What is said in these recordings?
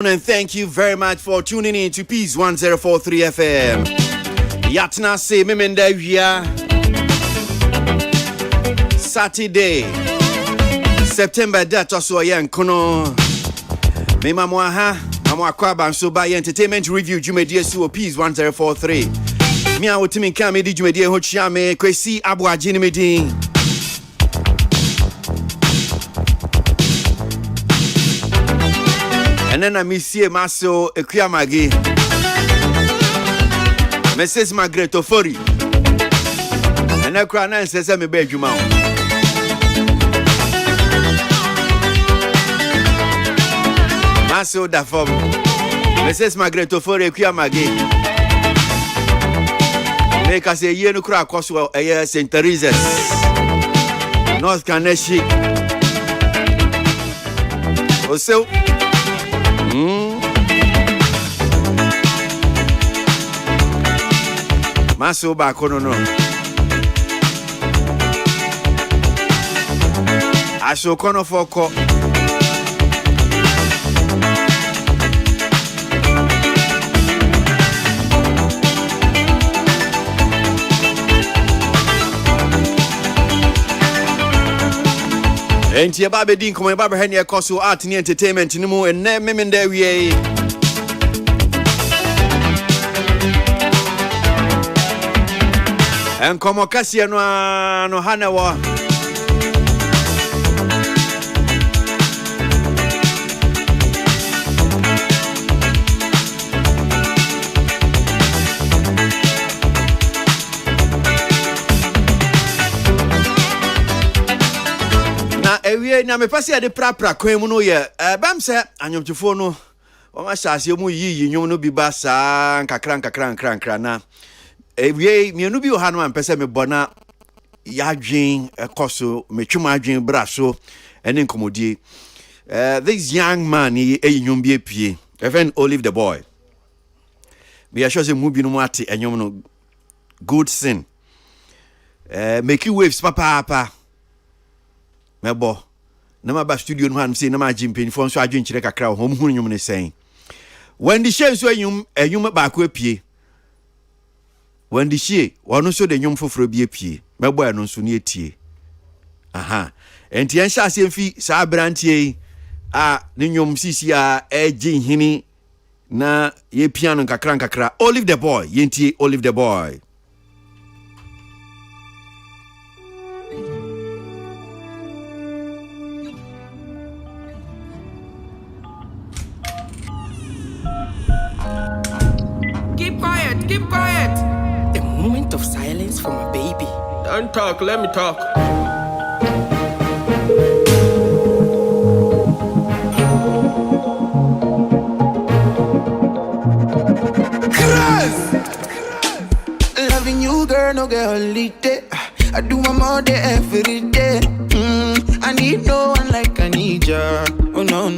And thank you very much for tuning in to Peace 1043 FM. Yatna se memenda via Saturday, September that also yan kono. Me mamwa amwa kwaba so by entertainment review jumedie su Peace 1043. Me a wotimi ka me di jumedie ho chia me kwesi aboaje ni medin. And then I miss Maso Ekuyamagi. Mrs. Margaret Ofori. And I cry and says, I'm a bedroom. Maso da form. Mrs. Margaret Ofori Ekuyamagi. Make us a year no cry across a year St. Teresa's. North Kaneshi. Also. Maso ba kono no. Aso kono foko. Enti e ba be din komo e ba be hene ekoso art ni entertainment ni mu enne memenda wie. En como kasi no hanewa. Na ewie na me pase ade prapra kwan mu no ye bam se anyomtufo no o ma hyase mu yiyi nyom no bi ba sa nkakra na ewie mienu bi o ha no ampese me bona yadwen ekoso metwuma adwen braso ene nkomodie this young man e nyom bi epie even Olive the Boy me ya shoze mu bi no ate enyom no good sin make waves papa mebo na ma ba studio no han say na ma jimpen fo nso adwen kire kakra ho mu nyom ne sen when the show so enyum ba ko epie when the shie wonu so de nyom foforo bi epie mebo eno nso ne etie aha enti en sha se mfi sa brantie a ne nyom sisi a eji hini na ye piano kakra Olive the Boy yentie Olive the Boy. Keep quiet. A moment of silence for my baby. Don't talk, let me talk. Loving you, girl, no get holiday. I do my more day every day. I need no one like I need ya. Oh no.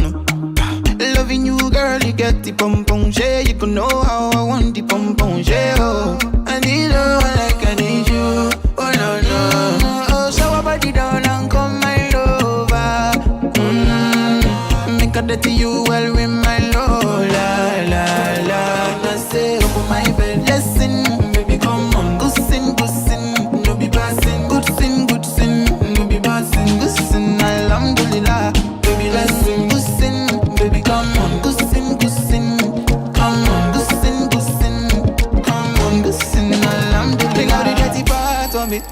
Loving you, girl, you get the pom pom shade. You can know how I want the pom pom shade. Oh, I need no one like I need you. Oh no. Oh, shower body down and come my lover. Make a dirty you well with my love. La. I say open my bed, listen, baby, come on, good sin, no be passing, good sin, no be passing, good sin, alhamdulillah, baby, listen, good sin. Baby, come on, good sin. Come on, good sin. Come on, good sin. Alhamdulillah. Bring out the dirty part of me.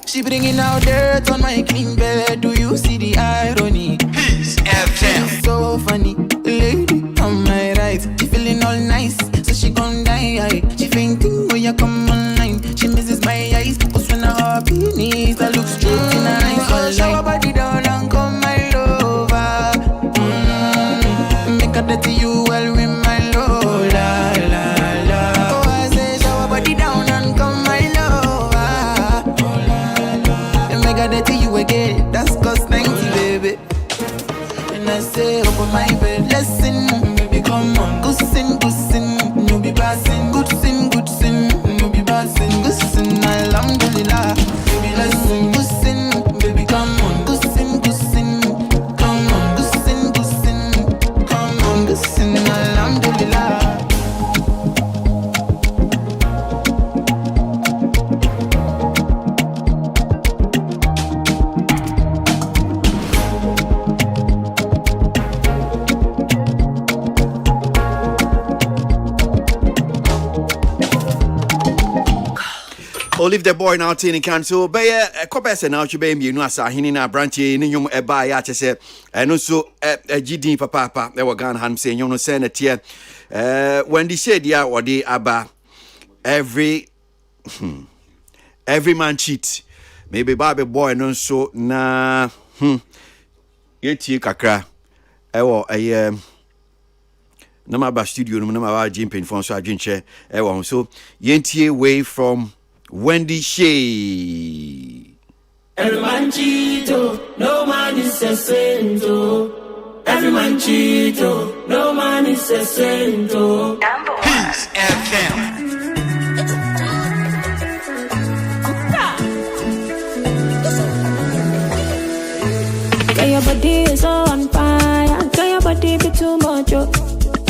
She bringing out dirt on my clean bed. Do you see the irony? Peace FM. She's so funny, lady on my right. She feeling all nice, so she gon' die. She fainting when you come online. She misses my eyes, cause when I hop in knees, I look straight in her eyes. Oh, shower body down and come my lover. Make a dirty you well with my love. La. Oh, I say shower body down and come my lover. Make a dirty you again, that's cost 90, baby. And I say open my bed, listen, baby, come on, good sin, no be passing, good sin, no be passing, good sin, alhamdulillah, baby, listen, good sin, baby, come on, good sin, come on, good sin, come on, good sin. Olive the boy now tin can so be a copes now to be you asa hini na branch ni nyum e ba ya chese no so gidin papa e wa gan han say nyum no say na tie when the shade ya odi aba every man cheat maybe baby boy no so na yeti kakra e wo na ma ba studio no na ma ba jimpin fon so adwenche e wo so yentie way from Wendy Shay. Every man cheat, no man is a saint. Every man cheat, no man is a saint. Peace FM. Girl, your body is so on fire. Girl, your body be too much, oh.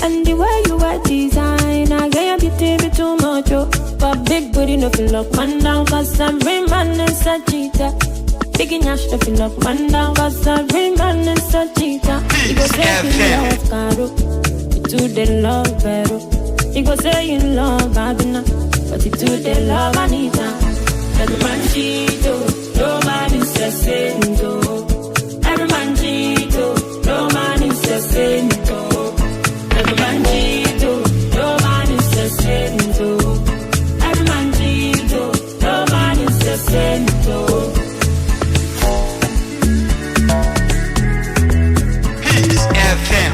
And the way you wear design, I girl, your beauty be too much, oh. But big booty no feel up man down, cause every man is a cheater. Big nyash no feel up man down, cause every man is a cheater. You go say you love Caro, you too they love Vero. You go say you love Babina, but you too they love Anita. Every man cheat, no man is a saint, oh. Every man cheat, no man is a saint, oh. Every man cheat, no man is a saint, oh. Every man cheat, no man is a saint, oh. Peace FM.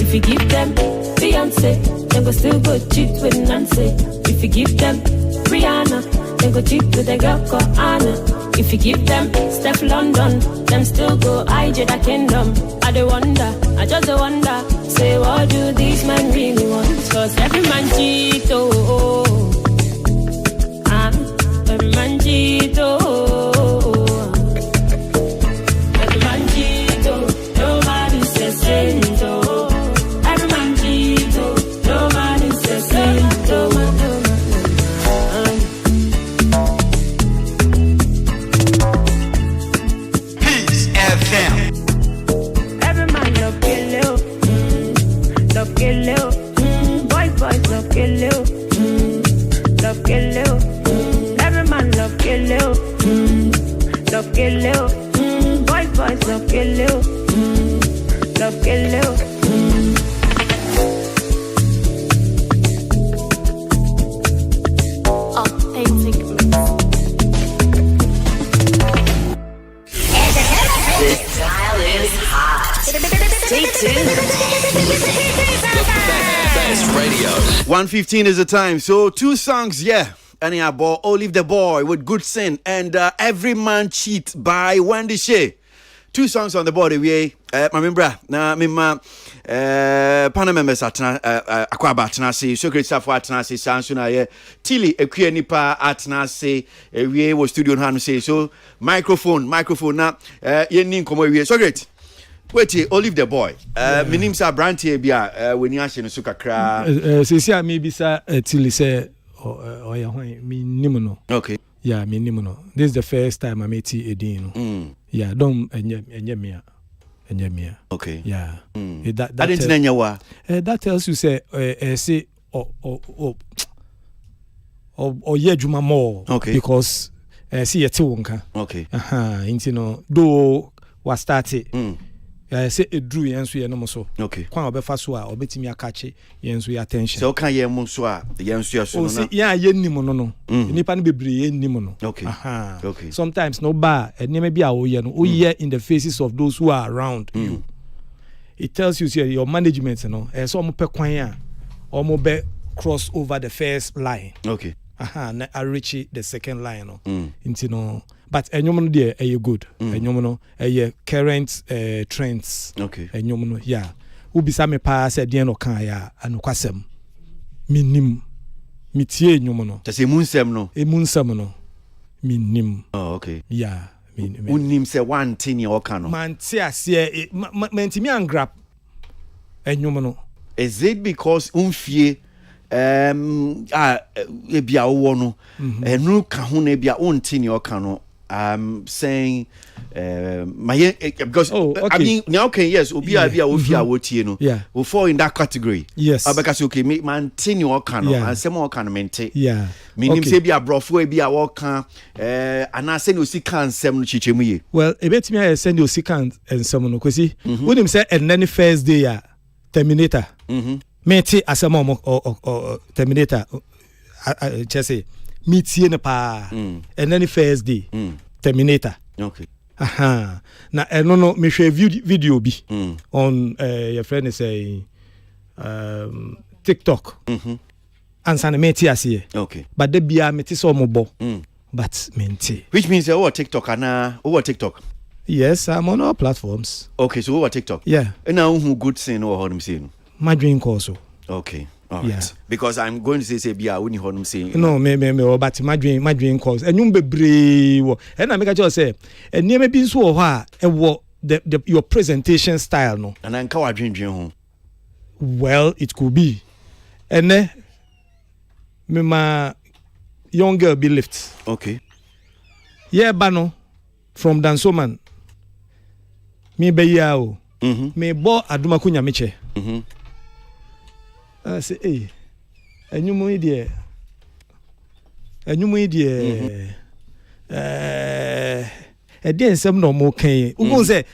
If you give them Beyonce, they go still go cheat with Nancy. If you give them Rihanna, they go cheat with a girl called Anna. If you give them Steph London, them still go IJ the kingdom. I do wonder, I just wonder, say what do these men really want? Cause every man cheat, oh, every man cheat, oh, every man cheat, oh, nobody says saint, oh, every man cheat, oh, nobody says saint, oh. Every man love kill you, boys love kill you, love kill you. Every man love kill you, boys love kill you, love kill you. Authentic mix. This dial is hot. Stay tuned. Best radio. 1:15 is the time. So 2 songs, yeah. And yeah, boy, Olive the Boy with Good Sin and Every Man Cheat by Wendy Shay. 2 songs on the board. We my member na mema panel members atna akwaba atna say secret staff atna say sanso na ye Tilly ekue nipa atna say we wo studio no say so microphone na ye nin komo we so great. Wait, Olive the Boy. My name is Branty Bia. When you ask no kakra. Say maybe sir Tilly say oh yeah me nimuno. Okay. Yeah, me nimuno. This is the first time I met Edino. Yeah, don't enye me. Okay. Yeah. That didn't know wa. That tells you say say yeah juma more. Okay. Because see yeti wonka. Okay. You know, do was started. Say it drew yensu ye no so. Okay. Kwan obefa so a obetimi akache yensu ye attention. So kan ye mo so a yensu ye so no. O ya ye nim no. Nipa no bebre ye nim no. Okay. Okay. Sometimes no ba enema bi a wo ye no. O ye in the faces of those who are around you. It tells you say your management no. So mo pe kwan a o mo be cross over the first line. Okay. Na I reach the second line no. Into no. But enyom no dey good. Enyom no current trends. Okay. Enyom no yeah. Who be me pa say den no kan ya anokwasem. Minim. Mitie enyom no. Just emunsem no. Emunsem no. Minim. Oh okay. Yeah. Unim say one thing you kan no. Man tie ase mentimi angrap. Enyom no. Is it because unfie ebia wo no enu ka ho na ebia ontini o kan no saying my because I mean now okay yes obi abi a ofia wotie no will fall in that category. Yes, because okay me maintain your can and some more can maintain. Yeah, meaning say be a brofo e be a work can and I send you see can sem no chichemu ye. Well e bet me I send you see can and some no kwesi when him say and then first day ya Terminator me ti asem or Terminator just say me tie ne pa and then first day Terminator. Okay. Na no me share video bi on your friend is saying TikTok. Ansa na me ti ase. Okay. But the bia me ti so mo bo. But me ti. Which means over TikTok and over TikTok. Yes, I'm on all platforms. Okay, so over TikTok. Yeah. And now who good saying or how them saying? My dream also. Okay. All right. Yeah. Because I'm going to say bia we ni how them saying. No, me but my dream calls. Enyum bebre wo. E na make just say eniem bi nso wo ha e wo your presentation style no. And anka wa dream ho. Well, it could be. And me ma young girl be lift. Okay. Yeah, bano from Dansoman. Me be ya o. Me bo aduma kunya meche. I say hey. Enyumu idie. Eden sem no mo kan. Ugo say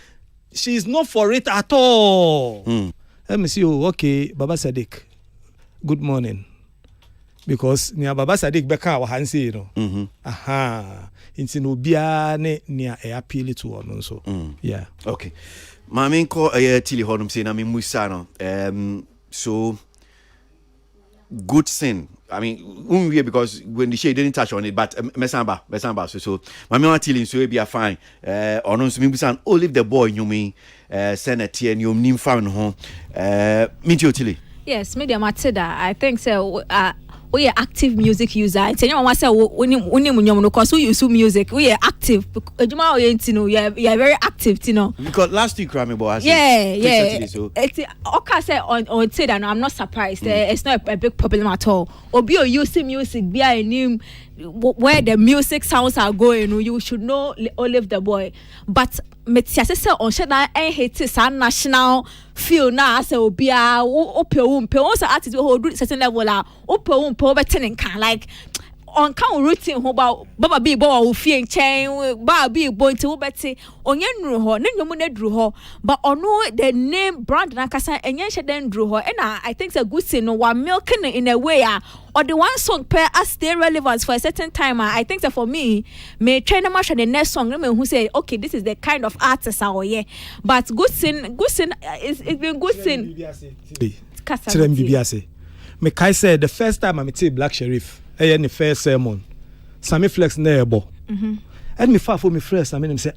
she's not for it at all. Let me see. Oh, okay, Baba Sadiq. Good morning. Because nia Baba Sadiq beka wa hansi you know. Inti no bia ne nia e appeal to ono so. Yeah. Okay. Mami ko tili honum say na me musa no. So good sin. I mean, because when the shade didn't touch on it, but mesamba. So mami wa tili so be fine. Ono so me musa o leave the boy you mean send a tie and you nim found ho. Me tili. Yes, media matida. I think so. We are active music user. It's anyone wants to say because we use music. We are active. You are very active, you know. Because last week, Rami, yeah. So. Okay, say on say that I'm not surprised. It's not a big problem at all. Obi or using music, be a name where the music sounds are going. You should know Olive the boy, but. Metiasese on sheda hate sa national feel na say obi a ope so artist we hold certain level la ope betin kan like on kan routine ho ba baba bi bo wo fie nchen ba bi bo nti wo beti onye nru ho ne nyomu na dru ho but ono the name brand na kasa enye sheda ndru ho and I think say good thing no wa milking in a way or the one song per as stay relevant for a certain time. I think that for me may train a match the next song who say okay this is the kind of artist I yeah but good thing it's been good thing me kai said the first time I met Black Sherif in the first sermon Sammy Flex neighbor and me far for me first I mean him say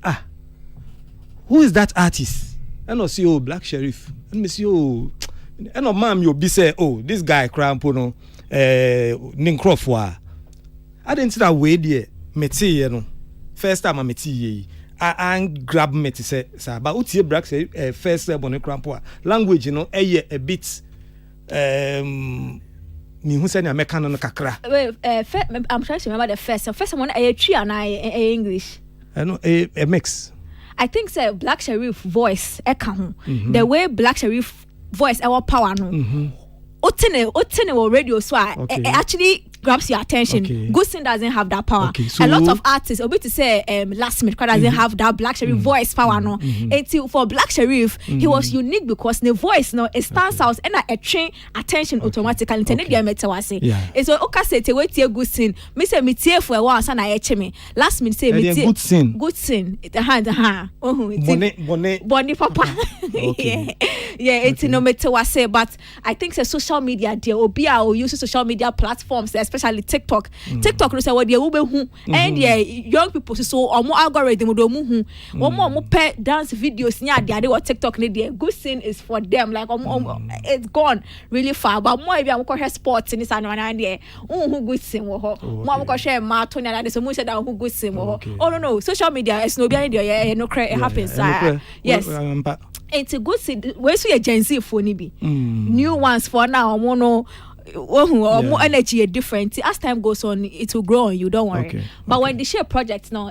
who is that artist and I see Black Sherif and me see and mom you be say this guy crampo no Ninkrofwa. I didn't see that way there. Meti, you know. First time I met ye. I grab me to say, sir, but what you black say first on the crampo language, you know, a bit me who said American on kakra. I'm trying to remember the first one a tree and I English. I know a mix. I think say Black Sherif voice the way Black Sherif voice our power no. Otene radio so it actually grabs your attention. Goosen doesn't have that power. So a lot of artists obi to say Last Minute doesn't have that Black Sherif voice power no. Until for Black Sherif he was unique because the voice no it stands out and a train attention automatically. Internet dia metawase. It's so okay say te wait Goosen. Me say me tie for one sana eche me. Last Minute say me tie good sin. Bonnie papa. Yeah, it's no metawase but I think say social media there obi a use social media platforms especially TikTok. TikTok no say what dey wo be hu and young people so omo algorithm do mu hu omo pe dance videos nya dey what TikTok ne dey good thing is for them like it's gone really far but more if you am ko sports ni san na dey hu good thing wo ho mo ko share ma to na dey so mo say that hu good thing wo ho oh no social media is no be dey no it happens yes it's a good thing we so Gen Z for ni bi new ones for now no more energy is different as time goes on it will grow on you don't worry but when the share project now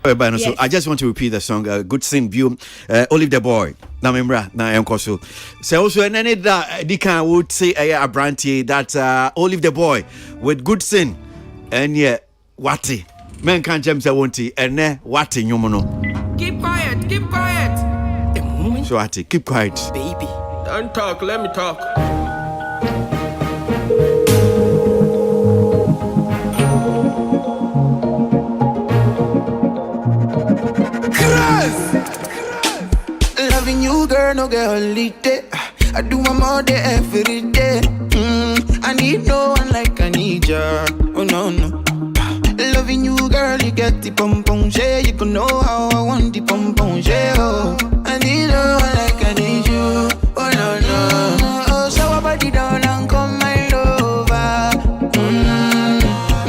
So I just want to repeat the song. Good Sin View, Olive the Boy. Na membra na enkoso. So also any that Dika would say a brandy that Olive the Boy with Good Sin and Wati. Men can't jam say won't and Wati nyumono. Keep quiet, keep quiet. So Wati, keep quiet, Baby. Don't talk, let me talk. Loving you, girl, no get holiday. I do my more day every day. I need no one like I need ya. Oh no no. Loving you, girl, you get the pom pom share. You can know how I want the pom pom share. Oh, I need no one like I need you. Oh no no. Oh, shower body down and come my lover.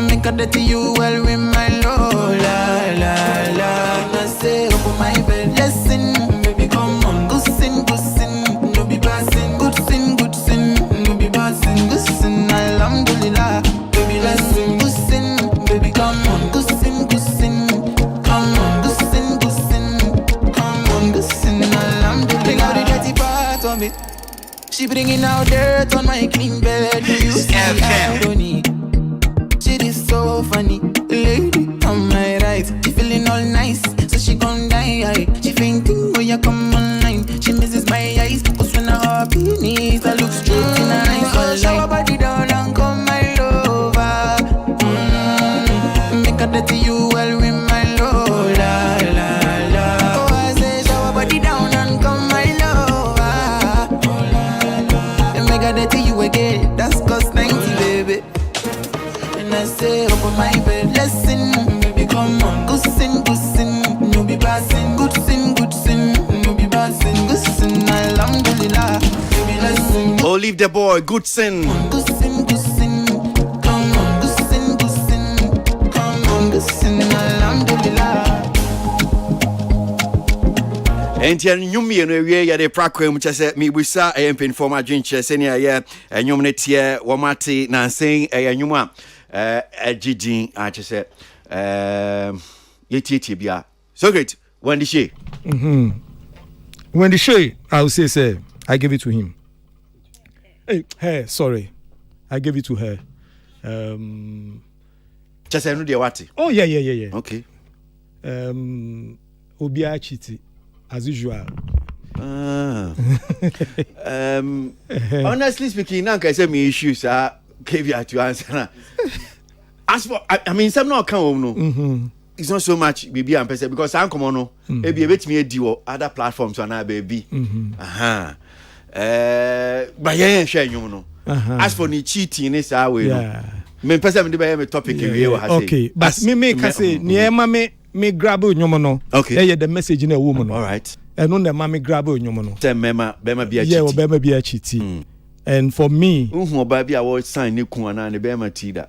Make a dirty you well with my love. La la la. I say open my bed, listen. Alhamdulillah, baby, let's sing. Good sin, baby, come on. Good sin, come on. Good sin, come on. Good sin, alhamdulillah. Bring out the dirty part of me. She bringing out dirt on my clean bed. Do you see irony? She is so funny, lady on my right. She feeling all nice, so she gon' die. She fainting when you come online. She misses my eyes, cause when I hop beneath, I look straight in her eyes. Oh, shower body down and come my lover. Make a dirty you well with my love. La la la. Oh, I say shower body down and come my lover. And make a dirty you again. That's cost 90, baby. And I say open my bed, listen, baby, come on. Good sin, no be passing. Good sin, no be passing. Good sin, alhamdulillah. Baby, listen. Olive the Boy, Good Sin. Good sin, come on. Good sin, come on. Good sin, alhamdulillah. Enti nyumie no wie ya de prakwa mu chese mi busa empen forma dwinche senia ye nyum ne tie wo mate na sen nyum a agigin a chese yetietie bia. So great. When the she when the she I will say I give it to him. Hey, sorry, I gave it to her. Chese no de wate. Oh yeah. Okay. Obia Chiti as usual. Honestly speaking, now I say me issues are give you to answer. As for I mean some no come no. It's not so much baby and person because I'm come on no. E be bet me di other platforms on our baby. But yeah share you no. As for ni cheating is our way no. Me person me be topic we have say. Okay, but me can say niema me grab nyomo no. Okay. The message in a woman. All right. And on the mommy grab nyomo no. Say bema be a cheat. Yeah, bema be a cheat. And for me, who baby I was sign ni ku na ne bema ti da.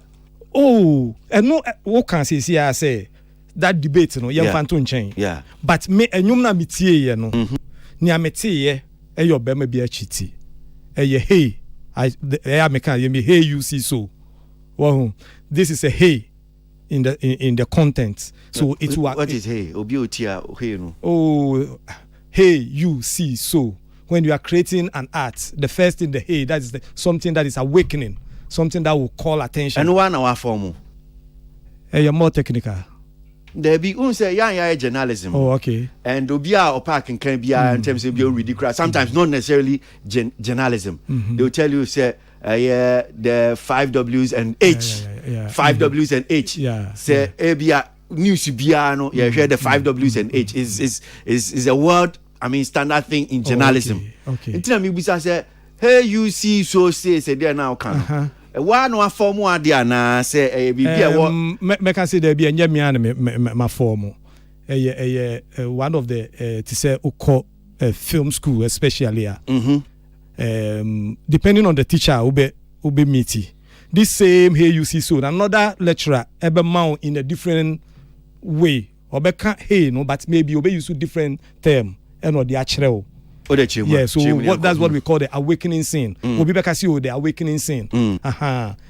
Oh, and no what can say I say that debate no yem fanto nchen. Yeah. But me enyum na metie ye no. Ni amete ye your bema be a cheat. Hey, I can you me hey you see so. Well, this is a hey in the content. So it's what is hey? Obi otia hey no. Oh, hey you see so. When you are creating an art, the first thing the hey that is something that is awakening, something that will call attention. And one our form. You're more technical. There be say yeah journalism. Oh, okay. And obia or park can be in terms of being ridiculous. Sometimes not necessarily journalism. They will tell you say the 5 W's and H. 5 W's and H. Yeah. Say abia news biano. Yeah, share the 5 W's and H is a word. I mean standard thing in journalism. Okay. Until me bisa say hey you see so say there now can. One no form one dia na say bibia what me can say there be anya me and my form one of the to say oko film school especially depending on the teacher ube meety this same hey you see so another lecturer ebe mount in a different way obe can hey no but maybe obe use different term and or the actual. Yeah, so that's what we call the awakening scene. Obi beka see the awakening scene.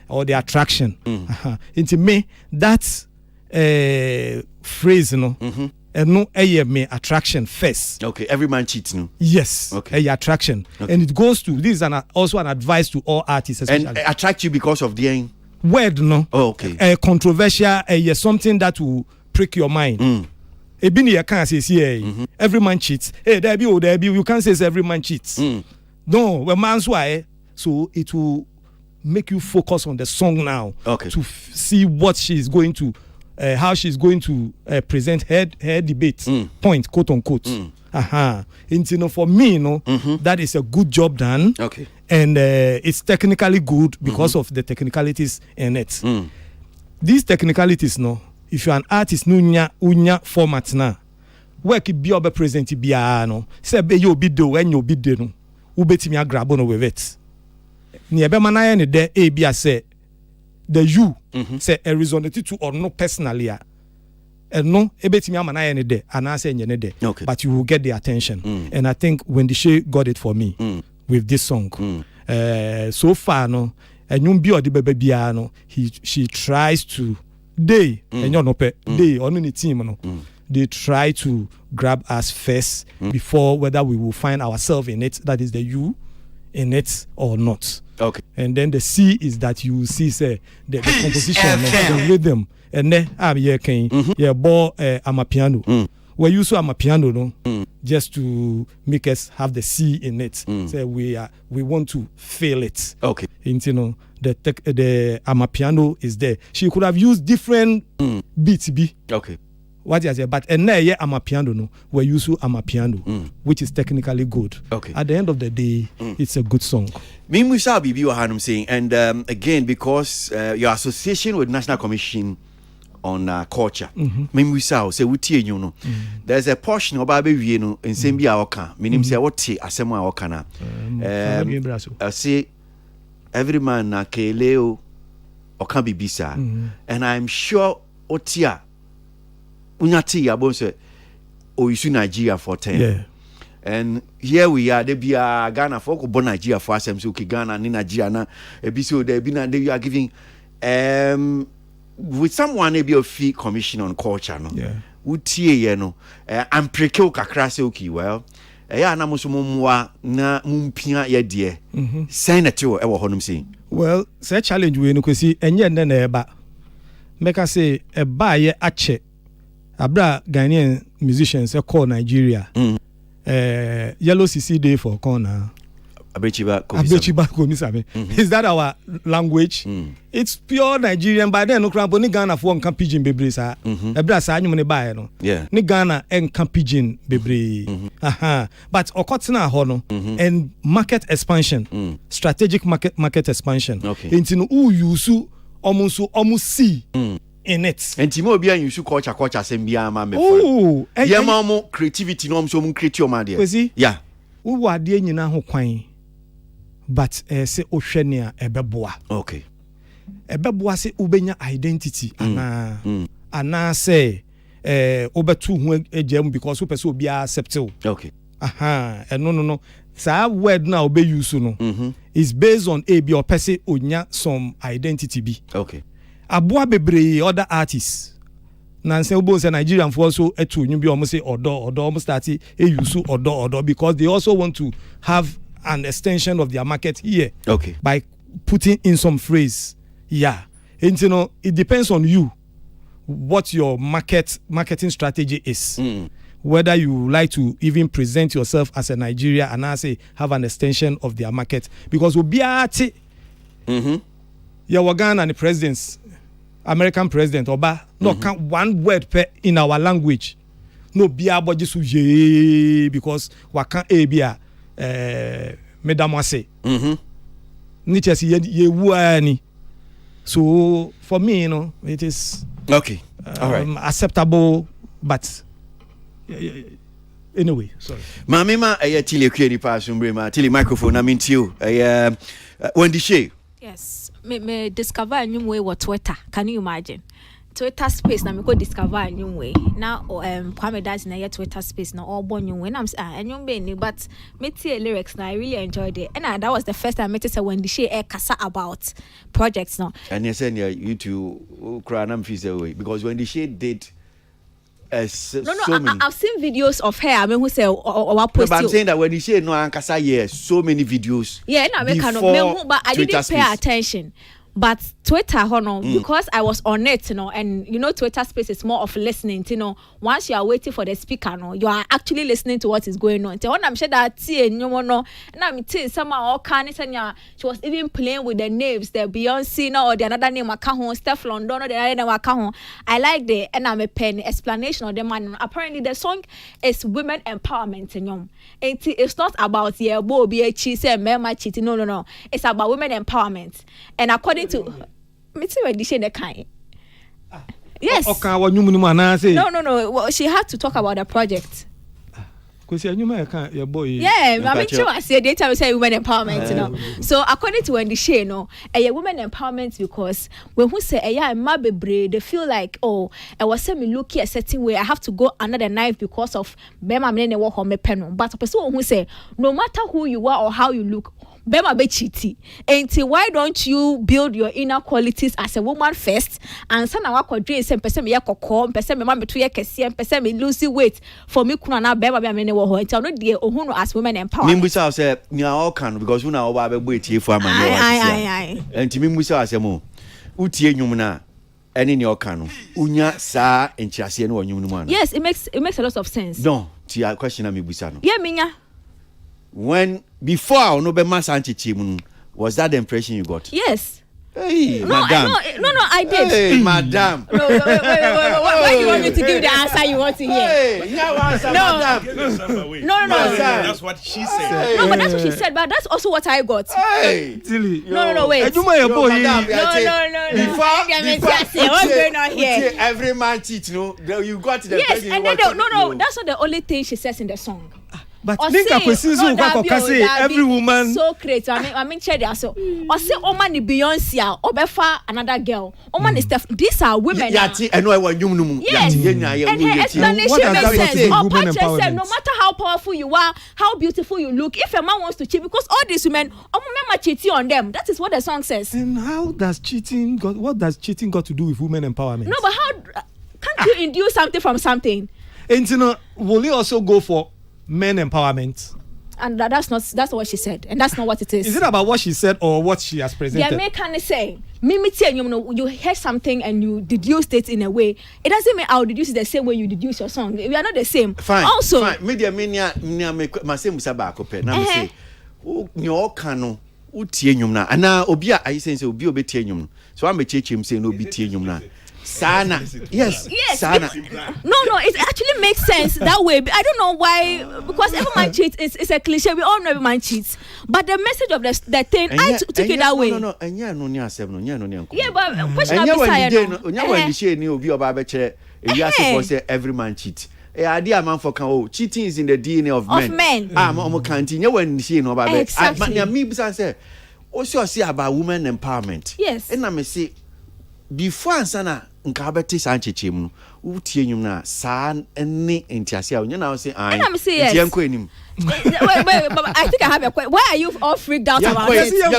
Or the attraction. Into me, that's phrase no and no me attraction first. Okay, every man cheats no. Yes. Okay. Attraction. Okay. And it goes to this is also an advice to all artists especially. And attract you because of the word no. Oh, okay. Controversial something that will prick your mind. Ebini you can't say every man cheats. Hey, there be you can't say every man cheats. No, when man's why so it will make you focus on the song now to see what she's going to how she's going to present her debate point quote unquote. And you know, for me, that is a good job done. Okay. And it's technically good because of the technicalities in it. These technicalities, no, if you're an artist, unya format na, work be obe present biya no, say be you be do when you be do no, ubeti mi grab on with it. Ni ebe manaya ni de bia say the you say a resonated to or no personally and no ebeti mi manaya ni de and I say nyene de, but you will get the attention. And I think when the Shay got it for me with this song, so far no, and you be the baby biya no, she tries to. They and you know they on the team no they try to grab us first before whether we will find ourselves in it, that is the you in it or not. Okay. And then the C is that you will see say the composition the rhythm and then ball I'm a piano where you so I'm a piano no just to make us have the C in it. Say we want to feel it. Okay. And, you know the amapiano is there. She could have used different beats. Okay. What you say? But and yeah, amapiano no. We use amapiano, which is technically good. Okay. At the end of the day, it's a good song. Me Musa Bibi Wahanum saying, and again because your association with National Commission on culture, me Musa say we tie you know. There's a portion of Baby we no in same be our can. Meaning say what tie asema our kana. I say. Every man na keleo or can be bisa, and I'm sure Otia Unyati Abonse or you Nigeria for 10. Yeah. And here we are, there be a Ghana folk born Nigeria for us, Suki Ghana, ni Nigeria na episode there be na they are giving with someone maybe a fee commission on culture no. Yeah. Utie ye no I'm prekeo kakra se okay well. Na muso mumwa na mumpia ye de sign at you ewo honum say well say challenge we no kwesi enye nne na eba make I say eba ye ache abra Ghanaian musicians call Nigeria yellow CC day for corner Abechiba Komisame. Is that our language? It's pure Nigerian, but then no crampo ni Ghana for can pidgin bebre sa. Ebra sa anyu ne buy no. Yeah. Ni Ghana en can pidgin bebre. But okotina ho no and market expansion. Strategic market expansion. Okay. Inti no u yusu omu see in it. And Timo be you culture sembia ma me. Oh, yama creativity no so create your man there. Yeah. Wo wade nyina ho kwan. But say ohwene a ebeboa. Okay. Ebeboa say ubenya identity ana say obetu hu ejam because wo pese obi accept you. Okay. No. Sa word na obe use no. Is based on a be or pese onya some identity be. Okay. Aboa bebre other artists. Na say obo say Nigerian for also etu nyu bi omo say odo omo start e use odo because they also want to have an extension of their market here. Okay. By putting in some phrase. Yeah. And you know, it depends on you what your marketing strategy is. Whether you like to even present yourself as a Nigeria and I say have an extension of their market. Because we'll be at it. Ghana and the presidents, American president, Oba, no count one word per in our language. No be about just because we can't be Madame say. Niche si ye wuani. So for me, you know, it is okay. All right. Acceptable, but anyway, sorry. Mamima tili kweri pa sumbrema tili microphone aminti you. Wendy Shay. Yes. Me discover a new way what Twitter. Can you imagine? Twitter space na me go discover a new way. Now Kwame Daddy na Twitter space na all born new way. And I'm and be but me tie lyrics na I really enjoyed it. And that was the first time I met say when the she kasa about projects now. And you said YouTube cry na me say because when the she did so many. I've seen videos of her. I mean, who say or post. But I'm saying that when the she no ankasa so many videos. Yeah, no, I kind of but I didn't pay attention. But Twitter, because I was on it, and Twitter space is more of listening. Once you are waiting for the speaker, you are actually listening to what is going on. When I'm sure that and I'm saying somehow all kind of she was even playing with the names, the Beyonce or the another name Steph London or the other name I like the and I'm a pen explanation of the man. Apparently, the song is women empowerment. It's not about Bobby cheese and Mema cheating. No. It's about women empowerment, and according to me too the kind. Yes. No. Well, she had to talk about the project. Because your boy. Yeah, I mean, sure. I said they tell me say women empowerment, So according to Wendy Shea, a women empowerment because when who say my baby, they feel like I was saying me look a certain way. I have to go another knife because of Bema me walk on me pen. But a person who say no matter who you are or how you look. Bema be cheaty. And why don't you build your inner qualities as a woman first? And sana wako dreams and person me yakoko, person me mama tuye kesi, and person me lose weight for me kuna na bema be amene wo ho. Until no die ohunu as women empowerment. Mimbusa say ni all can because una oba be boy tie for amane wa. Aye. And mimbusa say mo utie nwum na ene ni oka no unya saa enchiase no nwum no mu. Yes, it makes a lot of sense. No, ti a question na mimbusa no. Yeah, minya. When before no be masanchichi was that the impression you got? Yes. Hey, no, madam. No, I did. Hey, madam. No, wait. Why do you want me to give the answer you want to hear? Hey, you answer, madam. No. That's what she said. Hey. No, but that's what she said. But that's also what I got. Hey, Tilly. No, wait. Madam, No. What's going on here? Every man cheats, no. You got the yes, and then no. That's not the only thing she says in the song. But Ninka Kwesizu Kwakokase every woman so great. I mean check there so. Or say Oman ni Beyonce or befa another girl. Oman is Steph. These are women. Yati and why you yes. And her explanation makes sense. Or said, no matter how powerful you are, how beautiful you look, if a man wants to cheat, because all these women, men cheating on them. That is what the song says. And what does cheating got to do with women empowerment? No, but how can't you induce something from something? And will you also go for men empowerment? And that's what she said, and that's not what it is. Is it about what she said or what she has presented? Yeah, me can say, you hear something and you deduced it in a way. It doesn't mean I'll deduce it the same way you deduce your song. We are not the same. Fine. Also, media my same musaba kope. Na me say, nyo kanu utie nyum na. Ana obi a ayi sense obi obetie nyum. So am be chechem say no obi tie nyum na. Sana. Yes. Sana. No, it actually makes sense that way. I don't know why, because every man cheats. It's a cliche. We all know every man cheats. But the message of the thing, I took it that way. No. Yeah, but question of say every man cheats. Idea man for cheating is in the DNA of men. Exactly. Me say also say about women empowerment. Yes. And I say before ansana nka beti sancheche mu utie nyum na sa ene entiase a onya na say I yes. Yenko enim. Wait, I think I have a question. Why are you all freaked out about it? No,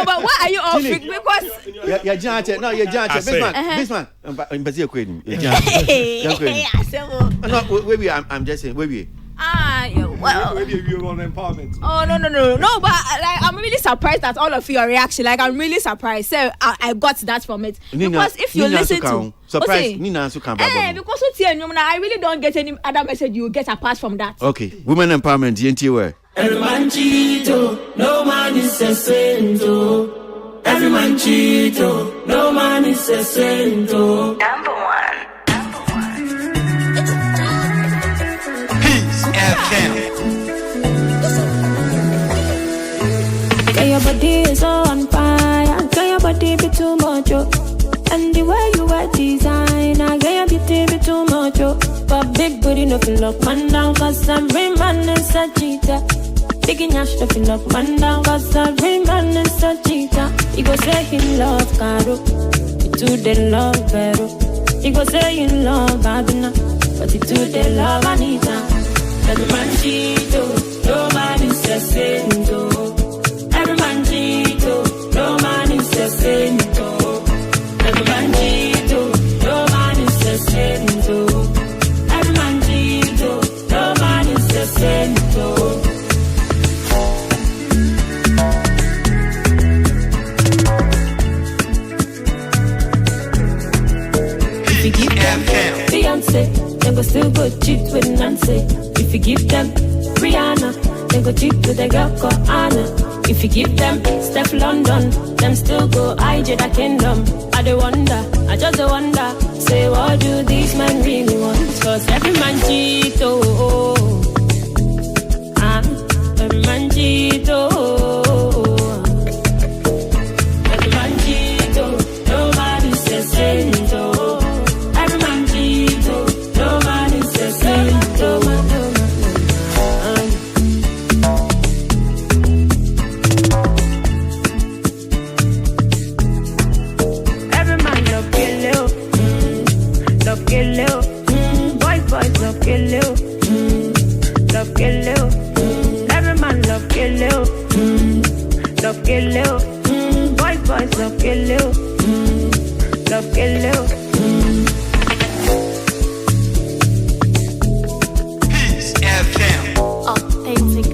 but why are you all freaked? Because ya jante no ya jante this man mbezi ekwe enim no wait I'm just saying wait well, maybe you on empowerment. Oh no, but like I'm really surprised at all of your reaction. Like I'm really surprised. So I got that from it. Because if you listen to surprise, Nina also come back. Because I really don't get any other message you get apart from that. Okay, women empowerment, DNT where? Every man cheat, no man is a saint. Every man cheat, no man is a saint. Number one. Your body is so on fire. Can your body be too much? And the way you wear design, I get your beauty be too much. But big booty no feel up man down, cause every man is a cheater. Big Nash no feel up man down, cause every man is a cheater. He go say he love Caro. it too they love better. You go say you love Aduna, but it too they love Anita. Every man cheat, no man is a saint. Every man cheat, no man is a saint. Every man cheat, no man is a saint. Every man cheat, no man is a saint. If you give them Beyonce, they go still go cheat with Nancy. If you give them Rihanna, they go cheat with a girl called Anna. If you give them Steph London, them still go IJ the kingdom. I do wonder, I just wonder, say what do these men really want? Cause every man cheat, every man cheat, every man cheat, nobody says saint, every man cheat, nobody says saint, every man love kill you, boys love kill you, love kill you, every man love kill you, love kill you, boys love kill you, love kill you. Peace FM. Authentic.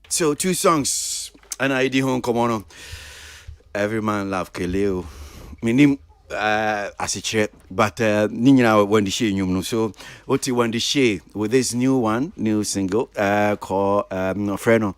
So 2 songs and I did home come on. Every man love Keleo. Minim as a check, but Nina when the share you so what you want to share with this new single called Freno.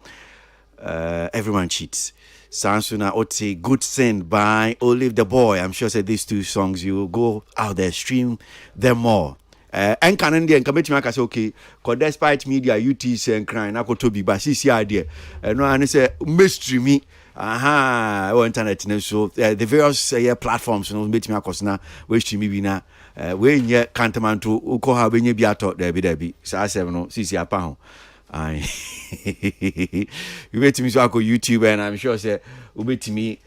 Everyone cheats. Sansuna Oti Good Sin by Olive the Boy. I'm sure said these 2 songs you will go out there, stream them more. And Canadian committee makers okay, because despite media, UTC and crying, I could to be but see idea. And no, and say mystery me. Or internet so the various platforms no meet me akos na we stream bi na we nye kantamanto uko ha benye bi ato debi sa 7 no sisi apa ho ai you bet me so ako YouTube and I'm sure say we bet me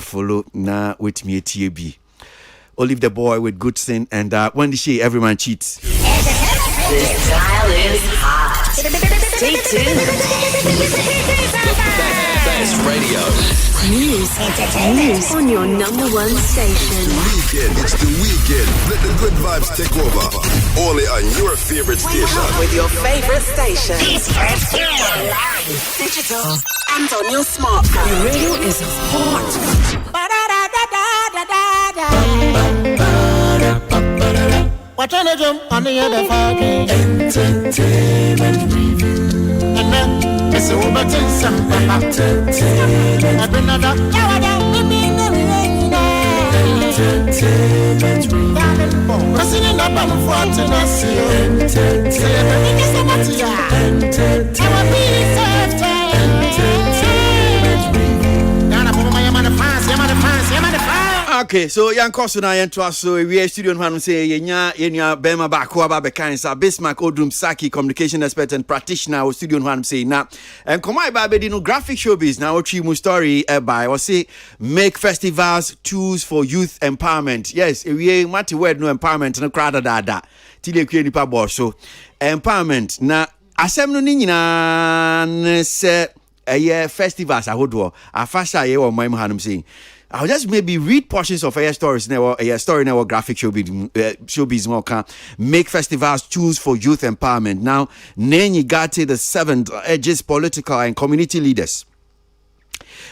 follow na with me tie bi Olive the Boy with Good Sin and when the she every man cheats. This dial is hot. Stay tuned. Best radio. News on your #1 station. It's the weekend. Let the good vibes take over. Only on your favorite station. With your favorite station. Digital and on your smartphone. The radio is hot. What on the jump on the other fucking entertainment review. And then it's over to some entertainment. I've been another entertainment review. President Obama for Tennessee. Entertainment. Okay, so young cousin I enter us so we studio and say yenya bema bako aba bekansa Bismarck Odum Saki communication expert and practitioner o studio and say na and come I ba be no graphic showbiz now three mu story by or say make festivals tools for youth empowerment. Yes, we mati word no empowerment no crowd da tile kwe nipa bo so empowerment na asem no ni nyina se festivals ahodo afasha ye wo mam hanum saying I'll just maybe read portions of a stories now, a story now, graphic showbiz more can make festivals tools for youth empowerment. Now, Nenyi Gate the 7th urges political and community leaders.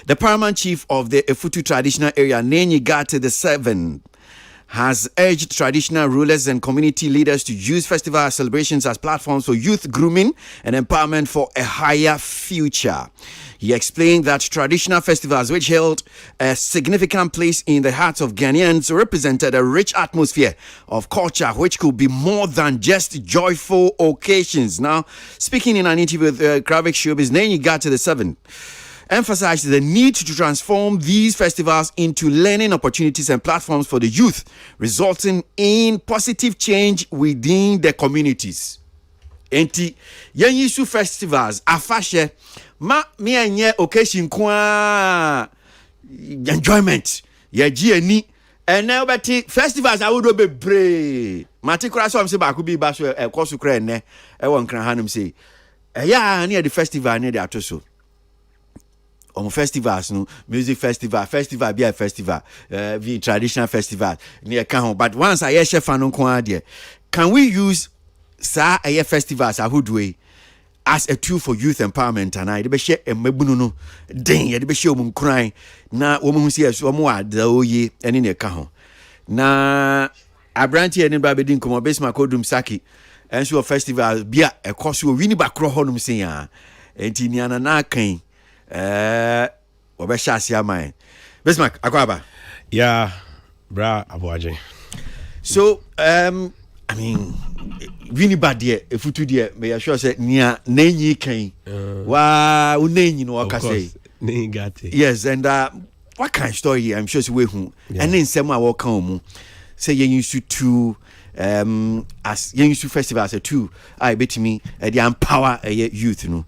The paramount chief of the Efutu traditional area, Nenyi Gate the 7th, has urged traditional rulers and community leaders to use festival celebrations as platforms for youth grooming and empowerment for a higher future. He explained that traditional festivals, which held a significant place in the hearts of Ghanaians, represented a rich atmosphere of culture, which could be more than just joyful occasions. Now, speaking in an interview with Graphic Showbiz, Nenyi Gate the 7th emphasized the need to transform these festivals into learning opportunities and platforms for the youth, resulting in positive change within the communities. enti yen yisu festivals afahye ma me enye occasion kwa enjoyment ye gi ani ene obeti festivals awodo bebre mati kura so am se ba ko bi ba so e koso kra ene e won kran hanum se ya na the festival na dey atoso festivals no music festival be a festival the traditional festival near can but once I hear chef no kwa there can we use sa aye festivals ahudwe as a tool for youth empowerment and I dey be share emabunu no den ye dey be share omun kran na wo mu see so mo ada oye ene ne ka ho na abranti ene ba be din komo besma kodum saki enso festival bia ekoso wini bakro honum sen ya enti ni ana na kan obesha asia man Bismarck akwaba yeah bra aboaje so I mean wini badie efutu die me sure say nia nanyi kan wa unanyi no waka say ningate yes and what kind of story I'm sure we hu and then nsem a wo kan mu say yen used to as yen used to festival as a two I bet me the empower youth no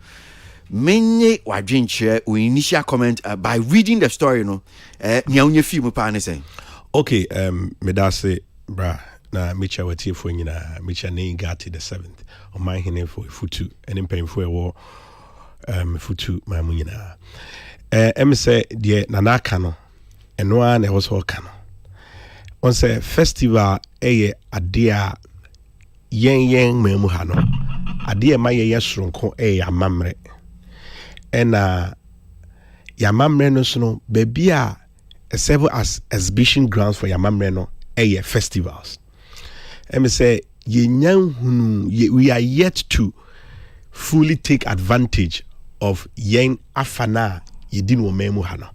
many wadwenche we initial comment by reading the story no nya unye film pa ne say okay me da say bra na mecha wati fo nyina mecha ne ngati the 7th on my hene for futu and mpemfo ewo futu ma mu nyina em say de nanaka no eno a na so ka no on say festival eye ade a yen mamu ha no ade ma ye sronko amamre ena yamamre no so no baby a serve as exhibition grounds for yamamre no festivals. Me say we are yet to fully take advantage of yen afana yedin wo memu ha no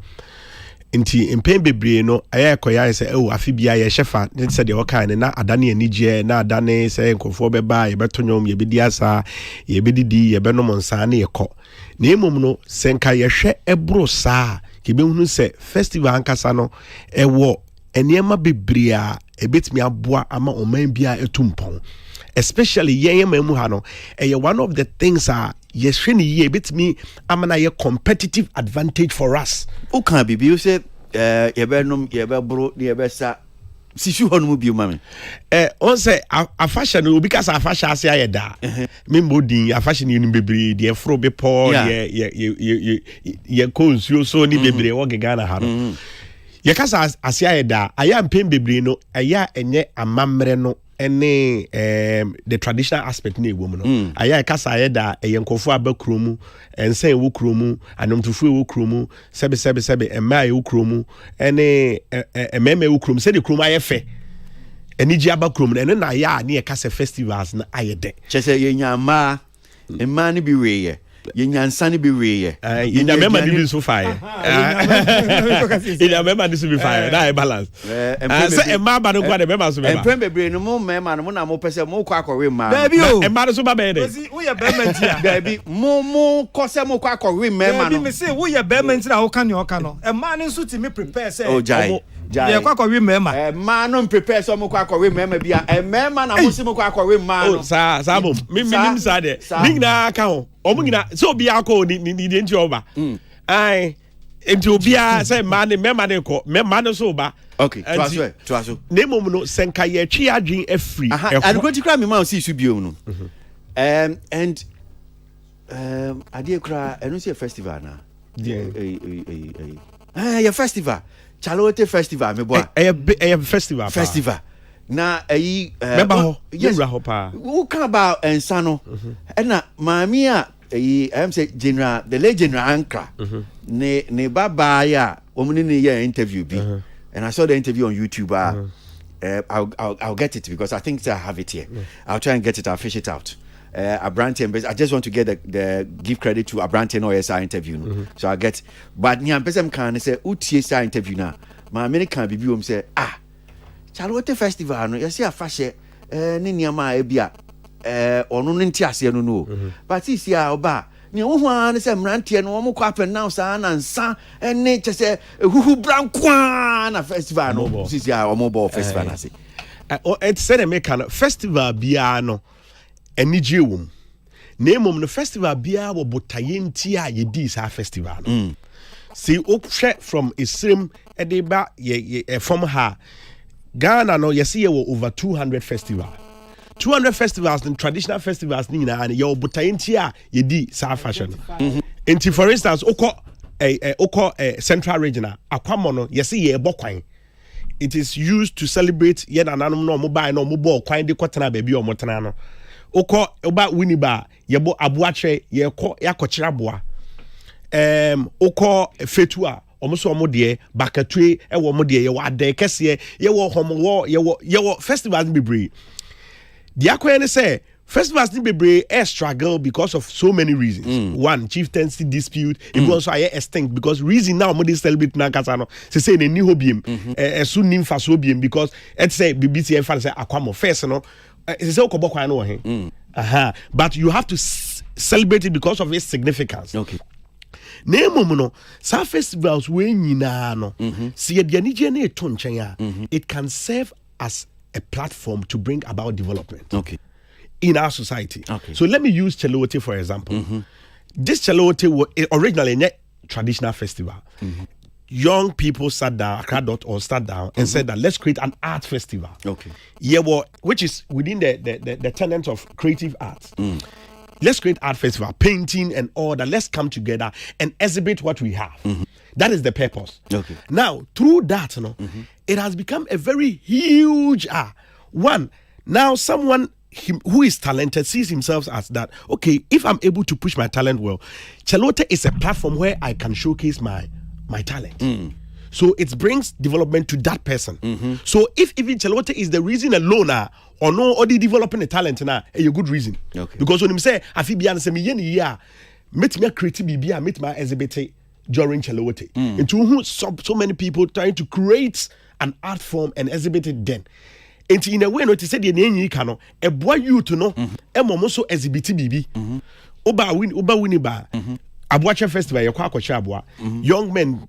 nti empen bebre no aya ekoya say afibia ye shefa say de wokan na adane anije na adane say nkofo beba ye betonyom ye bedi asa ye bedidi ye benom nsa na ye ko na emom no senka ye hwe ebro saa ke behunu say festival ankasa no ewo eniema bebre a ebetimi aboa ama oman bia etumpon especially yen mamu ha no one of the things yes sheni ye betimi amana ye competitive advantage for us o kan bibi o say ye be num ye be bro ye be sa sisu honum bi o mame on say afashion no because afashion ase ayeda me modin afashion ni bebre de fro be paul ye konsuo so ni bebre wo gana ha no ye kasa ase ayeda aya mpem bebre no aya enye amamre no ene the traditional aspect na ewo mu no aya kasa ayeda eyenkofo abakromu ensan ewo kromu anomtofo ewo kromu sebe ema ewo kromu ene ememe ewo kromu se de kromu ayefe eniji abakromu ene na ya na kasa festivals na ayede chese yenyama ema ni bi weye yenyansan bi weye yenya mema ni so fire yenya mema ni so be fire na balance say ema ba no kwa de mema so be empem bebre no mo mema no na mo pese mo kwa akọwe ma baby o ema no so ba be de wo ye bemanti a baby mo kose mo kwa akọwe mema no baby me say wo ye bemanti na wo kan ni o kan no ema ni so ti me prepare say oh jai ye kwa akọwe mema ma no prepare so mo kwa akọwe mema bia mema na mo si mo kwa akọwe ma no sa bom me nim sa de nigna ka ho omugina so obi akọ ni nti oba ai enti obi a say ma ne mema ne ko mema no so oba okay to aso nemom no senka ye twi adwen afri and go to cry me ma si su biom no and ade kra eno see festival na yeah festival Chalote festival me boy festival na member ho yewra ho pa who can about ensano na mami a am say general the late general Ankra ne baba ya omuni ne ya interview bi and I saw the interview on YouTube I'll get it because I think I have it here I'll try and get it I'll fish it out Abranten I just want to get the give credit to Abranten OSI interview so I get but ni am person can say utie sa interview na ma American bibi say Chalote festival no yesi afahye ne niama e bia onu no nti ase no but isi a oba ne wo ho an se mrantie no wo kwa pen now sa na nsa ene chese huhu brankwa na festival no isi a wo bo festival na se it said a make festival bia no enije wom name the festival bia wo botayentia ye di sa festival no see ophwe from Isrim edeba ye from her Ghana no you see ye over 200 festivals 200 festivals and traditional festivals ni na ye botayentia ye di sa fashion enti for instance oko central regional akwamono you see ye bokwan. It is used to celebrate yet ananum no mobile no mobile kwan de kwatena baby o motena no okọ oba winiba yebo abuache yekọ yakochira boa okọ fetua omoso omode bakatue ewo omode ye wa de kese ye wo homo ye wo festivals bebre dia kwen say festivals bebre struggle because of so many reasons. One, chieftaincy dispute. It also extinct because reason now we celebrate na kasano. Say ne ni hobiem. Soon nim fa so biem because let's say BBC and say akwamo first no. Say okobo kwan no he. But you have to celebrate it because of its significance. Okay. Name no sa festivals we nyina no. See ye ni je na eto nchen a. It can serve as a platform to bring about development. Okay. In our society. Okay. So let me use Chelote for example. This Chelote was originally a traditional festival. Young people sat down, Accra.org sat down and said that let's create an art festival. Okay. Yeah, well, which is within the tenets of creative arts. Let's create art festival, painting and all that. Let's come together and exhibit what we have. That is the purpose. Okay. Now, through that, it has become a very huge one. Now, someone who is talented sees himself as that, okay, if I'm able to push my talent well, Chelote is a platform where I can showcase my talent. So it brings development to that person. So if even Chelote is the reason alone or no or developing a talent now, a good reason. Okay. Because when him say Afibian say me yeah, meet me creative bibia, meet my exhibit during Chelote. Into who so many people trying to create an art form and exhibit it then. And in a way, no, to say the name you can a boy you to know, a momoso exhibit bibi, Oba Winiba, Abuacha Festival, Chabwa. Young men,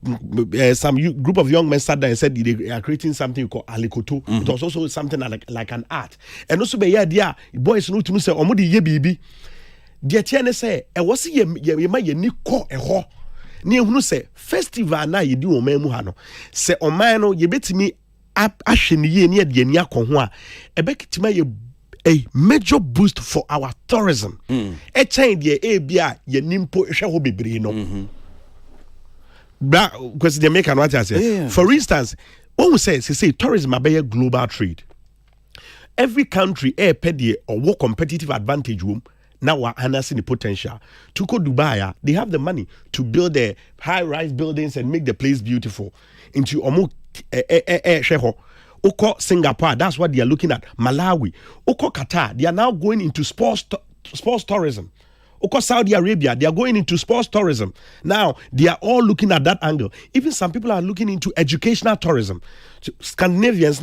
some group of young men sat there and said they are creating something called Alikoto. It was also something like an art. And also, be yeah, boys know to say, Omodi ye bibi. The Tiana say, I was ye my Niko a ho. Near who say, festival na ye do Omemuhano. Say, Omano, ye bet me. Asheni ye near the Nia Konwa, a major boost for our tourism. A chain the ABI, ye nimpo shall be brino. Because they make an what I say. For instance, one says, he say tourism may a global trade. Every country pay or what competitive advantage room. Now we're harnessing the potential. To go Dubai, they have the money to build the high-rise buildings and make the place beautiful. Into Omo Oko Singapore, that's what they are looking at. Malawi, Oko Qatar, they are now going into sports tourism. Oko Saudi Arabia, they are going into sports tourism. Now they are all looking at that angle. Even some people are looking into educational tourism. So Scandinavians,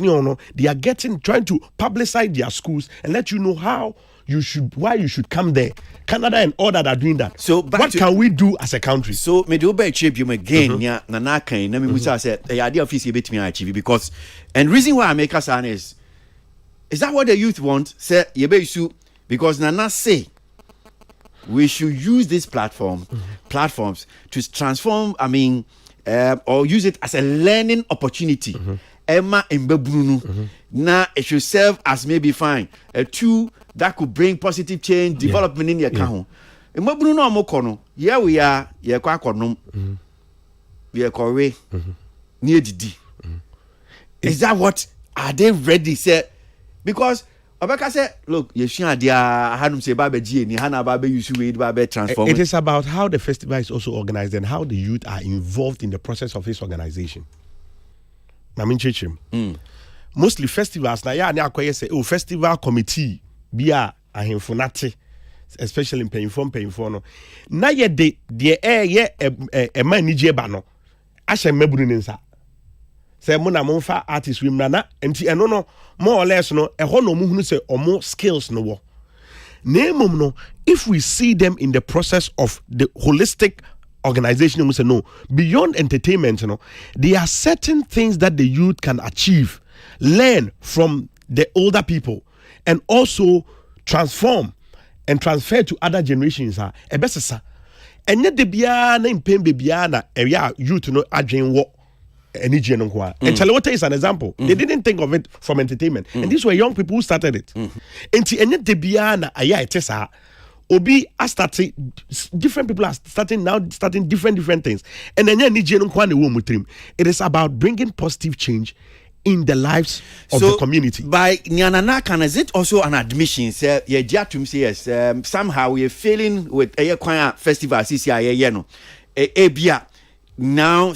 they are trying to publicize their schools and let you know why you should come there. Canada and all that are doing that. So what can we do as a country? So me do be achieve you again na kan na me musa say the idea of is bet me achieve because and reason why I make us is that what the youth want? Say you be issue because Nana say we should use this platforms to transform or use it as a learning opportunity. Emma Mbebunu na it should serve as maybe fine a tool that could bring positive change development in your account. Mbebunu no amokono here we are ye kwa konom we kowe near didi. Is that what are they ready say because Obeka said, look, you share dia hanum se babe ji ni hana babe use we babe transform. It is about how the festival is also organized and how the youth are involved in the process of its organization. Mostly festivals na ya akoye say festival committee bia ahemfo nate especially in paying no na ye de e man ni je ba no ahye maburu ni nsa say mo na mo fa artist wim na enti eno no more or less no e ho no mo hunu say omo skills no wo na mum no if we see them in the process of the holistic organization, we say no, beyond entertainment, there are certain things that the youth can achieve, learn from the older people, and also transform and transfer to other generations are a best and yet the biana in pain babyana area you to know adjin what any genonqua. And Chalota is an example. They didn't think of it from entertainment. And these were young people who started it. And yet the biana aya tesa Obi are starting different people are starting different things. And then it is about bringing positive change in the lives of the community. By Nyanana can is it also an admission? Say yes. Somehow we are failing with a choir festival. CCI Ebia now.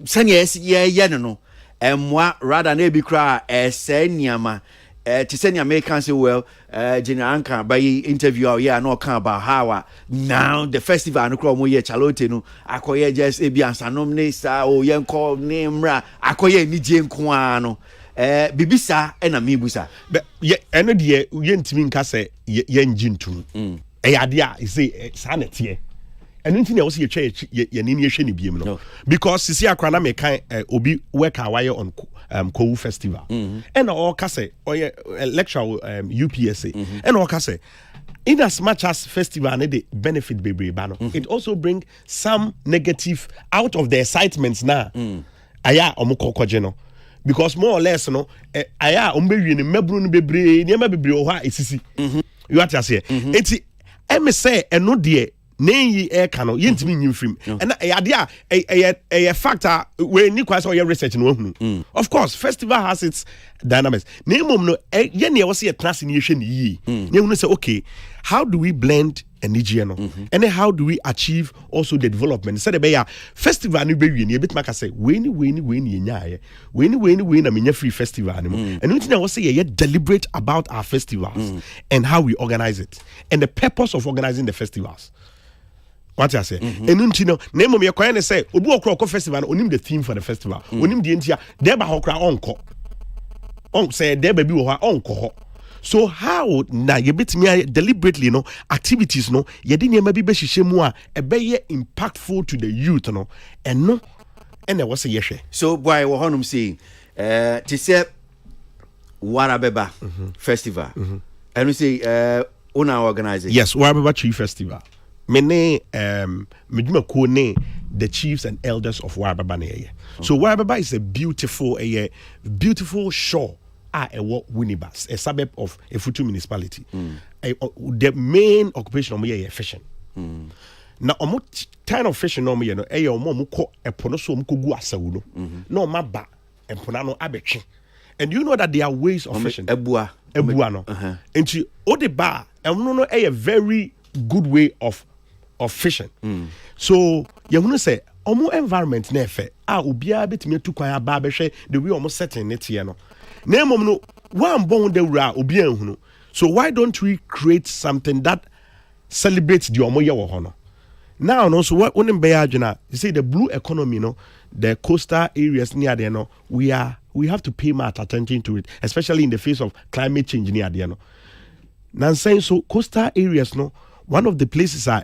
Yes, no. And what rather than be cry Niama. To send American say well, General Anka by interview no can about how now the festival no cromo ye chalote no akoye just ebian sanomne sa o yen call name ra akoye ni je nko no bibisa na mibusa but ye eno de ye ntimi nka se ye njintu ade a say sanete and anything else you church ye ni hwe ni biem no because sisi akra na me kan obi work away on Kowu festival and all kase or lecture UPSA and all kase in as much as festival and the benefit baby bano it also bring some negative out of the excitements now aya omukokoje no because more or less no aya ombewie ne mabru no bebre ne bebre o ha esisi you want to say enti em say eno de Nay cano yintimi nyimfrim and a factor where ni kwase or research no of course festival has its dynamics nemom no ye ne was ye class ni hwe ni yi ne say okay how do we blend energy no and then how do we achieve also the development said be ya festival ni be wie ni bit maka say we ni nyaye we ni na menya free festival ni mo and we think was say ye deliberate about our festivals and how we organize it and the purpose of organizing the festivals. What I say, and no, name of your coin say, Obu Okro festival, onim the theme for the festival, onim the intia, deba hokra onko. On say, deba bi wa onko. So, how na ye bit me deliberately, no activities, no, ye didn't maybe be shemua, a be impactful to the youth, no, and no, and there was a yeshe. So, why we honum saying, to say, Warabeba festival, and we say, Una organizing. Yes, Warabeba Tree Festival. Mene meduma ko ne the chiefs and elders of Warababa ne. So Warababa is a beautiful shore Winneba, a suburb of Efutu municipality. The main occupation of ye fishing. Na omo kind of fishing no me no omo ko epono so omo gu asawu no. No maba empona no abetwe. And you know that there are ways of fishing. Ebua no. Enti odeba emno no a very good way of fishing. So you want to say omo environment na efe obia betime tu kwan aba behwe the way omo setting it here no na mom no wan bon de wura obia ehunu. So why don't we create something that celebrates the omo ye wo ho no now no so what onim be adwena you say the blue economy no the coastal areas near there no we have to pay more attention to it, especially in the face of climate change near there no. Now saying so coastal areas no one of the places are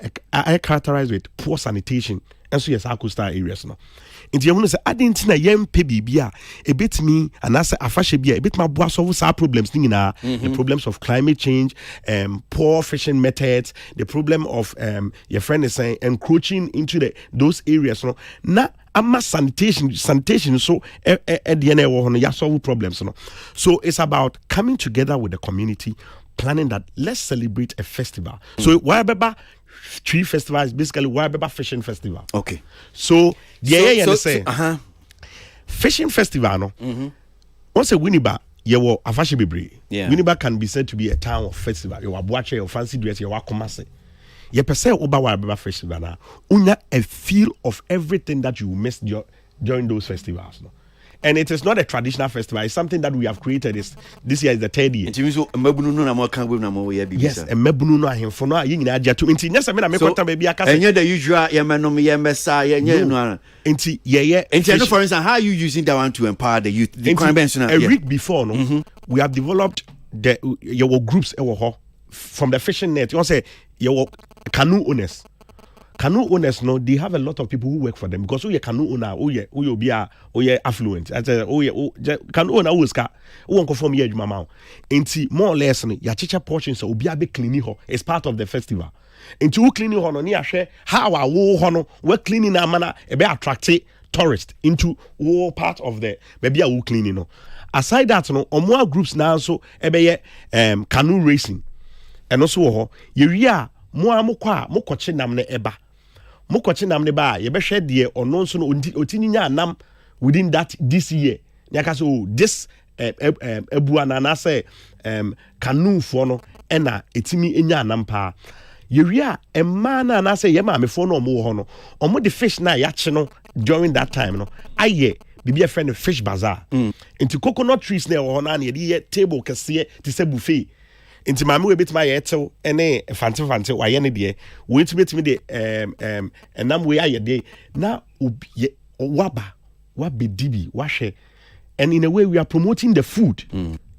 characterized with poor sanitation and so yes our coastal areas no. Inti you want to say adinti na yempe bibia a bit me and as afashe bia a bit ma boa solve our problems the problems of climate change, poor fishing methods, the problem of your friend is saying encroaching into those areas no na ama sanitation so at the end ya solve problems no. So it's about coming together with the community, planning that let's celebrate a festival. So Warababa Tree Festival is basically Warababa Fishing Festival. Okay. So fishing festival no. Once a Winneba yewo afashe bebre. Winneba can be said to be a town of festival. You abuache your fancy dress, your wakomase. Ye pese oba Warababa Festival na unya a feel of everything that you missed during those festivals no. And it is not a traditional festival. It's something that we have created. This year is the 3rd year. Yes, and mebunu no ahemfo no ayi nyina agya to. Nti nyesa me na mekota baby aka say. Enye the usual yemenom yemesa yenye no. Nti yeye. Nti for instance, how are you using that one to empower the youth? The convention. A week before no, we have developed your groups from the fishing net. You say your canoe owners. canoe owners, no, they have a lot of people who work for them because canoe owner, be affluent. I say, canoe owner who won't conform here, mama. Inti more or less, ya chicha portions so be a big cleaning ho. It's part of the festival. Into cleaning ho no ni share how our wo hono we cleaning na manner e be attract tourists into all part of the maybe a cleaning no. Aside that no, more groups now so ebe canoe racing. And also ho ye mo koche nam ne eba mo koche nam ne ba ye be hwe de ono nso no otininya nam within that this year nyaka so this ebu anana say canoe for no na etimi enya nam pa ye ria emma na na say ye ma me for no mo ho no omo the fish na ya che no during that time no aye bibi a friend fish bazaar into coconut trees na ho na ye table kese ti se buffet inti mama we bit my yetel ene fante wa ye ne de we to bit me de enam we aye de na waba dibi wahwe, and in a way we are promoting the food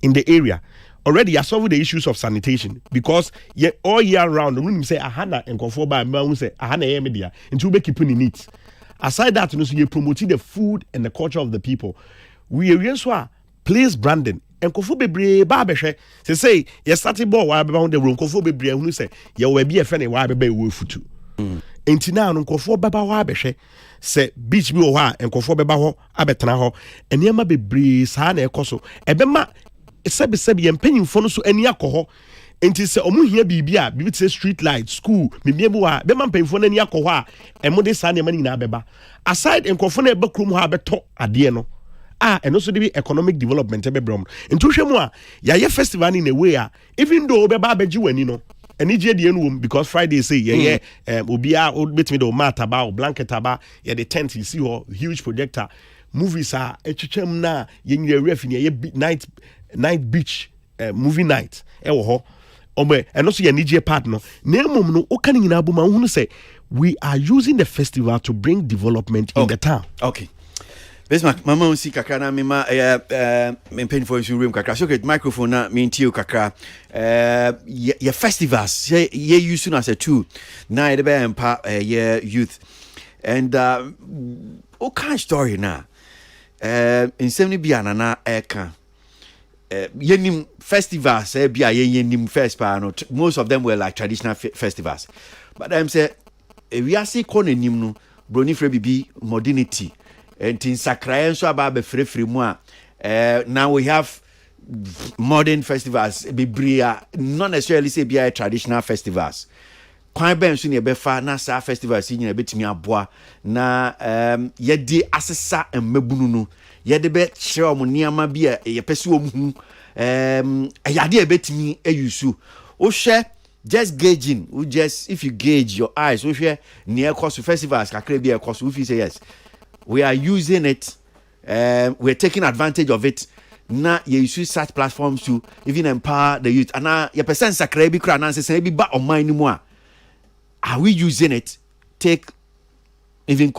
in the area. Already I solve the issues of sanitation because all year round when say ahana and confo ba ma say ahana ye media into be keeping in it. Aside that, you promoting the food and the culture of the people. We are place branding. And Kofu bebre ba behwe say ye starting ball wa be the room Kofu bebre hu say ye we be a friend wa be we futu enti na no Kofu beba wa behwe say beach bi wo ha and Kofu beba ho abetena ho eniema bebre sa na ekoso ebema sebi ye mpanyimfo no so ani akoho enti say omu hia bibia bibi say street light school mebie bu ha bema mpanyimfo no ani akoho a emo de sa na mani na beba aside Kofu na eba krom ha beto ade no and also the economic development brom into hwemu a ya festival in a way even though be ba beji wani no eni je de enu because Friday say obia betimi do mata ba o blanket aba ye the tent you see ho huge projector movies are etwetwam na ye nyere ref ni ye night beach movie night wo ho and also ye nije part no na mum no o kan nyina bu ma hu say we are using the festival to bring development in the town. Okay. Bismarck, mama unsi kakra na mema pen for you room kakra. So get microphone na me ntio kakra. Ye festivals ye use as a tool. Na de be empa ye youth. And o kind story na. In 70 bia na eka. Yenim festivals bia yenim first pa no. Most of them were like traditional festivals. But I'm say we are see kon enim no broni free bibi modernity. And in Sakrayan so about free mu now we have modern festivals bibria not necessarily say be traditional festivals kwan ben so ne be fa na sa festivals nyina betimi aboa na ye di asesa mmabunu no ye de be kire om niama bi ye pese om hu ayade e betimi ayusu o hwe just gauging if you gauge your eyes o hwe near course festivals kakra bi e course if you say yes we are using it, we're taking advantage of it. Now you use such platforms to even empower the youth. And now your percent sakrebi kra and say ba on my anymore. Are we using it? Take even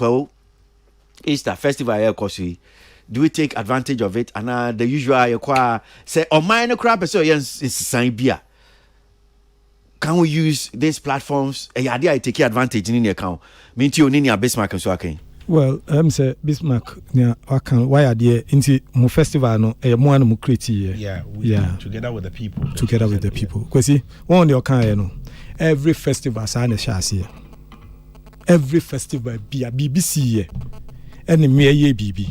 Easter festival here kosi. Do we take advantage of it? And the usual say on my no crap so yes it's sign beer. Can we use these platforms? I take advantage in the account. Mean to you Bismarck and so okay. Well, say Bismarck, why are there into mo festival no mo an mo create here. Together with the people. Together with the people. Because see, one the kan no. Every festival sa na sha here. Every festival be a BBC here. Any me ye BB.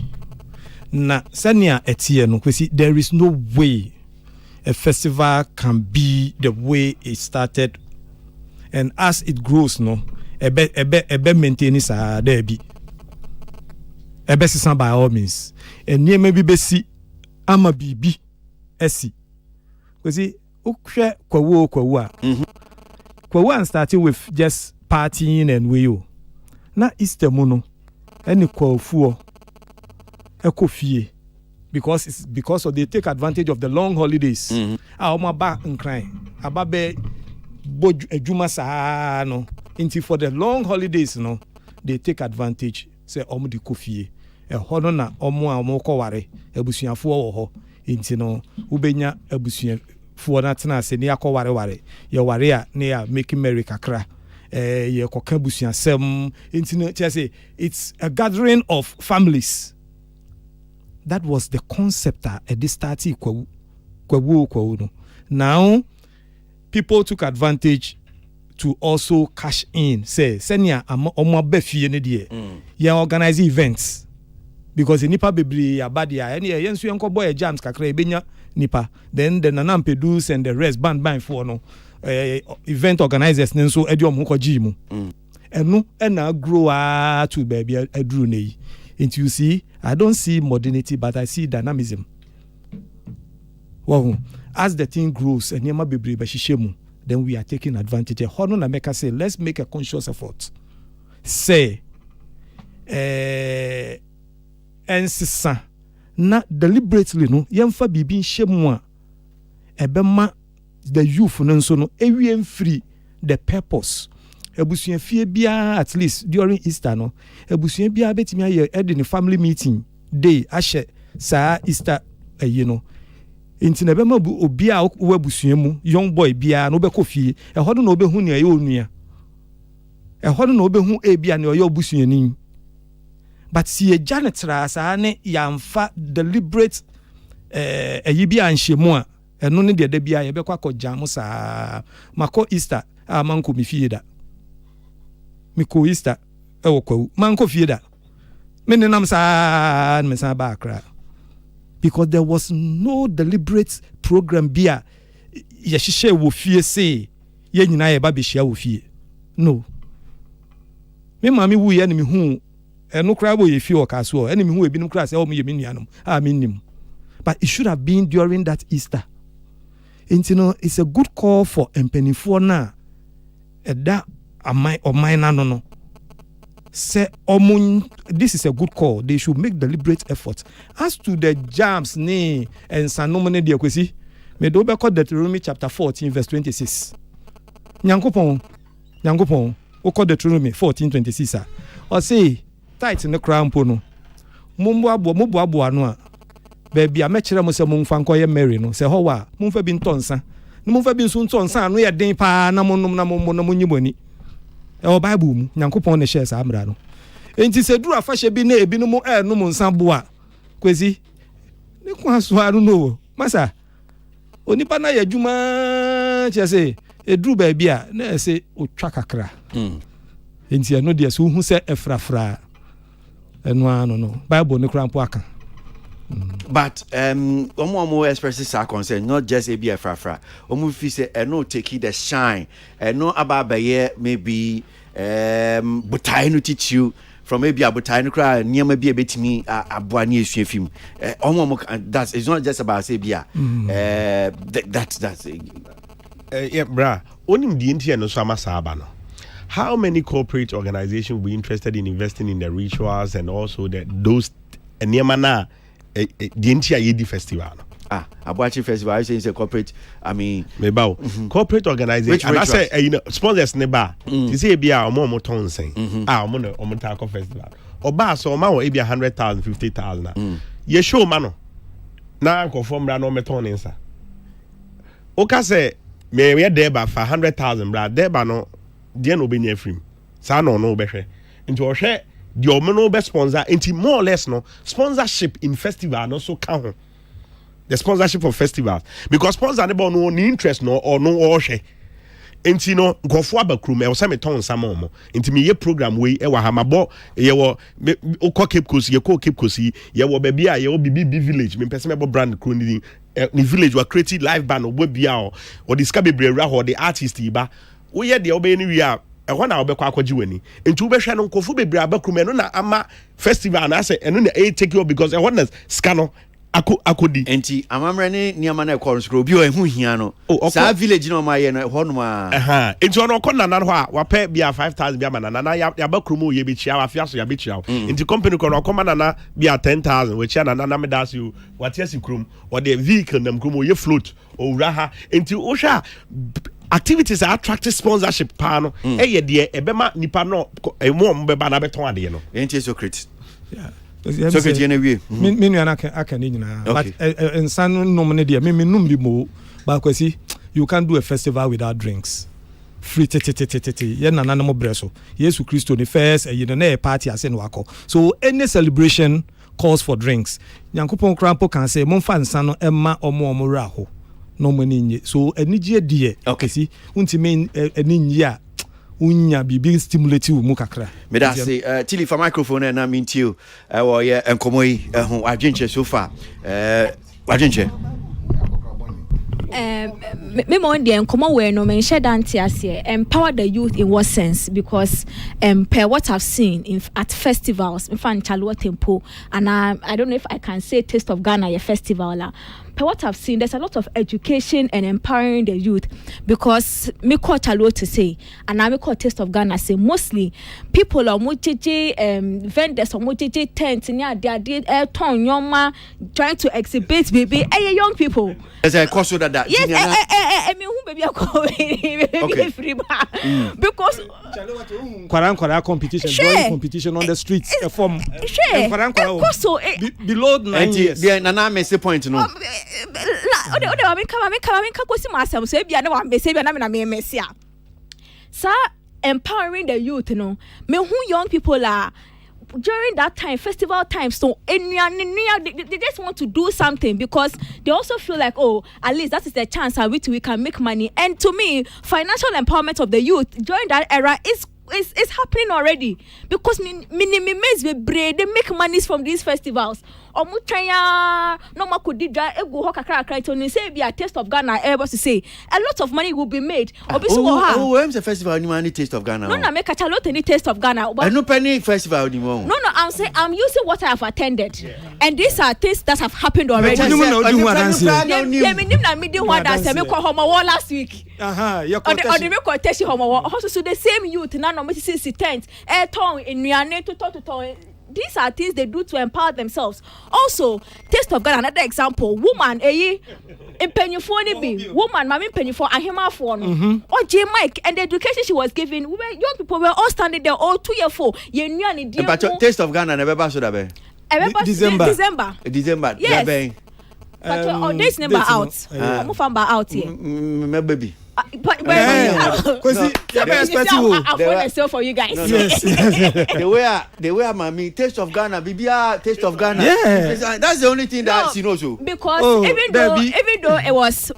Na senia etie no because there is no way a festival can be the way it started, and as it grows no ebe maintain sa there be. Ebesisan by all means. And near maybe besi ama bibi esi. Because ukwe kwawa starting with just partying and weyo. Na Easter mono any kwafuo ekofie because it's because of they take advantage of the long holidays. Oma ba nkran ababe boju ejuma sa no. Inti for the long holidays no they take advantage. Say omo di kofie hono na omo koware abusuafo wo ho inti no ubenya abusuafo na tena se ne akoware ye ware a ne ya make merry kakra ye koka busuasem intino say it's a gathering of families. That was the concept at this starting kwawu no. Now people took advantage to also cash in. Say senya omo befie ne de ye organize events because nipa bebre abadia ene ye nso enko boy jams kakra ebenya nipa, then the nanampedus and the rest band for no event organizers nso edi omo ko gimu eno na grow to baby adru nei. And you see, I don't see modernity, but I see dynamism. Well, as the thing grows and yema bebre bashishemu, then we are taking advantage. Hono na make say, let's make a conscious effort. Say, ensisa na deliberately no yemfa bibi nhemu a ebema the youth no nso no ewiem free the purpose. Ebusuan fie bia at least during Easter no ebusuan bia betimi aye edin family meeting day ahye saa Easter no enti na bema obi a wo ebusuan mu young boy bia no be fie ehodo na obehu ne aye onua ehodo na obehu bia ne oye obusuan ni. But si janitor saa ne yamfa deliberate bia anhwemu a eno ne de bia ye be kwakọ jam saa mako Easter a manko mi fie da miko Easter ewo kwawu manko fie da menenam saa me ba akra because there was no deliberate program bia ye hihye wo fie say ye nyina ye ba be hia wo fie no me mami wu ye ne me hu eno kra bo ye fie o ka so ene me hu ebinum kra say o me ye me nuanom mennim, but it should have been during that Easter. It's a good call for empenifo na eda amai no. Say this is a good call. They should make deliberate effort. As to the jams ne and sanomone de kwesi, me do be call Deuteronomy chapter 14 verse 26. Nyankopon o call Deuteronomy 14:26 or say tight in the crown pono. Mumbo abo anu a baby a mechere mo se mo mfa nkoye Mary no se ho wa mo mfa bi ntonsa no mo mfa bi nso ntonsa no ye den pa na mo nom na mo nyimoni e o Bible mu Nyankopon ne share sa amra no enti se duru afahye bi na ebi no mo no mo nsa bo a kwezi ne kwa so aru no masa onipa na ya djuma chese eduru ba bia na se otwa kakra enti no de so hu se efrafra eno ano no Bible ne krampo aka. But omo expresses our concern, not just a frafra. Omo fi say no take the shine. No ababaye maybe butai no teach you from maybe abutai no cry near maybe a bit me abuani esu film. That's it's not just about say bia. That's yeah, brah. Onim di enti no so amasaba no. How many corporate organizations will be interested in investing in the rituals and also those niamana the entire Yedi festival? Abuachi festival. I say it's a corporate. I mean, corporate organization. And I say, sponsors neba. You say be a omo tonsen. Omo tako festival. Oba so omo we be 100,000, 50,000. Ye show mano. Na conform bra no meton insa. Oka say me deba for 100,000 bra deba no dia no be near free. Sa no be hwe. Nti o hwe the omeno be sponsor into more or less no sponsorship in festival no so count the sponsorship of festivals because sponsor no interest no or no or she enti no nkofo abakrum e wo se me ton samo mo enti me ye program we e wa hamabo ye wo okọ Cape Coast ye ko Cape Coast ye wo ba bia ye wo BB village me person me bo brand kro ni village wa create live band obo bia o discover bebre ho the artist iba wo ye de obe ni wi a ehọ na obekọ akọji wani nti ubehwe no nkofo bebre abakrum no na ama festival na say eno na take you because ehọ na ska no akodi enti amamre ne niama na ekọ nso obi o ehu hia no sa village no ma ye no ehọ no ma enti ono kọ na ho a wa pay bia 5,000 bia na ya bakrum ye be chia wa afia so ya be chia enti company kọ no kọ na bia 10,000 we chia na me das you what yes krum or the vehicle nam krum ye float o raha enti o sha activities are attractive sponsorship pano ye de ebema nipa no mo mbeba na beton ade no enti Socrates Socrates ye na wie me nua aka ni nyina but ensan nom ne de me num bi mo ba kwasi you can't do a festival without drinks free tete ye nana no breso Yesu Christo the first you know party ase no akọ so any celebration calls for drinks Nyankopon krampo kan say momfa nsa no emma omo raho no money nye so enigye die okay see untime eninyi a unya bibi stimulate mu kakra me da say tili for microphone na mintio wo ye enkomo yi ho adwenche so far adwenche me on the encomo we no mention dance here empower the youth in what sense because per what I've seen at festivals in fan Chalwa Tempo and I don't know if I can say Taste of Ghana a festival la per what I've seen there's a lot of education and empowering the youth because me call Chalwa to say and I me call Taste of Ghana say mostly people are vendors or tents near they did ton yoma trying to exhibit baby young people there's a course that yes I mean who baby are free because kwara competition drawing competition on the streets form so below 9 years there na me say point no me come go see myself so bia na wa me say bia na me mesia sir empowering the youth no me who young people are during that time festival time so they just want to do something because they also feel like oh at least that is the chance at which we can make money and to me financial empowerment of the youth during that era is happening already because they make monies from these festivals omutanya no makudida ego ho kakra to say be a Taste of Ghana able to say a lot of money will be made when's the festival ni money Taste of Ghana no na make a lot any Taste of Ghana but no penny festival ni mo no I'm saying I'm using what I have attended and these are things that have happened already last week on the quotation so the same youth na no me see tent ton enuane to these are things they do to empower themselves. Also, Taste of Ghana, another example, woman, woman, mami penifo, ahima phone, or J Mike, and the education she was giving, young people were all standing there, all 2 years 4. But Taste of Ghana never passed that. December. Yes. But this number out. I'm out here. My baby. But for you guys. Yes. the way mommy Taste of Ghana, BBR Taste of Ghana. Yeah. That's the only thing that she knows. Because even though it was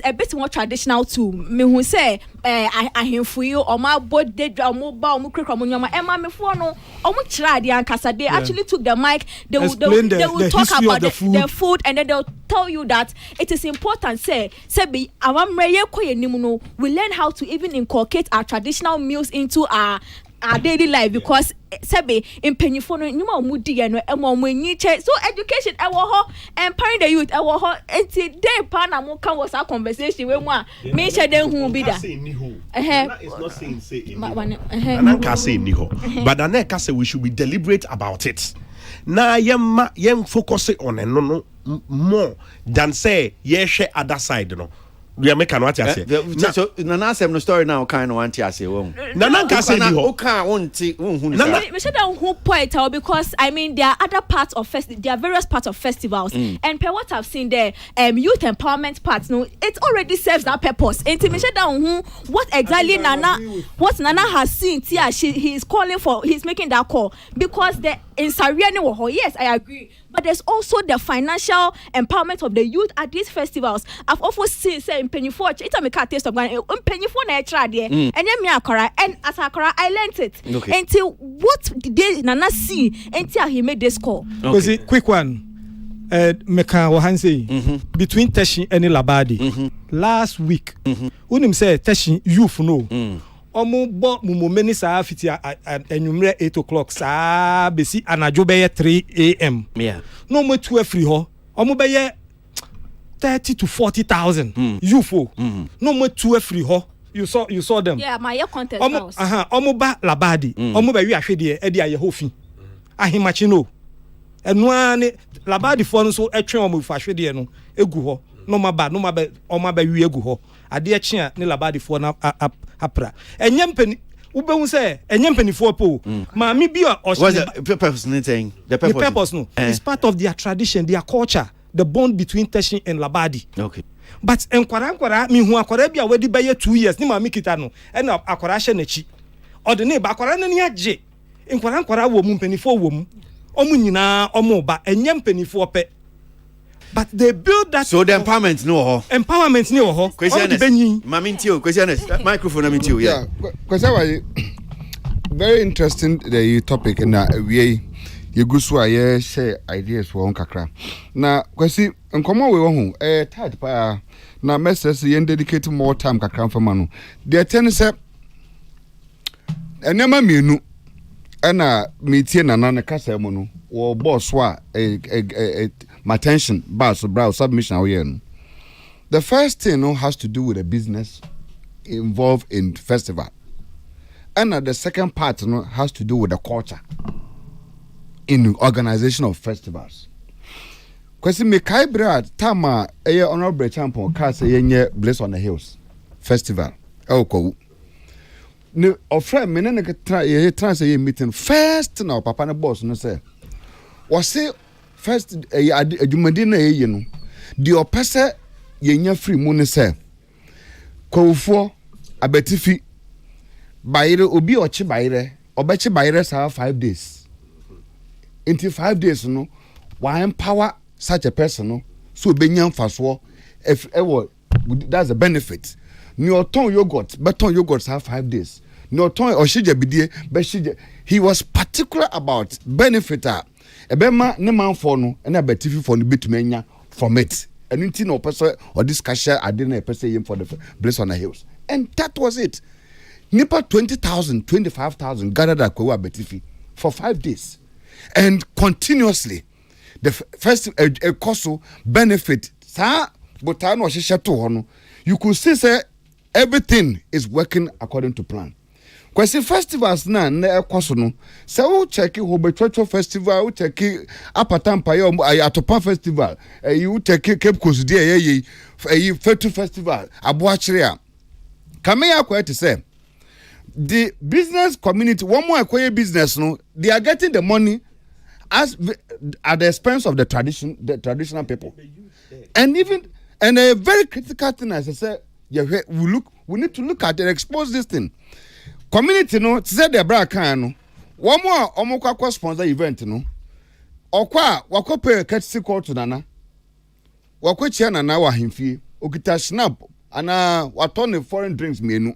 a bit more traditional too. Me who say ahemfuyo or my body omo ba omo krikra omo nyama e ma me fo no omo kira de ankasa they actually took the mic they will talk about the food and then they'll tell you that it is important say be amamreye koyenim no we learn how to even inculcate our traditional meals into our daily life because sebe impenyifo no nyuma omudi ye no emo omnyiche so education e wo ho empowering the youth e wo ho enti dey pa na mo kan was a conversation we mu a me che den hu bi da is not saying say and can say ni ho but then can say we should be deliberate about it na yem focus on no more than say share other side no we are making what you say. So Nana say no story now kind of want you say won. Nana can say who can won't we should who point out because I mean there are other parts of there are various parts of festivals and per what I've seen there youth empowerment parts no it already serves that purpose. Intimation down who what exactly Nana has seen he is calling for he's making that call because the in Sariani yes I agree but there's also the financial empowerment of the youth at these festivals. I've also seen say Pennyford it's a Taste of Ghana Pennyford na try there and then me akora and as akora I learned it until what did they Nana see until he made this call. Okay. Quick one meka wahanse between Teshi and Labadi last week unim say Teshi youth no omo bo mumomeni saa fiti enwumre 8 o'clock saa besi anajo be 3 am no mo tu afri ho omo be 30 to 40,000 youthful no mo tu afri ho you saw them my year contest house omo ba Labadi omo ba wi ahwede e dia ye hofi ahimachi no enu ani Labadi fo no so etwe omo fa ahwede no egu ho no ma ba omo ba wi egu ho ade e chia ne Labadi fo na apra enyempeni ubehun say enyempeni fo po maami bi what's the purpose thing the purpose no it's part of their tradition their culture the bond between Teshi and Labadi but enkwara mi hu akwara bia wedi beye 2 years ni ma mi kita no e na akwara hye na chi ode ne ba akwara ne age enkwara wo mu mpanifo wo mu omu nyina omu ba enye mpanifo pe but they build that so the empowerment no ho question mami ntio question microphone na ntio yeah question why very interesting the topic na we you go so aye share ideas for on kakra na kwesi nkomo we wo hu third pa na message yen dedicate more time kakra for manu the ten say enema mienu na metie nana ne kasa mu no wo boss wa my attention boss brow submission we no the first thing no has to do with a business involved in festival and the second part no has to do with the culture in organization of festivals. Kwesi me kai brad tama eye honorable champion ka say yenye Bliss on the Hills festival elko ne ofre me ne tra ye trans ye meeting first na papa ne boss no say was say first adwumadi na ye no the opese yenya free mu ne say kwofo abetifi bayire obi ochi bayire obechi bayire sa 5 days into 5 days no why empower such a person no so benyam faso if that's a benefit ni oton yogurt beton yogurt have 5 days ni oton oshije bidie be shije he was particular about benefiter ebema ne manfo no na betifi for no betumenya from it and until no person or this cashier I didn't person him for the Bliss on the Hills and that was it nipa 20,000 25,000 gathered at Kwa Betifi for 5 days and continuously the first cost benefit sa botano hye to ho no you could see say everything is working according to plan kwesi festivals na ekoso no say we check Hobetwetwe festival we check Apatampa Atopa festival you check Cape Coast dey Fetu festival Aboakere a Kamea kwete say the business community one more acquire business no they are getting the money as at the expense of the traditional people and a very critical thing as I said we need to look at and expose this thing community no say the bra kan no one more omokwa sponsor event no okwa wakope courtesy call to nana wakochia nana wa hemfie okita snap ana watone foreign drinks mienu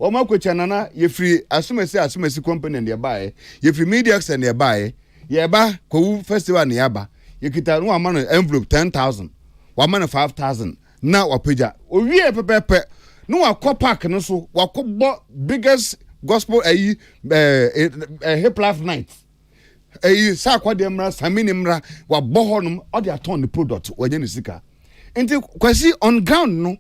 omakochia nana ye free asumesi company and buy ye free media and they buy ye ba ko festival ne yaba ye kita no amano envelope 10,000 wa man 5,000 na wapeja owie pepepe no wakọ park no so wakọ biggest gospel hip life night sa kwa de mra samini mra wa bohonum all the turn the product waje ne sika enti kwasi on ground no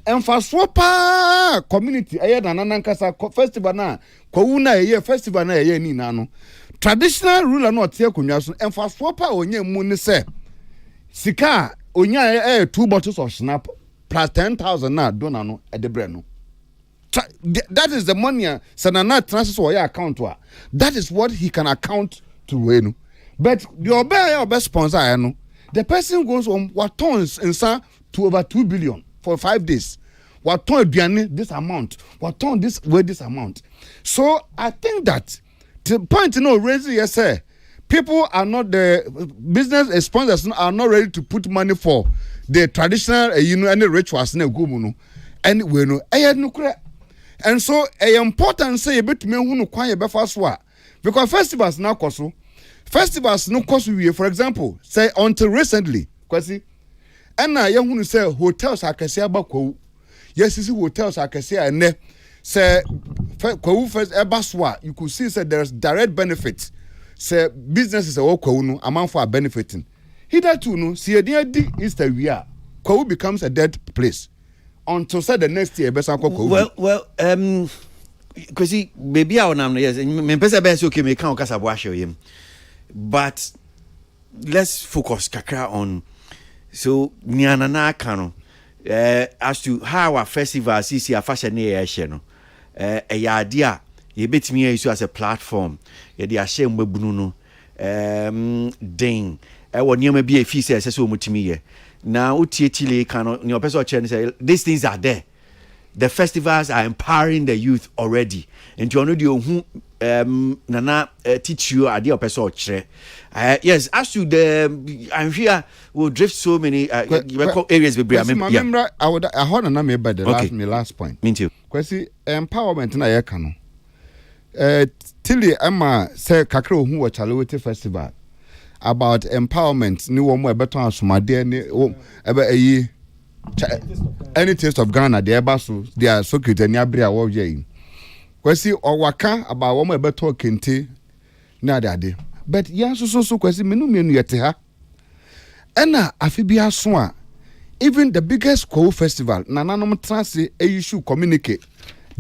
emfaso pa community nana nkasa festival na kwa na festival na ni na no traditional ruler no tie konwa so emfaso pa onye mu ne se sika onya 2 bottles of snap plus 10,000 na dona no edebre no that is the money sanana transfer or your account wa that is what he can account to wenu but the obey sponsor no the person goes on what tons inside to over 2 billion for 5 days what ton aduane this amount what ton this way this amount so I think that the point raising yes sir people are not the business sponsors are not ready to put money for the traditional any rituals na go mu no and we no and so important say bit me hu no kwan ye befa so a because festivals na koso festivals no koso we for example say until recently kwasi and na ye hu say hotels akese abakwo yes is hotels akese ene say kwa first eba so a you could see say there's direct benefit say businesses are kwa no amount for benefiting hitherto no see e di Easter we are kwa becomes a dead place until say the next year best well because maybe I am yes me pesa be okay me kan okasa bo ahwe yem but let's focus kakra on so niana na aka no as to how our festival see a fashion na ye no ya dia ye betimi use as a platform ye dia share mbabunu no den e wo niam bia fi se so mutimi ye Now utietile cannot your person say these things are there. The festivals are empowering the youth already. And you know who nana teach you idea of person yes, as to the I'm here will drift so many areas with I heard a name by the last point. Me too. Kwesi empowerment na ye kano. Tilly Emma say kakro hu wa Chalawete festival about empowerment ni wo mo ebeton asomade ni ebe eyi any taste of Ghana the ebaso their secret any abria wo ye. Kwesi owaka about wo mo ebeton kente na ade. But yan so kwesi menu yete ha. Ena afibia so a even the biggest Kwawu festival nananom transi issue communicate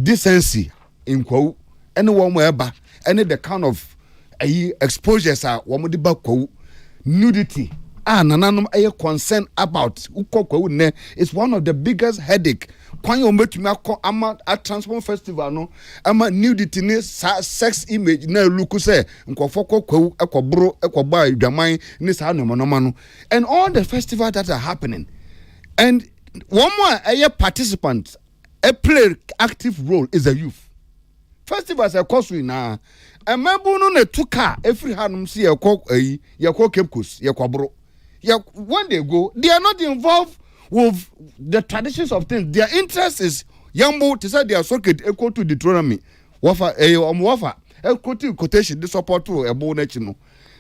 decency in Kwawu any one eba any the kind of exposures are one de ba Kwawu nudity nananom concern about Kwawu ne is one of the biggest headache kwan yo metumi akọ ama a transform festival no ama nudity ne sex image na look say nkofo Kwawu ekobro ekogba adwaman ne sa no no and all the festivals that are happening. And one more a participant, a play active role is the youth. Festivals are costly now. A member no ne tuka every hanum see a cock Cape Coast, bro. When they go, they are not involved with the traditions of things. Their interest is Yambo to say their circuit equal to Deuteronomy. Wafa wafa equal to quotation the support to a bonnet.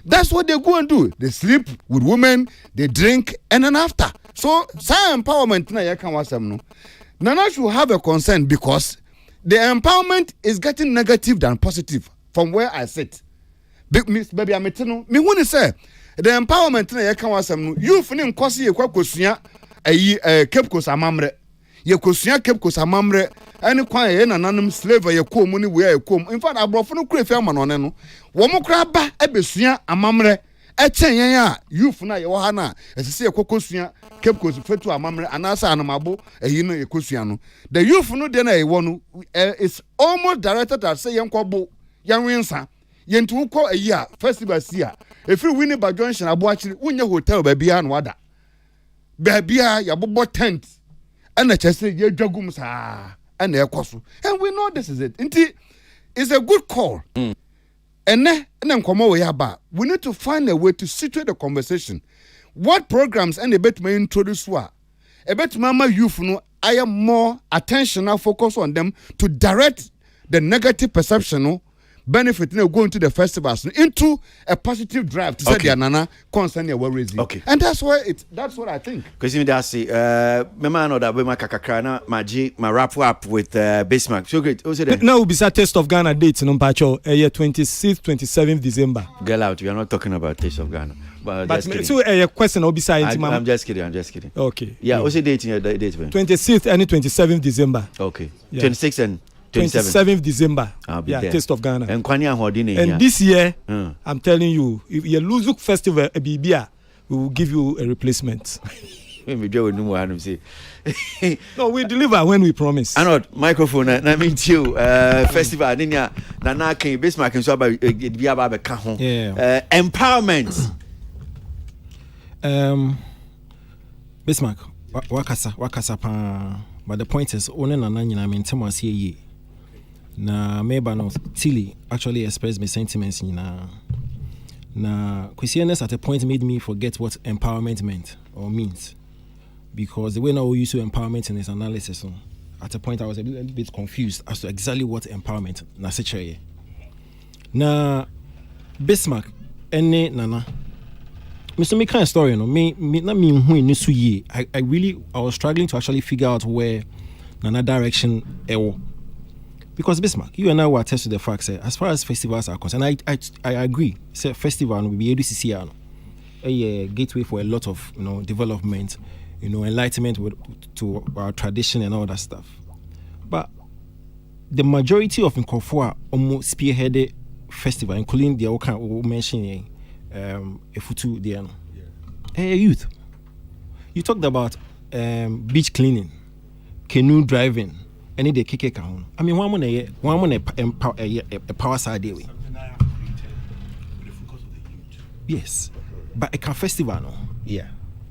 That's what they go and do. They sleep with women, they drink, and then after. So, empowerment na yakan wasam no. Nana should have a concern because the empowerment is getting negative than positive from where I sit. Baby, I'm eternal. Me when say the empowerment na yakan wasam no. You fini nkwasi ye kwa kosua Cape Coast amamre. Ye kosua Cape Coast amamre. Any kwan ye nananom slave ye kom ni we ye kom. In fact, abrofo no kura fi amano ne no. Wo mo kura ba ebesua amamre. Echen yan ya youth na ye wo ha na esese ye kokosua Cape Coast fetu amamre anasa anamabo eyi no ye kosua no. The youth no de na ye wo no is almost directed at say yenkobo yanwensa yentu ko eyi a festival sia efiri wini ba junction abo akiri unye hotel ba bia na wada ba bia ya bobo tent ana chese ye dwagum sa ana ekoso and we know this is it nti it's a good call. And then we need to find a way to situate the conversation. What programs and a bit may introduce what? A bit mama youth no I am more attention now focus on them to direct the negative perception no benefit going to the festivals into a positive drive to say their nana concern your worries. Okay. And that's what I think. Because you that's my man or that we kakakana my wrap up with Bismarck. So great. Now be a Taste of Ghana dates no pacho year 26th 27th December. Girl out, we are not talking about Taste of Ghana. But so a question will be signed. I'm just kidding. Okay. Yeah, what's the date in your date? 26th and 27th December. Okay. Yeah. 26th and 27th December. I'll be there. Taste of Ghana. And this year, I'm telling you, if you lose look festival a BBA, we will give you a replacement. No, we deliver when we promise. I know microphone. I mean, you festival. Ninya Nana can Bismarck and so about empowerment. Bismarck, wakasa pa. But the point is, only Nana nyina mean temo see ye. Na meba no Tilly actually expressed my sentiments na Christianness at a point made me forget what empowerment meant or means, because the way now we use empowerment in this analysis at a point I was a little bit confused as to exactly what empowerment na seche na Bismarck ene Nana Mr. Me kind of story me na me hu ni su ye I was struggling to actually figure out where Nana direction ewo. Because Bismarck, you and I will attest to the fact that as far as festivals are concerned, I agree. Say festival will be able to see a gateway for a lot of development, enlightenment to our tradition and all that stuff. But the majority of Nkofo almost spearheaded festival, including the Oka we mentioned Efutu there. Hey, youth, you talked about beach cleaning, canoe driving. Any day kick down. I mean, one a power side way. Yes, but a festival, no. Yeah.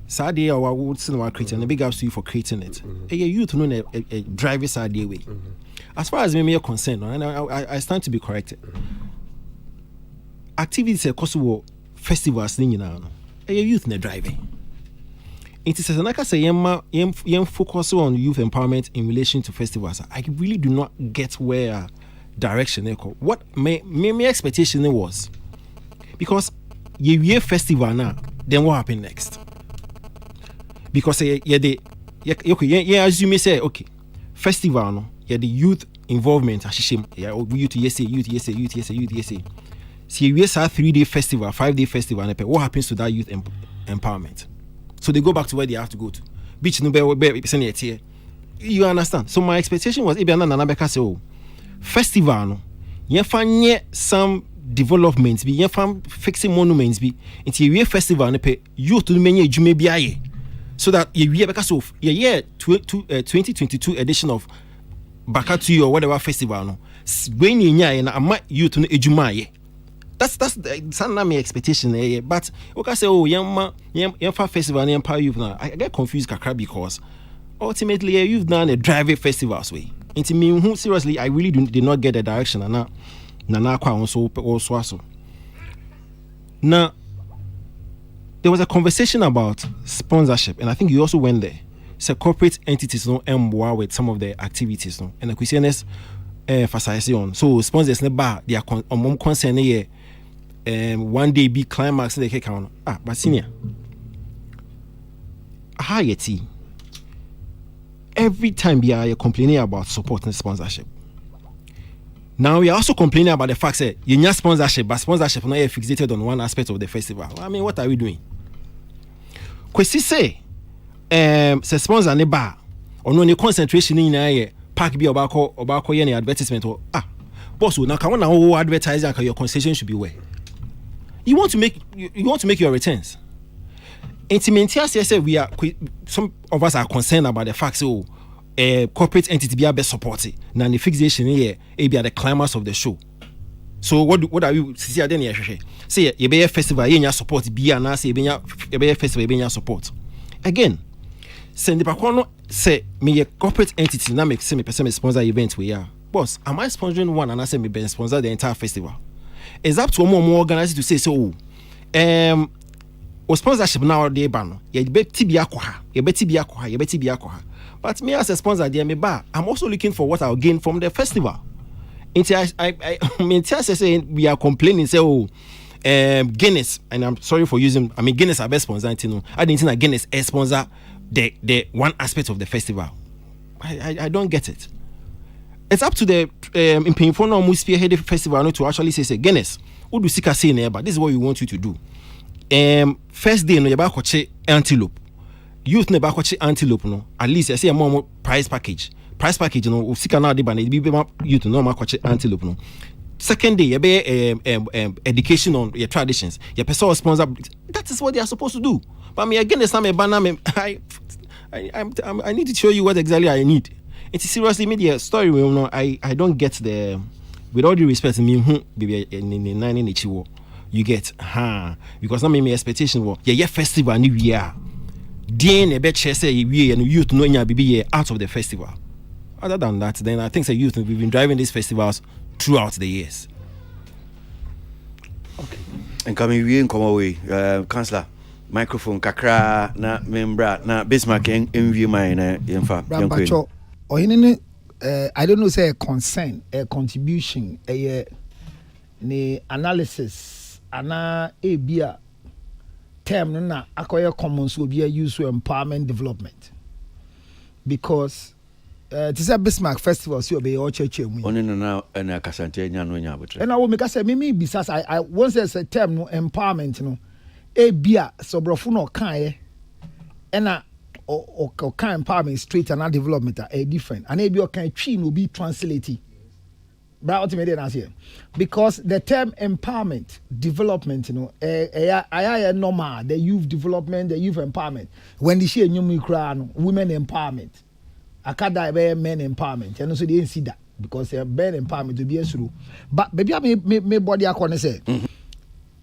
Saturday or would see no creating, and big ups to you for creating it. A youth know a driver Saturday way. As far as me are concerned, and I stand to be corrected. Activities are possible festivals in now. A youth in driving. It is like I say, yam focus on youth empowerment in relation to festivals. I really do not get where direction they go. What my expectation was, because you festival now, then what happened next? Because as you may say, okay, festival no, the youth involvement, youth yesa. See, we have 3-day festival, 5-day festival, and what happens to that youth empowerment? So they go back to where they have to go to. Beach no be you understand? So my expectation was festival no, you find some developments, be you find fixing monuments, be until we festival no pay youth to many jume biaye. So that you because of 2022 edition of Bakatu or whatever festival no, when you na ama youth no ejumaye. That's my expectation. But okay, say young festival and Empire Youth now. I get confused because ultimately you've done a driving festivals way. Into me, who seriously, I really did not get the direction. And now also. Now there was a conversation about sponsorship, and I think you also went there. So corporate entities no emboa with some of the activities no, and the question is emphasizing. So sponsors ne bar they are concerned here. One day be climax in the cake count. But senior, Hayati. Every time we are complaining about support and sponsorship. Now we are also complaining about the fact that you need sponsorship, but sponsorship not fixated on one aspect of the festival. I mean, what are we doing? Kwesi say, sponsor ne bar or no concentration in a park be obako any advertisement or boss now come on advertising your concession should be where. You want to make your returns. Intimentia says we are some of us are concerned about the fact so corporate entity be best supported. Now the fixation here be at the climax of the show. So what are you see then here? Say you be a festival you support be and say be a festival you support. Again, send the bakono say me a corporate entity na make me person sponsor event we are. Boss, am I sponsoring one and I say me be sponsor the entire festival? It's up to more organized to say so. Sponsorship now they ban. You bet tibia But me as a sponsor, dear me bar, I'm also looking for what I'll gain from the festival. I say we are complaining say Guinness, and I'm sorry for using. I mean Guinness are best sponsor. I didn't think that Guinness is sponsor the one aspect of the festival. I don't get it. It's up to the Impinfono Muspia festival to actually say Guinness. Who do Sika say near? But this is what we want you to do. First day no yaba koche antelope. Youth ne ba koche antelope no. At least I say more price package. Price package no Sika na de ban be youth no ma koche antelope no. Second day you be education on your traditions. Your person sponsor. That is what they are supposed to do. But me again the same banner I need to show you what exactly I need. It's seriously media story. I don't get the. With all due respect, me baby you get because not me expectation was festival new year. Then a bet say we and youth no be out of the festival. Other than that, then I think the youth we've been driving these festivals throughout the years. Okay. And coming we in come away, Councillor. Microphone kakra na membra na Bismarck in view mine in fact. Or in I don't know say a concern, a contribution, a analysis, ana a beer term na acquire commons will be used to empowerment development. Because this is a Bismarck festival, so be all church. Only now and a Cassante Nyabutre. And I will make us say, maybe besides I once there's a term no empowerment, a beer so brofuno kai and or kind empowerment straight and development are different and maybe your kind tree will be translated but ultimately here because the term empowerment development I normal the youth development the youth empowerment when they share new women empowerment akada men empowerment and also they didn't see that because men empowerment to be through but maybe I may body I can say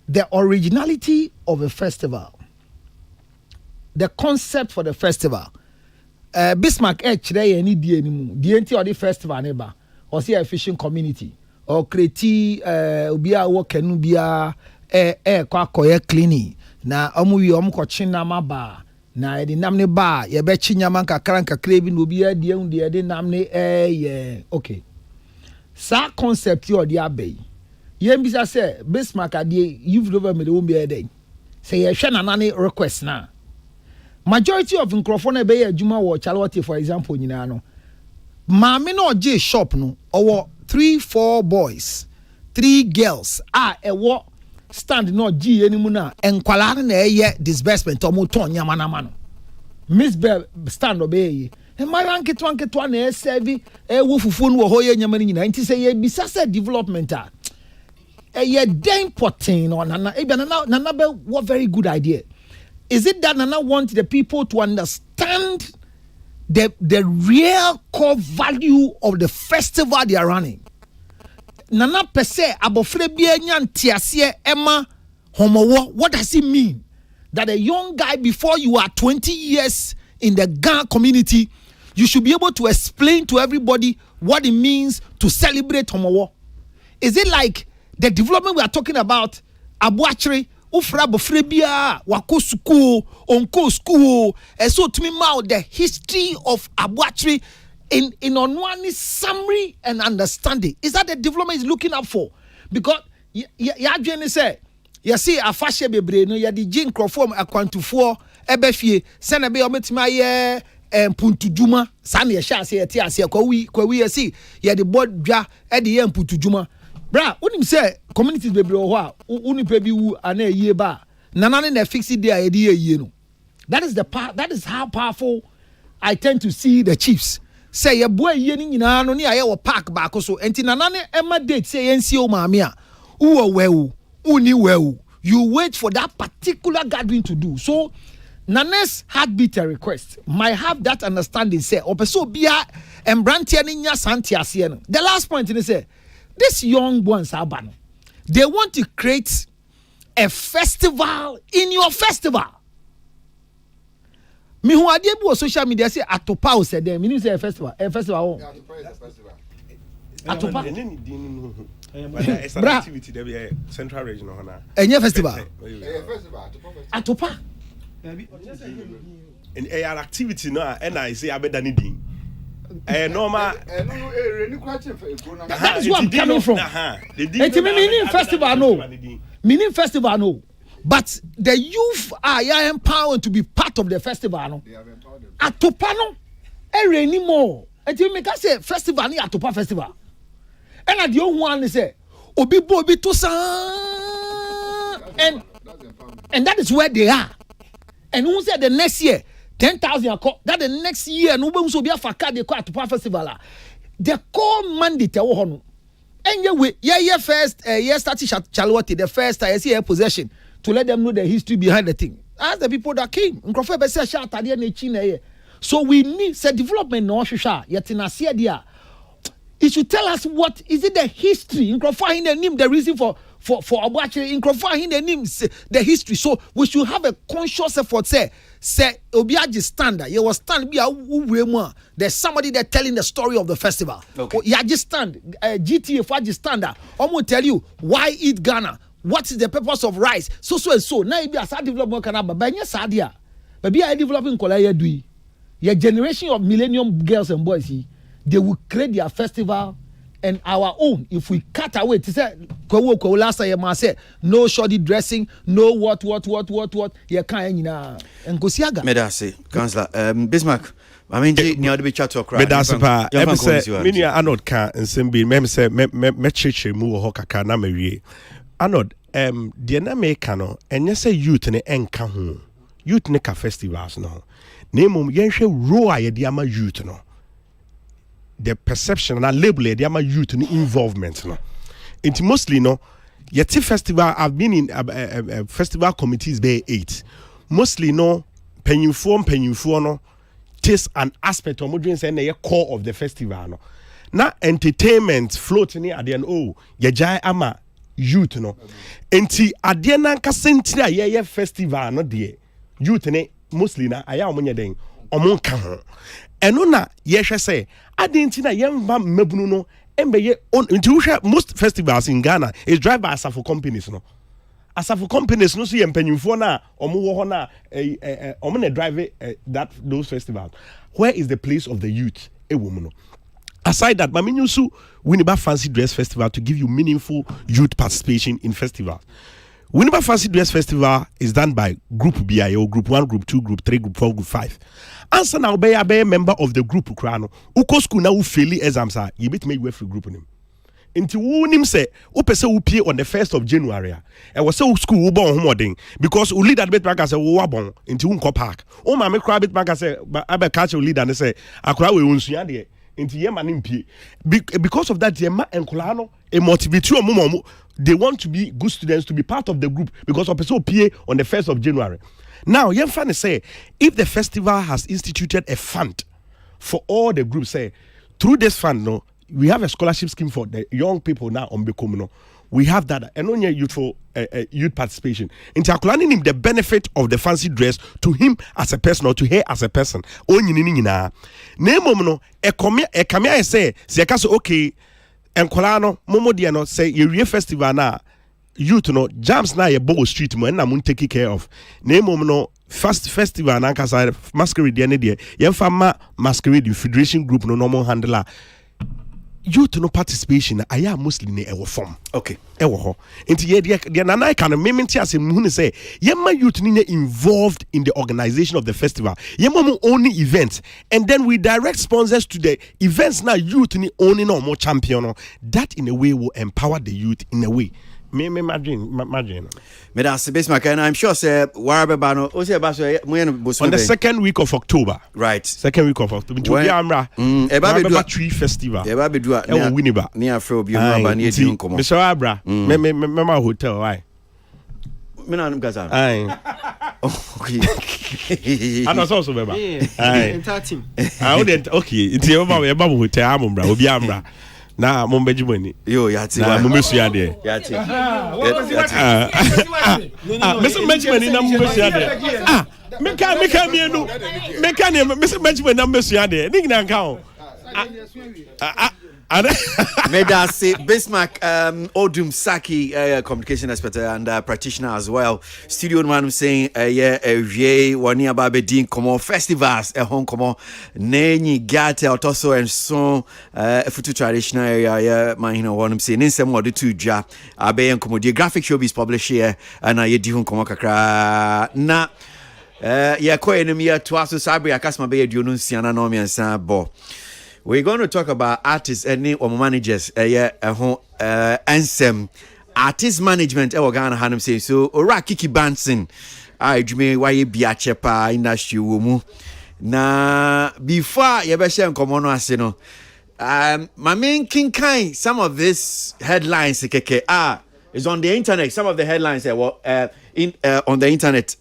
the originality of a festival the concept for the festival. Bismarck kyerɛ any die anymore. The entity of the festival neighbor or see a fishing community or create obia work canoe bia kwa koye cleaning na omu wi omu ko chinama ba na e di namne ba ye be chinyama kakra kakra bi no obia die hu de namne okay sa concept yo de abey ye mbisa say Bismarck ade you've never made won be dey say ye hwe nanane request na majority of nkrofo na be ye adwuma wo Charlotte for example nyina no maame na oje shop no owo 3-4 boys 3 girls ewo stand no G enimu na enkwala na eye disbursement omo ton nyama na ma no Miss Bell stand obey e my rank to na serve wo fufu no ho ye nyama ni nyina nti say ye bisa say development ye den potin no nana e bia nana be what very good idea. Is it that nana want the people to understand the real core value of the festival they are running? Nana per se abofre bia nyantiase ema homowo. What does it mean that a young guy before you are 20 years in the Ga community, you should be able to explain to everybody what it means to celebrate homowo? Is it like the development we are talking about abuachiri ufra bofre bia wako school onko school so to me now the history of abuachiri in onwani summary and understanding? Is that the development is looking up for? Because ya dwene say you see afashe bebre no ya di jin crofom akwantufo ebefie se na be ometima ye puntujuma sa na ye sha se yete ase kwa wi see ya di bodwa e de ye puntujuma bra unim say communities bebre ho a unipa bi wu ana yie ba nanane na fix it there ye yie no. That is how powerful I tend to see the chiefs. Say ye boy ye ni nyina no ni aye wo park back so enti nanane ema date say ye nsie o maame a wo wewu uni wewu you wait for that particular gathering to do. So Nane's heartbeat a request might have that understanding say opeso bia embrantia ni nya santi ase no. The last point ni say these young ones abano they want to create a festival in your festival. Me who are able on social media say Atopa said them. Meaning say a festival. Atopa. It's an activity that we central region on. Any festival. Atopa. In a activity no, and I say I better need it. Normal. That is where I'm coming from. It's meaning festival no. Meaning festival no. But the youth are empowered to be part of the festival. No? Atopa no, anymore. And you make us say festival ni Atopa festival. And at the old one say, Obi Bobi to and that is where they are. And who said the next year 10,000 that the next year no be so be afaka de ko Atopa festival. The core mandate wo and yeah first started Charlotte the first I see a possession to let them know the history behind the thing. Ask the people that came. So we need development no yet in Asia. It should tell us what is it the history. The reason for actually the history. So we should have a conscious effort. Say Obiaji standard. You was stand be there's somebody there telling the story of the festival. Okay. You just stand GTA for standard. I'm gonna tell you why eat Ghana. What is the purpose of rice? So and so. Now you be a development Canada, but yes, Sadia. But be a developing Kolaya do. Your generation of millennium girls and boys, they will create their festival and our own. If we cut away, to say last time I said no shoddy dressing, no what. You can't and go see Medase, Councillor Bismarck. I mean, you be chat to cry. Medase, ever say, many are not can and Simbi, mem say, me mu ho kaka na mewie. Anod, the na make no, and you say youth ne enka ho. Youth ne ka festivals no. Name yenhwe roa ye de ama youth no. The perception and label ye de ama youth ni involvement no. It mostly no. Yeti festival I've been in festival committees be 8. Mostly no penyinfo no taste an aspect of modern say na core of the festival no. Na entertainment float ni at the end ye jai ama youth no. Enti ade na nka sentina ye festival no de youth ne mostly na aya omonye den omo nka ho eno na ye hwe say adenti na yemba mabunu no embeye nti wo most festivals in Ghana is driven by Asafo companies no Asafo companies no so ye mpanyimfo na omo wo ho na omo na drive those festivals. Where is the place of the youth no? Aside that, Maminyusu Winneba Fancy Dress Festival to give you meaningful youth participation in festivals. Winneba Fancy Dress Festival is done by Group BIO, Group 1, Group 2, Group 3, Group 4, Group 5. Answer now, be a member of the group Ukrano. Uko school now fairly exams are, you bit me with free group name. Into who say, Upese upie on the 1st of January. I was so school born homoding because we lead that bit back as a wabon into Unko Park. Oh, my crab bit back as a catch leader and say, Akra we unsuya into Yema Nimpi. Because of that, Yema and Kolano, a motivate you, they want to be good students to be part of the group because of PSO PA on the 1st of January. Now, Yem Fan say, if the festival has instituted a fund for all the groups, say, through this fund, no, we have a scholarship scheme for the young people now on Bekomuno. We have that, and only youthful youth participation. Interclaiming him the benefit of the fancy dress to him as a person or to her as a person. Only nina. Name no e kamia say kaso okay. And Kolano Momo Diano say you festival na youth no jams na ye Bogo Street mo na mun take care of. Name no first festival na kasa masquerade ene de ye fama masquerade federation group no normal handler. Youth no participation aya mostly ne ewo form. Okay. Ewo ho. Enti ye de na na kan mementi asem hu say ye ma youth ni involved in the organization of the festival. Ye ma only events and then we direct sponsors to the events na youth ni only no more champion. That in a way will empower the youth in a way. Me imagine. That's Bismarck, and I'm sure say Warabano on the second week of October. Right. Second week of October. To be Amra. Warababa Tree Festival. Ebabe do Winneba. Near Fro Bioma near Dinkomo. Mr. Abra. Mema hotel, why? Menanum Gaza. Okay. And also remember. Entire team. Okay. It's your Baba hotel Amra, Obi Amra. Na mombeji money. Yo, yati. Na mumesu ya de. Yati. Mr. Benjamin na mumesu ya de. Meka mienu. Meka ne Mr. Benjamin na mumesu ya de. Ni na nka o. Medase Bismarck Odum Saki communication expert and practitioner as well. Studio man saying wani ababe din komo festivals hon komo nenyi gate otoso and so futu traditional area man one saying nsem wode to dwa abe komo the graphic showbiz publish here and ye di hon komo kakra na ko enemy to aso sabre akasma be aduonu nsiana no miensa bo. We're going to talk about artists and managers. Ansem artist management. Ghana Hanum say so. Ora Kiki Bansin. I dream why you be a chepa industry wumu. Na before you be share komono aseno. My main king kind. Some of this headlines is on the internet. Some of the headlines on the internet.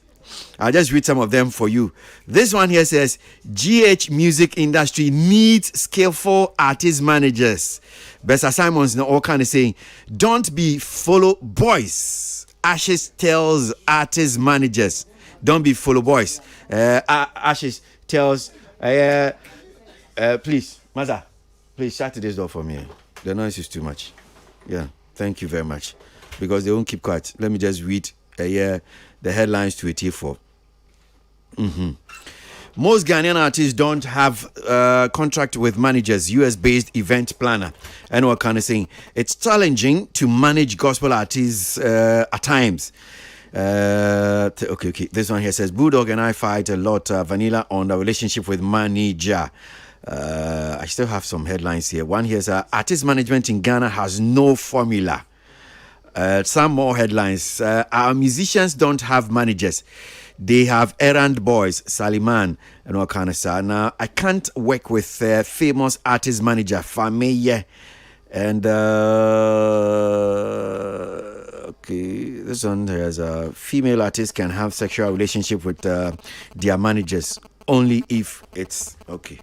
I'll just read some of them for you. This one here says, GH music industry needs skillful artist managers. Bessa Simons all kind of saying, don't be follow boys. Ashes tells artist managers, don't be follow boys. Ashes tells, please, Maza, please shut this door for me. The noise is too much. Yeah, thank you very much. Because they won't keep quiet. Let me just read the headlines to it here for. Most Ghanaian artists don't have contract with managers, US-based event planner. And what kind of saying? It's challenging to manage gospel artists at times. Okay. This one here says, Bulldog and I fight a lot, Vanilla, on the relationship with manager. I still have some headlines here. One here says, artist management in Ghana has no formula. Some more headlines. Our musicians don't have managers. They have errand boys, Saliman, and all kind of stuff. Now, I can't work with famous artist manager, Fameye. And, okay, this one has a female artist can have sexual relationship with their managers only if it's, okay.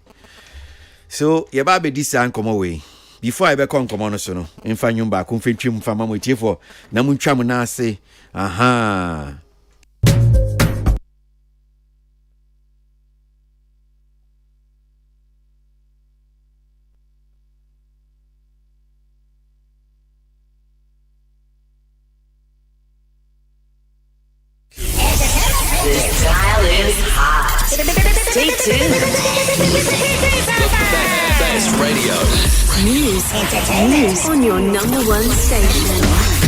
So, yababe this and come away. Before I become common, so no, in Fanyumba, Kumfitrim Famamuti for Namunchamunase. Aha. Best radio. News on your number one station.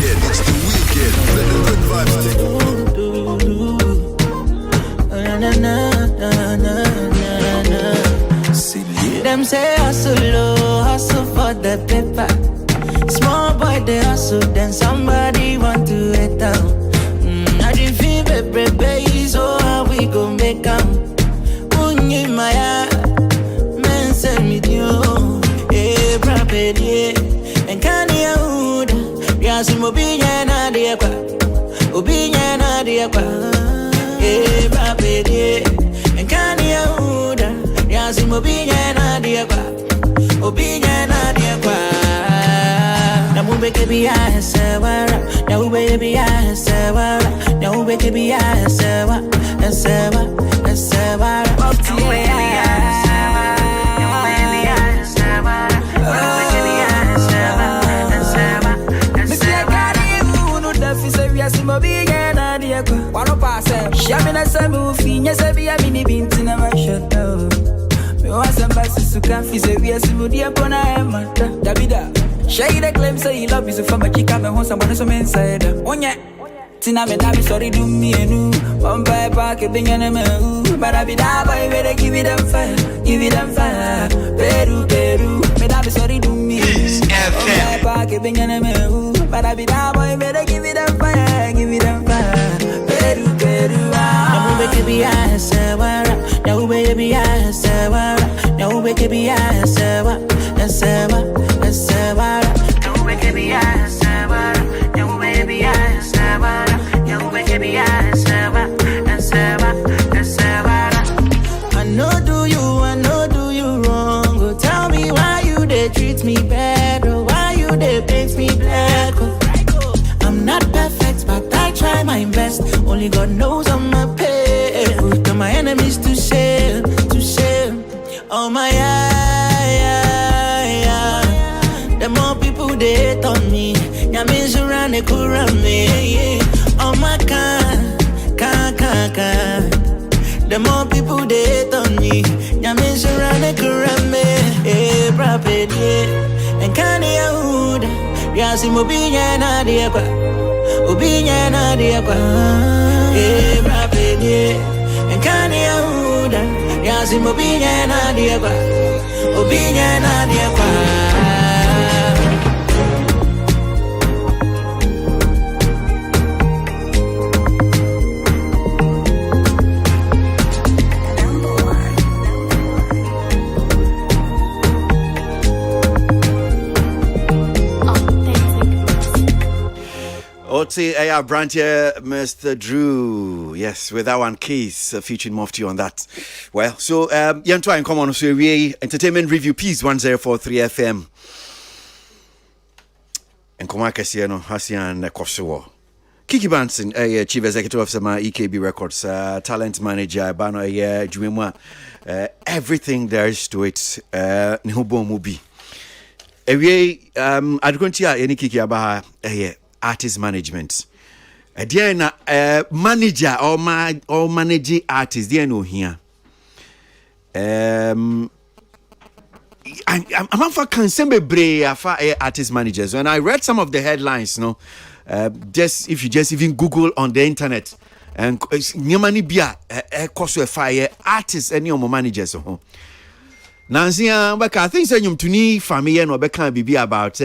It's the weekend. Let the good vibes take over. Them say hustle for the paper. Small boy they hustle, then somebody want to hit down. I didn't feel baby, so how we gon' make them? Unyi maya, men send me you. Eh, property, and can you hold? Yasim obinya na diakwa, obinya na diakwa. Eh, property, and can you hold? Yasim obinya na diakwa, obinya na diakwa. Now we can be I sawara. Now we be I sawara. Now we can be I sawa, sawa, sawa. Up to you. Shade claim say he love you so from a chica me home someone some inside. Onya Tina me na be sorry do me enu. One by park being an me. But I be that boy where they give it them fire. Peru me na be sorry do me. One by park being an me. But I be that boy where they give it them fire. Peru now we can be I sawara. Now we be I sawara. Now we can be I sawa. I know do you wrong. Go tell me why you they treat me bad, or why you they paint me black. I'm not perfect, but I try my best. Only God knows I'm a pain. Put my enemies to shame. Oh my the more people they hate on me, Yamis around the me. Oh my God. The more people they hate on me, Yamis around the me. Eh, property, and can you hold? Yasim obinya na diakwa. Eh, property, and can you hold? Yasim obinya na diakwa. Oti Aya Branch here, Mr. Drew. Yes, with that one case featuring Mufti on that. Well, so Yantua and come on, so we entertainment review piece 1043 FM. And Komakasiano, Hasian Kosovo. Kiki Banson, Chief Executive Officer EKB Records, talent manager, Bano Jumema, everything there is to it. Nihubo Mubi. I'd go to any Kiki Abaha, artist management. Then manager or managing artist, there no here. I'm for consumer for artist managers. When I read some of the headlines, just if you just even Google on the internet and nyamani bia koso fire artists any of managers Nancy but I think say nyum tuni family no be kan bibi about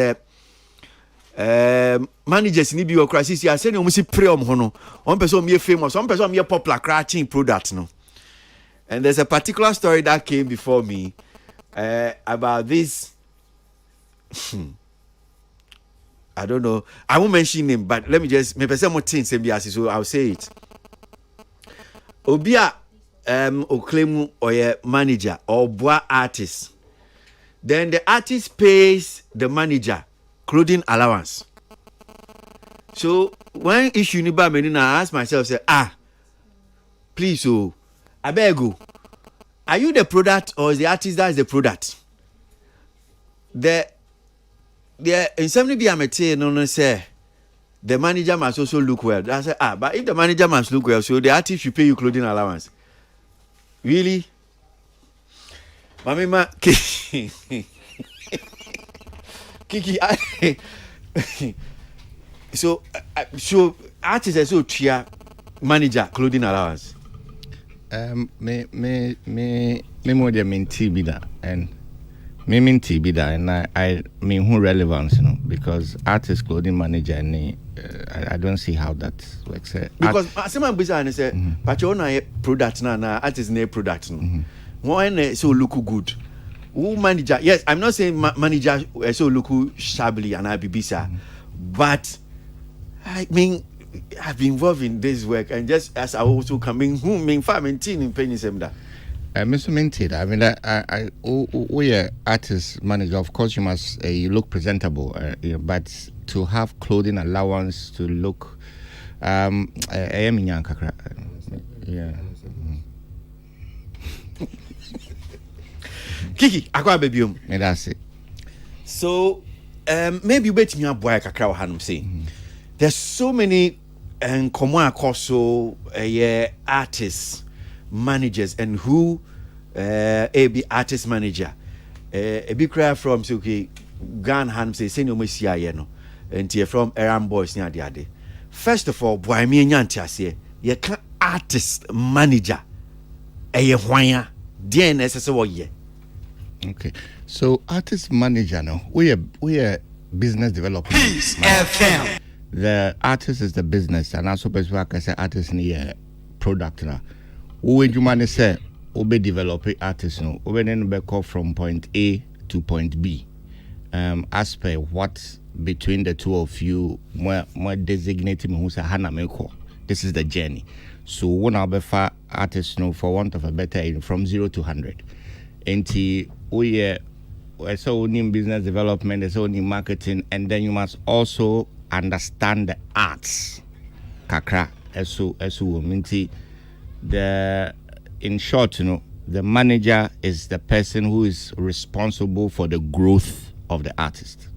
managers ni bi o crisis ya say no si pray ho no one person be famous, one person be popular crashing product no. And there's a particular story that came before me about this I don't know. I won't mention him, but let me just maybe say more things so I'll say it. Obia Oklemu or a manager or boa artist. Then the artist pays the manager clothing allowance. So when issue ni ba me I ask myself, say, please, I beg you, are you the product or is the artist that is the product? In some be a no say the manager must also look well. I say, but if the manager must look well, so the artist should pay you clothing allowance. Really? Mamima Kiki, so artists so chia manager clothing allowance. Me more than mean TB and me mean TB and I mean who relevance, you know, because artist clothing manager and I don't see how that works. Because someone bizarre say, but you know product na artist na product no. One so look good. Who manager? Yes, I'm not saying manager so look shabbily and IBBSA, but I mean I've been involved in this work and just as I also coming who mean farming teen in penny semda. Mr. Minted, I mean, we are artist manager. Of course, you must you look presentable, but to have clothing allowance to look, I am in Yankakra. Yeah. Kiki, akwa baby that's it. So, maybe you bet me a boy kakra hanum say. There's so many and so artists, managers, and who be artist manager. A big cry from Suki Gan Hanum say, send you no, and tear from Aram Boys near the other. First of all, boy, me and Yantia say, you can artist manager. A wire, DNS ye. Okay, so artist manager now we are business development. Peace FM. The artist is the business, and also people can say artist in the product now. Who you man say we develop artist now? We then be call from point A to point B. As per what between the two of you, more designated who say Hana Meko. This is the journey. So when I be for artists now, for want of a better, from 0 to 100. And we so in business development, so in marketing, and then you must also understand the arts. Kakra, minti. In short, you know, the manager is the person who is responsible for the growth of the artist.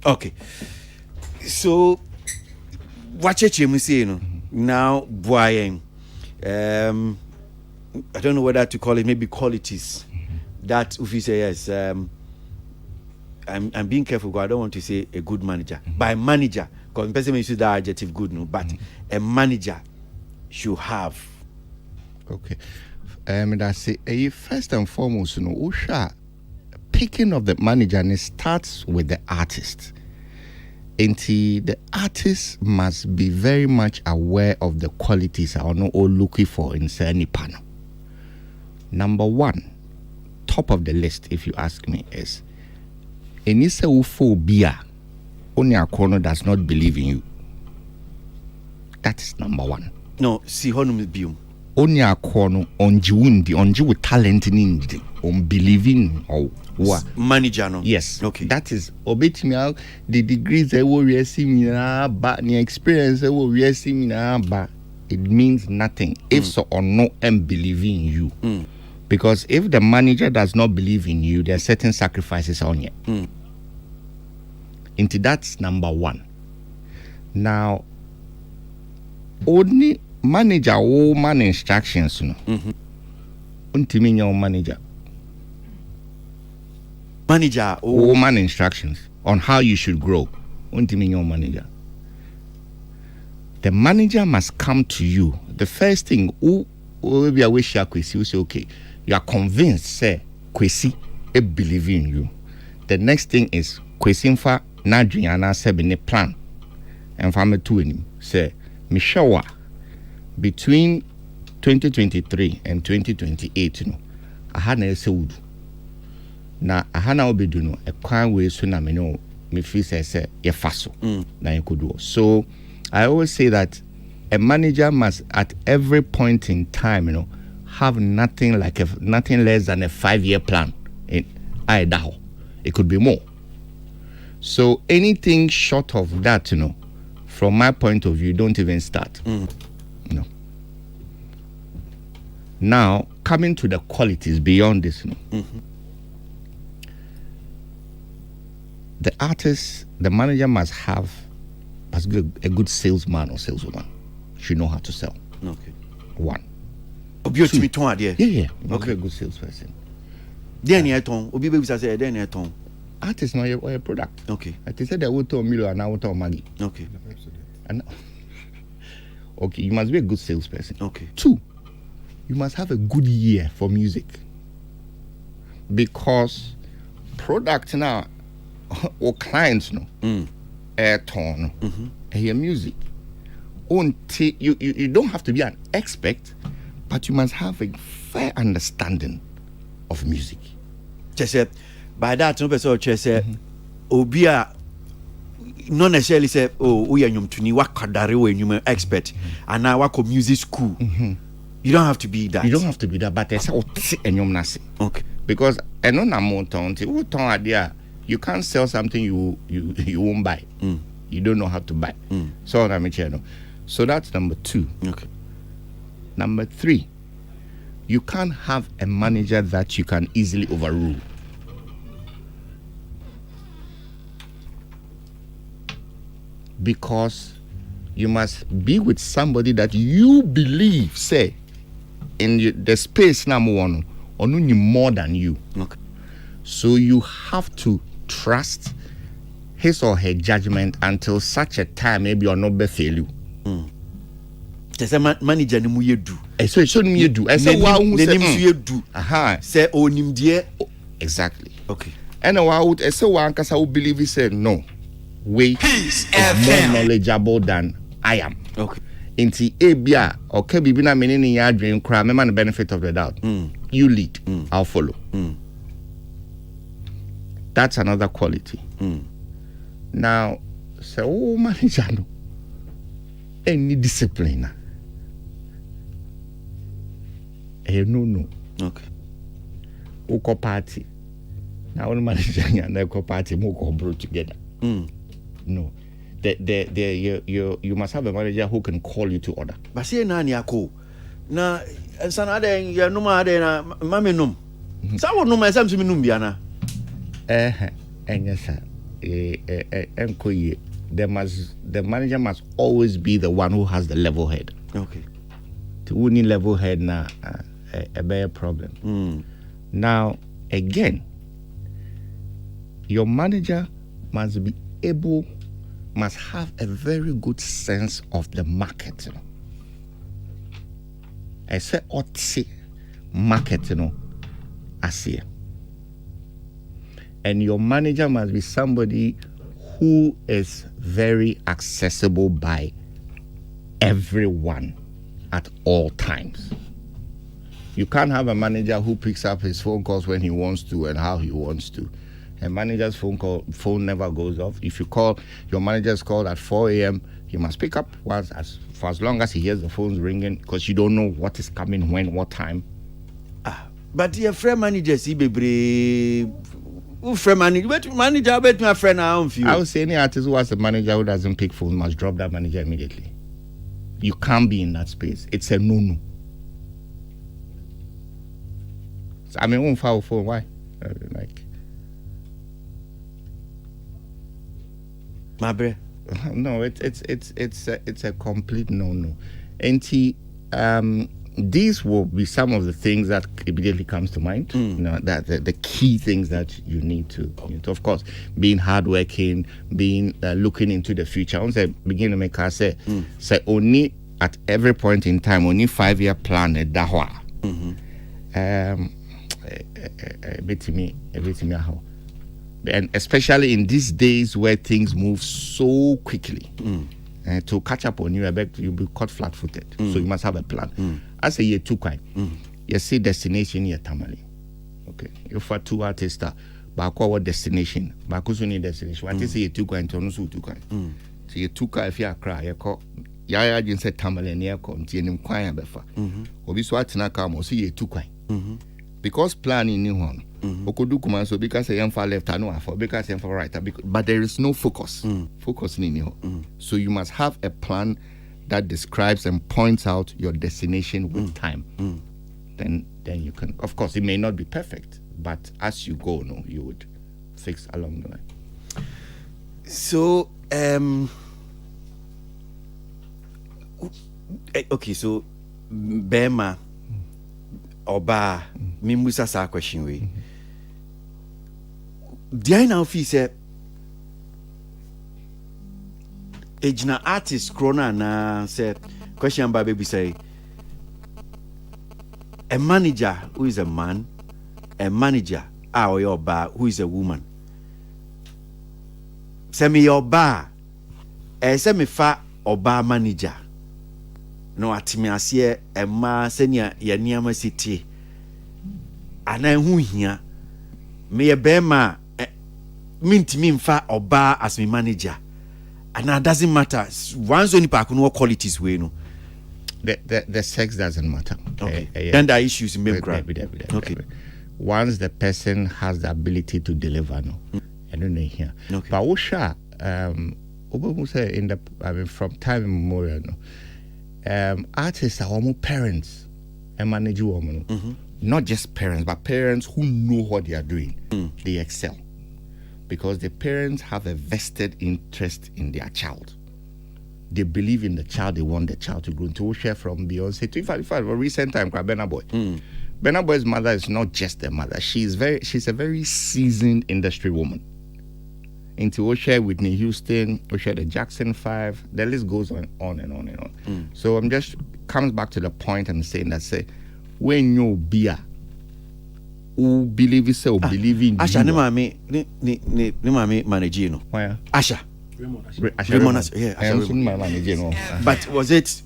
Okay. So what you say, you know, now boy, I don't know whether to call it maybe qualities that if you say yes, I'm being careful because I don't want to say a good manager. By manager, because person may use that adjective good, no, but a manager should have. Okay. That's it. First and foremost, you know, Usha, picking of the manager, and it starts with the artist. And the artist must be very much aware of the qualities I know all looking for in any panel. Number one, top of the list, if you ask me, is Enisa Uphobia. Only a corner does not believe in you. That is number one. No, see honum bium. Only a corner on Jiwundi, on Jiwu talent in on believing or what manager no. Yes. Okay. That is obey me out the degrees they will receive but the experience they will receive but it means nothing if so or no and believe in you. Because if the manager does not believe in you, there are certain sacrifices on you. Into that's number one. Now, only manager or man instructions, you know. Until your manager. Manager or man instructions on how you should grow. Until your manager. The manager must come to you. The first thing, who will be a wish you say, okay. You are convinced, say, Kwesi, I believe in you. The next thing is, Kwesi fa Nadriana sebene plan. And family to him, say, Mishawa, between 2023 and 2028, you know, I had a sold. Now, I had now be doing a crime way soon. I mean, me feel say, ye faso. Now you could do. So, I always say that a manager must, at every point in time, you know, have nothing less than a 5-year plan in Idaho. It could be more. So anything short of that, you know, from my point of view, don't even start. No. Now, coming to the qualities beyond this, you know, the artist, the manager must be a good salesman or saleswoman. Should know how to sell. Okay. One. Obi otimi ton ade. Yeah. Okay, a good salesperson. Then you ton. Obi be say then you ton. Artist no your product. Okay. I say that we ton million and now we ton money. Okay. And okay, you must be a good salesperson. Okay. 2, you must have a good ear for music. Because product now or clients no air tone hear music. You don't have to be an expert, but you must have a fair understanding of music. Just by that no person say obi a not necessarily say we are nyomtuni wakadare we nyum expert and now wako music school. You don't have to be that. You don't have to be that, but I say enyom nase. Okay. Because eno na monton ti wo ton ade you can't sell something you won't buy. You don't know how to buy. So na me channel. So that's number 2. Okay. Number 3, you can't have a manager that you can easily overrule. Because you must be with somebody that you believe, say, in the space number 1, or no more than you. Okay. So you have to trust his or her judgment until such a time maybe you're not be fail you. Say manager ni mu yedu. So ni mu yedu. Say wa hu say ni yedu. Aha. Say onim de. Exactly. Okay. And wa would say wa ankasa who believe he said no. Wait is more knowledgeable than I am. Okay. Inti ebia okay bibi na meni ni ya adwen kra me man the benefit of the doubt. You lead, I'll follow. That's another quality. Now, so manager no any discipline. No. Okay. Uko party. Now one manager and uko party mo ko bro together. No. You must have a manager who can call you to order. But say na ni ako. Na sana de ya numa de na mame num. Sa wo numa esam sumi num bia na. Yes, the manager must always be the one who has the level head. Okay. To win level head na a bigger problem. Now again, your manager must have a very good sense of the market. I say market, I see. And your manager must be somebody who is very accessible by everyone at all times. You can't have a manager who picks up his phone calls when he wants to and how he wants to. A manager's phone never goes off. If you call, your manager's called at 4 a.m., he must pick up for as long as he hears the phone's ringing, because you don't know what is coming when, what time. But your friend manager, see, baby. Manager, bet my friend now. I would say any artist who has a manager who doesn't pick phone must drop that manager immediately. You can't be in that space. It's a no. So, I mean, won't file phone. Why? My bro. No, it's a complete no. And these will be some of the things that immediately comes to mind. That the key things that you need to, of course, being hardworking, being looking into the future. Once I begin to make us say only at every point in time, only 5-year plan a dahwa. And especially in these days where things move so quickly, to catch up on you, I bet you'll be caught flat-footed. So you must have a plan. As a year 2 kind, you see destination year tamale. Okay, you for 2 artists, but what destination? But who's need destination? What is year 2 kind? To no 2 kind. So year 2 kind if you cry, you call. Yaya didn't say tamale near continue kwanya befa. Obi so atina come or see year 2 kind. Because planning new one. Okodu kuma so because I am far left, I know for because I am far right, but there is no focus. Focus in here. So you must have a plan that describes and points out your destination with time. Then you can, of course, it may not be perfect, but as you go, you would fix along the way. So, okay, so Bema, oba me musa sa question we dia na ofi say ejina artist corona na say question ba baby say a manager who is a man, a manager or your bar who is a woman. Send me your bar, send me fa or bar manager. No atimi ase e ma senia ye niama city. Ana hu hia me ye be ma mintimi mfa or bar as me manager. And it doesn't matter. Once only pa no qualities we no. The sex doesn't matter. Okay. Then there are issues in okay. Once the person has the ability to deliver, no, I don't know here. Okay. But Osha, from time immemorial, no, artists are almost parents and manage women. Not just parents, but parents who know what they are doing. They excel because the parents have a vested interest in their child. They believe in the child, they want the child to grow. To share from Beyonce to if a recent time, Burna Boy. Burna Boy's mother is not just a mother, she's a very seasoned industry woman. Into Osha, Whitney Houston, Osha the Jackson 5, the list goes on and on and on. So I'm just comes back to the point I'm saying that say when you beer who believe it say believe in Asha ne mami manage no. Why? Asha. Raymond, yeah, I am my manager. But was it?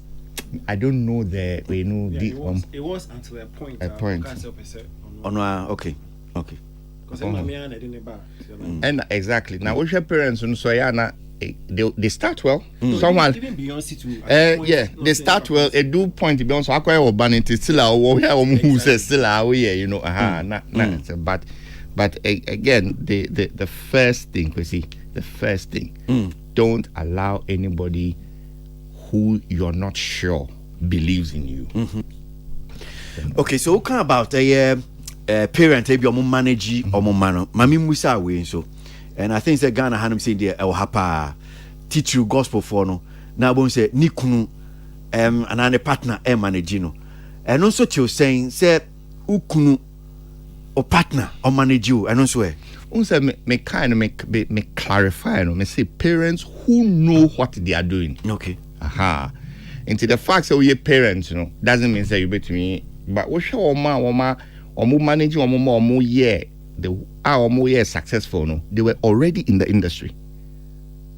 I don't know the it was until a point. Okay. Because and exactly now, what's your parents and so yeah, they start well. Someone even Beyonce too. They start well. They do point Beyonce. I quite urban still our who says still our you know. But again, the first thing we see. The first thing, don't allow anybody who you're not sure believes in you. Okay, so what about a parent maybe omo manage omo mano mami musa we so, and I think that Ghana hanum say there el hapa teach you gospel for no na bon say ni kunu another partner manage no, and also you saying say ukunu or partner or manage you and also me kind of make clarify, me say parents who know what they are doing. Okay. Into the fact that we are parents, doesn't mean say you bet me. But we show oma managing omo year the successful. No, they were already in the industry.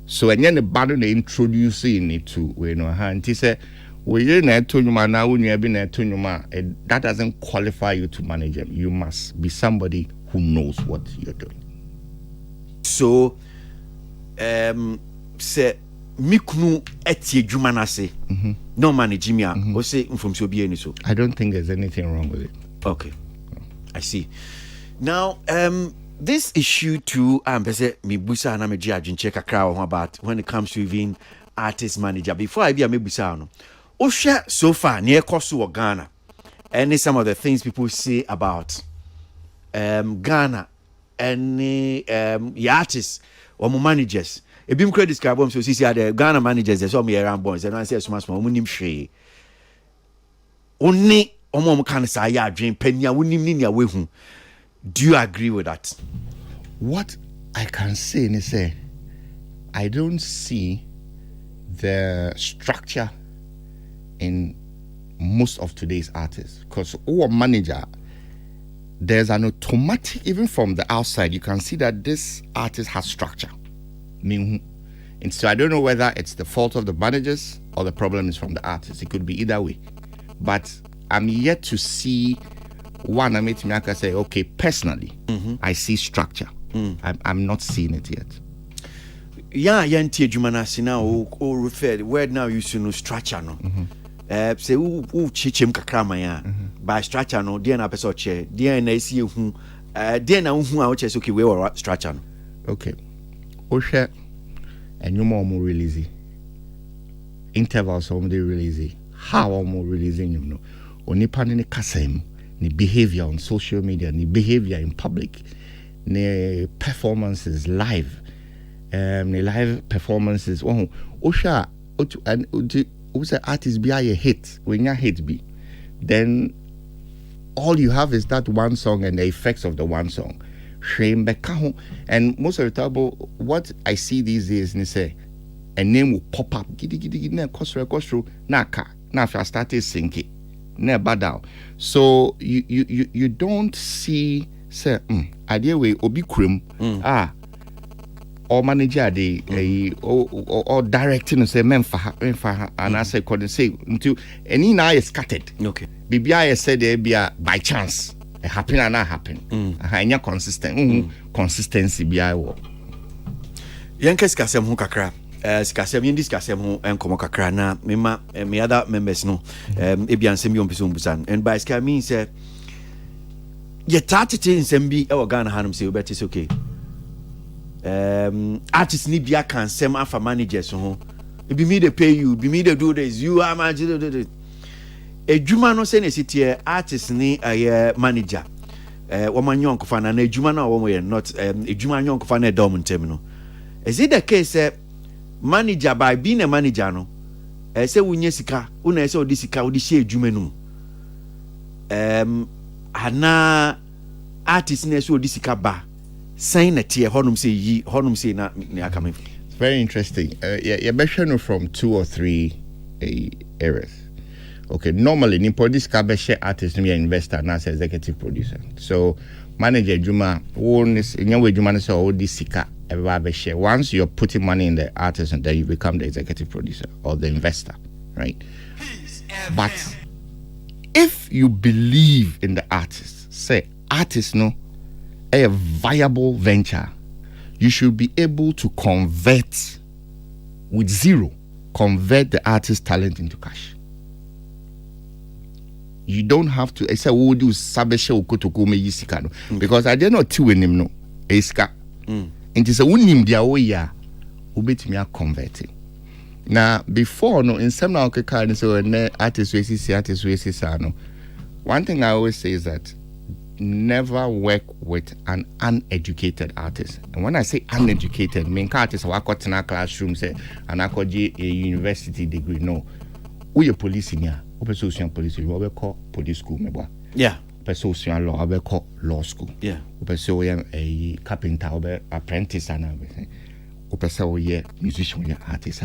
So and then the band they introducing it to and he said we na tonyuma na we be na tonyuma. That doesn't qualify you to manage them. You must be somebody who knows what you're doing. So, say mikunu etie djuma na se. No manage me o say from so be any so. I don't think there's anything wrong with it. Okay. I see. Now, this issue too, say me busa na me judge check kakra about when it comes to even artist manager. Before I be me busa no. O share so far near Kosu or Ghana. And some of the things people say about Ghana and the artists or managers. A beam credit describe them so see the Ghana managers, there's all me around boys, and I say so much more munim she. Only omo can say ya dream penya wunim ni ya wehu. Do you agree with that? What I can say is say I don't see the structure in most of today's artists because our manager, there's an automatic, even from the outside, you can see that this artist has structure. And so I don't know whether it's the fault of the managers or the problem is from the artist. It could be either way. But I'm yet to see one. I made me say, okay, personally, I see structure. I'm not seeing it yet. Yeah, yanti jumana sina o referred word now you see no structure no. Say who chichem kakrama ya by structure no dia na person che dia na isi hu dia na hu a o che okay we were structure no. Okay. O share enyuma omo release intervals omo dey release how omo releasing you know onipa ne kasem ni behavior on social media ni behavior in public ni performances live ni live performances o share and who's an artist be a hit when you hit be then all you have is that one song and the effects of the one song. And most of the time, what I see these days, they say, a name will pop up. Na if I started sinking, never down. So you don't see say idea way obi krum or manager they or directing say memfa and I say couldn't say until any now is scattered. Okay. BBI said there be a by chance. It happen and not happen. Hanya consistent consistency BI wo. Yankees kasem ho kakra. Skasem yin discussem ho enkomo kakra na me other members no ebian sem yom piso mbusan. And by ska means say ye tatete nsem bi e wo Ghana hanum say obeti say okay. Artists ni bia kan sem afa managers ho. It be me they pay you, be me they do this, you are my ejuma no se na sitie artist ni manager woman yonko fa na ejuma na wo ye not ejuma yonko fa na dom ntem no. Is it the case manager by being a manager no say wunye sika una say odi sika odi she ejuma no ana artist na say odi sika ba sign na tie honum say na akame. It's very interesting. You mentioned from 2 or 3 areas. Okay, normally in this share artist and investor and as executive producer. So manager Juma owns in your way Juma say all this sika everybody share. Once you're putting money in the artist and then you become the executive producer or the investor, right? But if you believe in the artist, say artist no a viable venture, you should be able to convert the artist talent into cash. You don't have to say we do sabeshe ukotoko me yisika no because I did not two in him no iska into say unim dia o ya ubetimi a converting. Now before no in some now okay so artist we see no. One thing I always say is that never work with an uneducated artist. And when I say uneducated, I mean artists who are got in a classroom say and I got a university degree. No, we a police in here. Operation police, we call police school. Yeah. Operation law, we call law school. Yeah. Operation a carpenter, we apprentice and everything. Operation musician, we artist.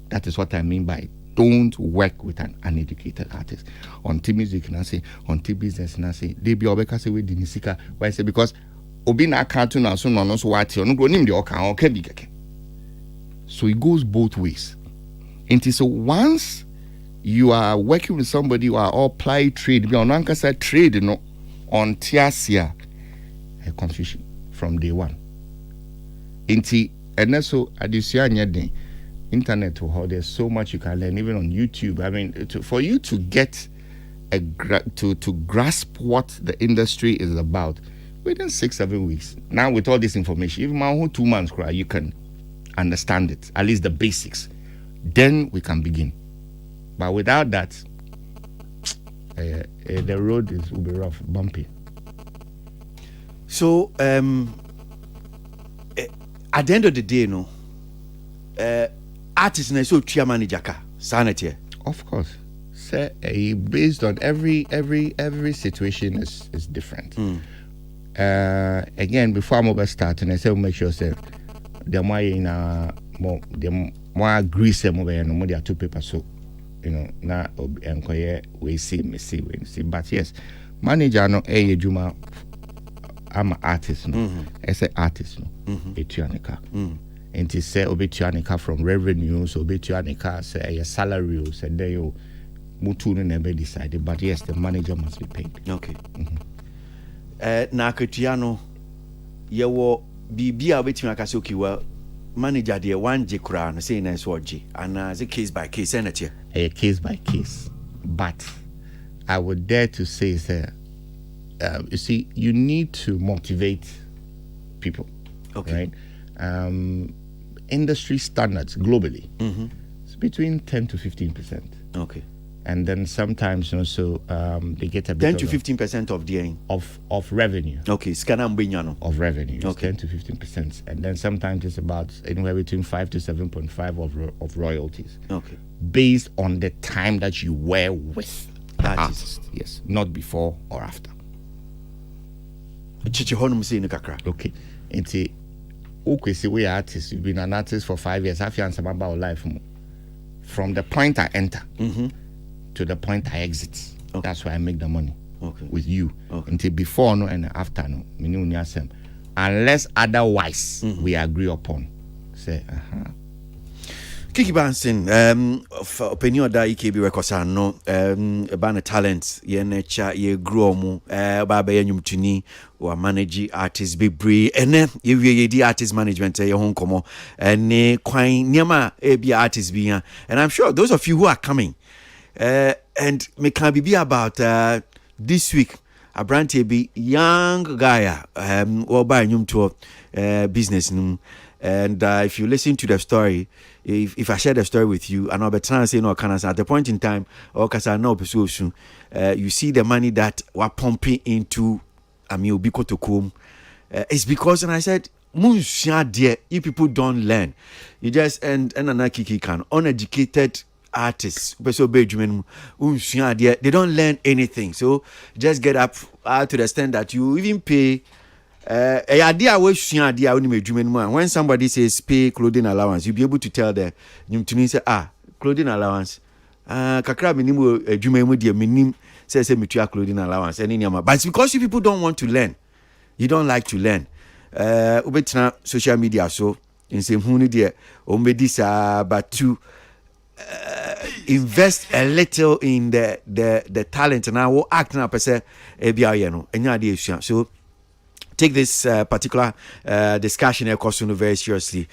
That is what I mean by don't work with an uneducated artist. On T music, and I say on T business, and I say they be obeka say we dinisika. Why I say because obi na cartoon and so no so what you no go nim the oka okay big. So it goes both ways. And so once you are working with somebody who are all ply trade, be on ankasa trade no on tiasia a confusion from day one. Inti and so adisia nyade internet how there's so much you can learn even on YouTube. I mean for you to get to grasp what the industry is about within 6-7 weeks. Now with all this information, even my whole 2 months cry, you can understand it, at least the basics. Then we can begin. But without that, the road will be rough, bumpy. So, at the end of the day, no, artists na so tia manager ka sanity. Of course, say based on every situation is different. Again, before I'm over starting, I say we'll make sure say the more in more grease no more there 2 papers so you know na enkoye we see. But yes, manager no juma I'm an artist no. I say artist no. Etuanika. And to say obetuanika from revenues, obetuanika say a salary say there you mutu no never decided. But yes, the manager must be paid. Okay. Na aketiano yewo bibia obetimi akase okiwa manager there one J crown say na so J and as a case by case energy. A case by case. But I would dare to say sir, you see, you need to motivate people. Okay. Right? Industry standards globally. It's between 10 to 15%. Okay. And then sometimes also they get a bit 10 to 15% of the of revenue. Okay, of revenue. It's okay. 10 to 15%, and then sometimes it's about anywhere between 5 to 7.5 of royalties. Okay, based on the time that you were with the artist. Yes, not before or after. Okay, and okay, see we are artists. You've been an artist for 5 years. Have you answered about life from the point I enter to the point I exit? Okay. That's why I make the money. Okay. With you. Okay. Until before no and after no. Unless otherwise we agree upon. Say, Kiki Bansin, opinion da EKB records are no ban talents ye nature ye grow mu baba ye nyumtuni or manage artists be bree ene ye di artist management ye hon komo ne kwan niama e be artists be and I'm sure those of you who are coming and me can be about this week a brand be young guy or by nyumto business and if you listen to the story, if I share the story with you, and I'll be trying to say no, can at the point in time, or because I know soon, you see the money that we're pumping into Biko Tokum. It's because, and I said, you people don't learn. You just and another kiki can uneducated artists, they don't learn anything. So just get up to the extent that you even pay. When somebody says pay clothing allowance, you'll be able to tell them say clothing allowance kakra minimum adwuma dia minim say mutua clothing allowance any nyama. But it's because you people don't want to learn, you don't like to learn. Ubetina social media so in same hunu there but to invest a little in the talent and I will act now per se so take this particular discussion very seriously.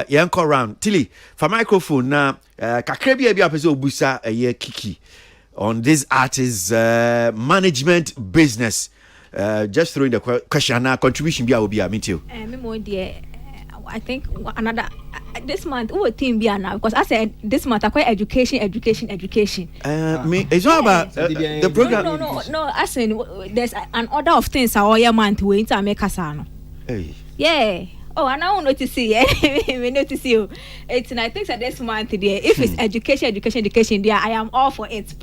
Yanko round Tilly for microphone now. Kakrebi ebi apeso busa a kiki on this artist management business. Just throwing the question now. Contribution be a meet you. I think another this month we team be now because I said this month I quite education. It's not about the program. No. I said there's an order of things our year month we to make us Hey. Yeah. Oh, I now notice we notice you. It's and I think that this month there, if it's education there, I am all for it.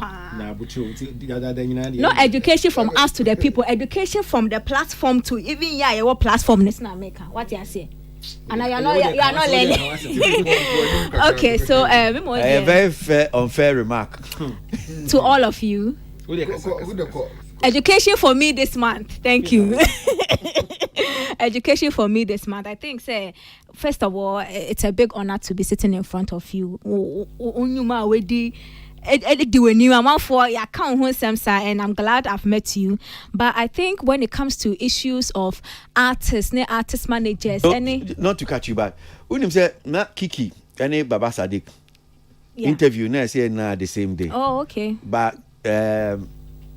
No education from us to the people, education from the platform to even what platform this now maker. What you say? And you are not learning. Okay, so a very unfair remark to all of you. Education for me this month. Thank you. Education for me this month. I think, first of all, it's a big honor to be sitting in front of you. And I'm glad I've met you. But I think when it comes to issues of artists, artist managers, not to catch you back. When you say not Kiki, any Baba Sadiq interview, say the same day. Oh, okay. But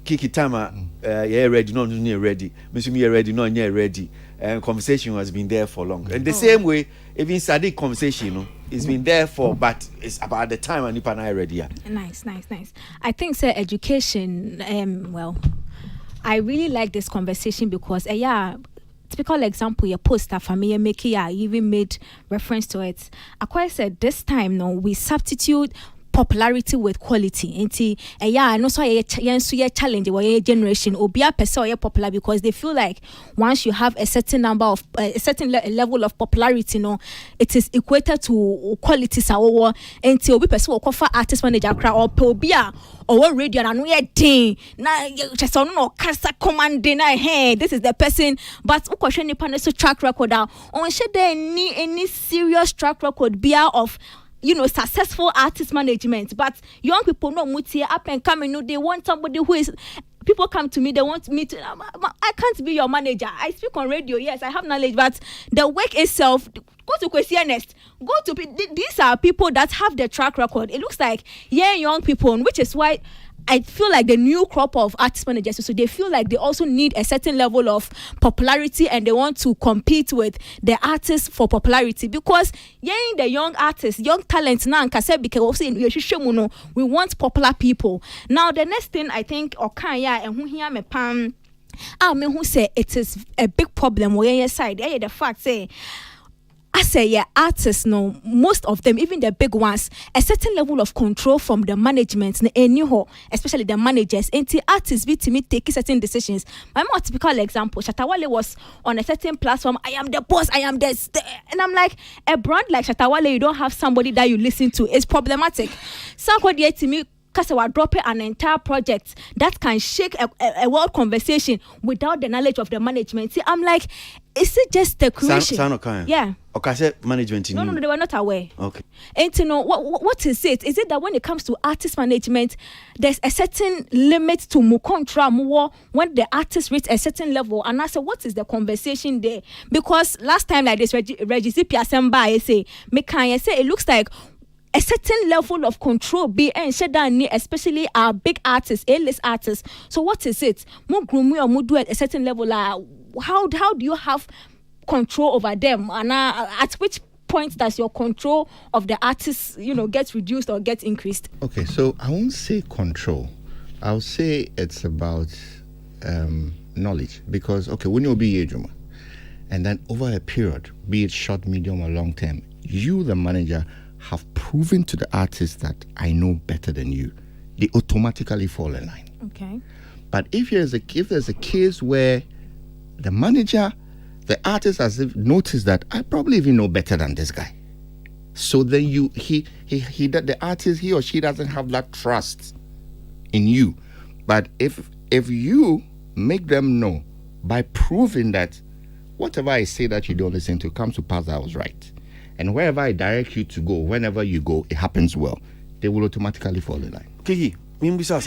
Kiki Tama, ready, not ready. Mr. ready, not ready. And conversation has been there for long. And the same way, even Sadiq conversation, it's been there for, but it's about the time and Nipa na ready. Nice. I think, education. Well, I really like this conversation because, typical example, your poster for me, you even made reference to it. I said this time, we substitute popularity with quality. And also a challenge or generation or be a person popular because they feel like once you have a certain number of a certain level of popularity, it is equated to quality. So until we person will cover artist manager or pobia or radio and we thing now just no cancer commanding hey this is the person but question the panel track record on should there any serious track record be of successful artist management, but young people know mutia up and coming. They want somebody who is. People come to me. They want me to. I can't be your manager. I speak on radio. Yes, I have knowledge, but the work itself. Go to Questionist. Go to these are people that have the track record. It looks like young people, which is why I feel like the new crop of artist managers, so they feel like they also need a certain level of popularity and they want to compete with the artists for popularity, because the young artists, young talents now, because we want popular people. Now the next thing I think Okanya and who here me pam me who say it is a big problem where your side the fact say I say, yeah, artists, no, most of them, even the big ones, a certain level of control from the management, especially the managers, and the artists be to me taking certain decisions. My more typical example, Shatawale was on a certain platform, I am the boss, I am this, and I'm like, a brand like Shatawale, you don't have somebody that you listen to, it's problematic. Somebody to me, because we're dropping an entire project that can shake a world conversation without the knowledge of the management. See, I'm like, is it just the creation? Yeah. Okay, I said management. No, they were not aware. Okay. And to know what is it? Is it that when it comes to artist management, there's a certain limit to mukontra more when the artist reach a certain level? And I said, what is the conversation there? Because last time like this, Reggie Piasemba, I say it looks like a certain level of control be and especially our big artists, A-list artists. So what is it? More gloomy or more do at a certain level. How do you have control over them? And at which point does your control of the artists, get reduced or get increased? Okay, so I won't say control. I'll say it's about knowledge. Because, when you'll be Ejuma, and then over a period, be it short, medium, or long term, you, the manager, have proven to the artist that I know better than you, they automatically fall in line. Okay. But if there's a case where the manager, the artist has noticed that I probably even know better than this guy, so then the artist, he or she doesn't have that trust in you. But if you make them know by proving that whatever I say that you don't listen to comes to pass, I was right. And wherever I direct you to go, whenever you go, it happens well, they will automatically fall in line. Kiki, before I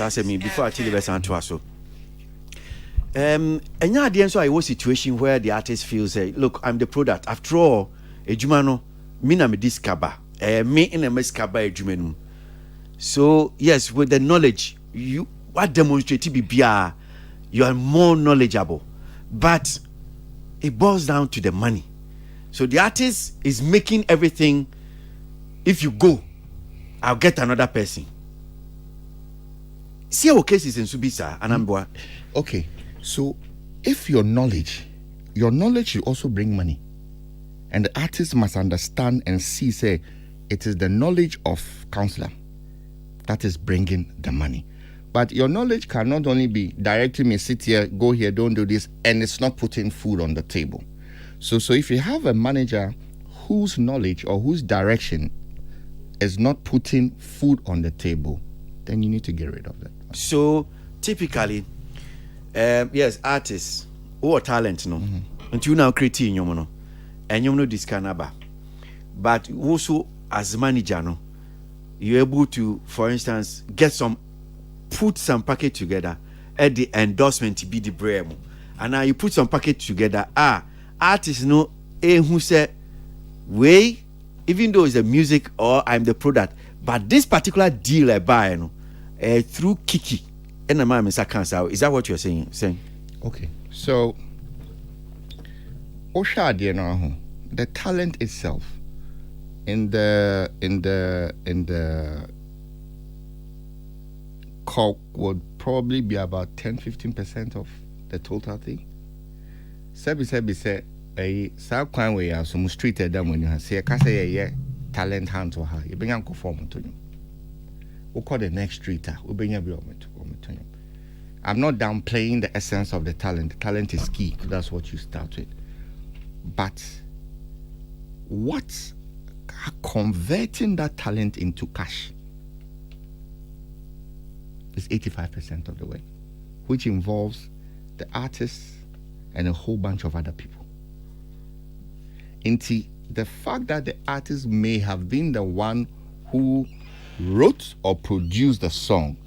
tell you the and now the I was situation where the artist feels, look, I'm the product. After all, a Jumano, me discover, me in a mescaba a Jumanu. So yes, with the knowledge, you what demonstrate to be you are more knowledgeable, but it boils down to the money. So the artist is making everything. If you go, I'll get another person. See our cases in Subisa and Amboa. Okay, so if your knowledge should also bring money, and the artist must understand and see, say, it is the knowledge of counselor that is bringing the money. But your knowledge cannot only be directing me, sit here, go here, don't do this, and it's not putting food on the table. So if you have a manager whose knowledge or whose direction is not putting food on the table, then you need to get rid of that. So typically, yes, artists who are talent, and you now creating you and you know this canaba. But also as manager, you're able to, for instance, put some package together at the endorsement to be the brand, and now you put some package together. Artists who say, way, even though it's the music or I'm the product, but this particular deal I buy through Kiki and the man is that what you're saying? Okay, so the talent itself in the corp would probably be about 10-15% of the total thing. Sabi say sa kwan we are some street them when you say ka say talent hand to her you bring am conform to you we call the next streeter we bring am to you. I'm not downplaying the essence of the talent. Talent is key. That's what you start with. But what converting that talent into cash is 85% of the way, which involves the artists and a whole bunch of other people. Into the fact that the artist may have been the one who wrote or produced the song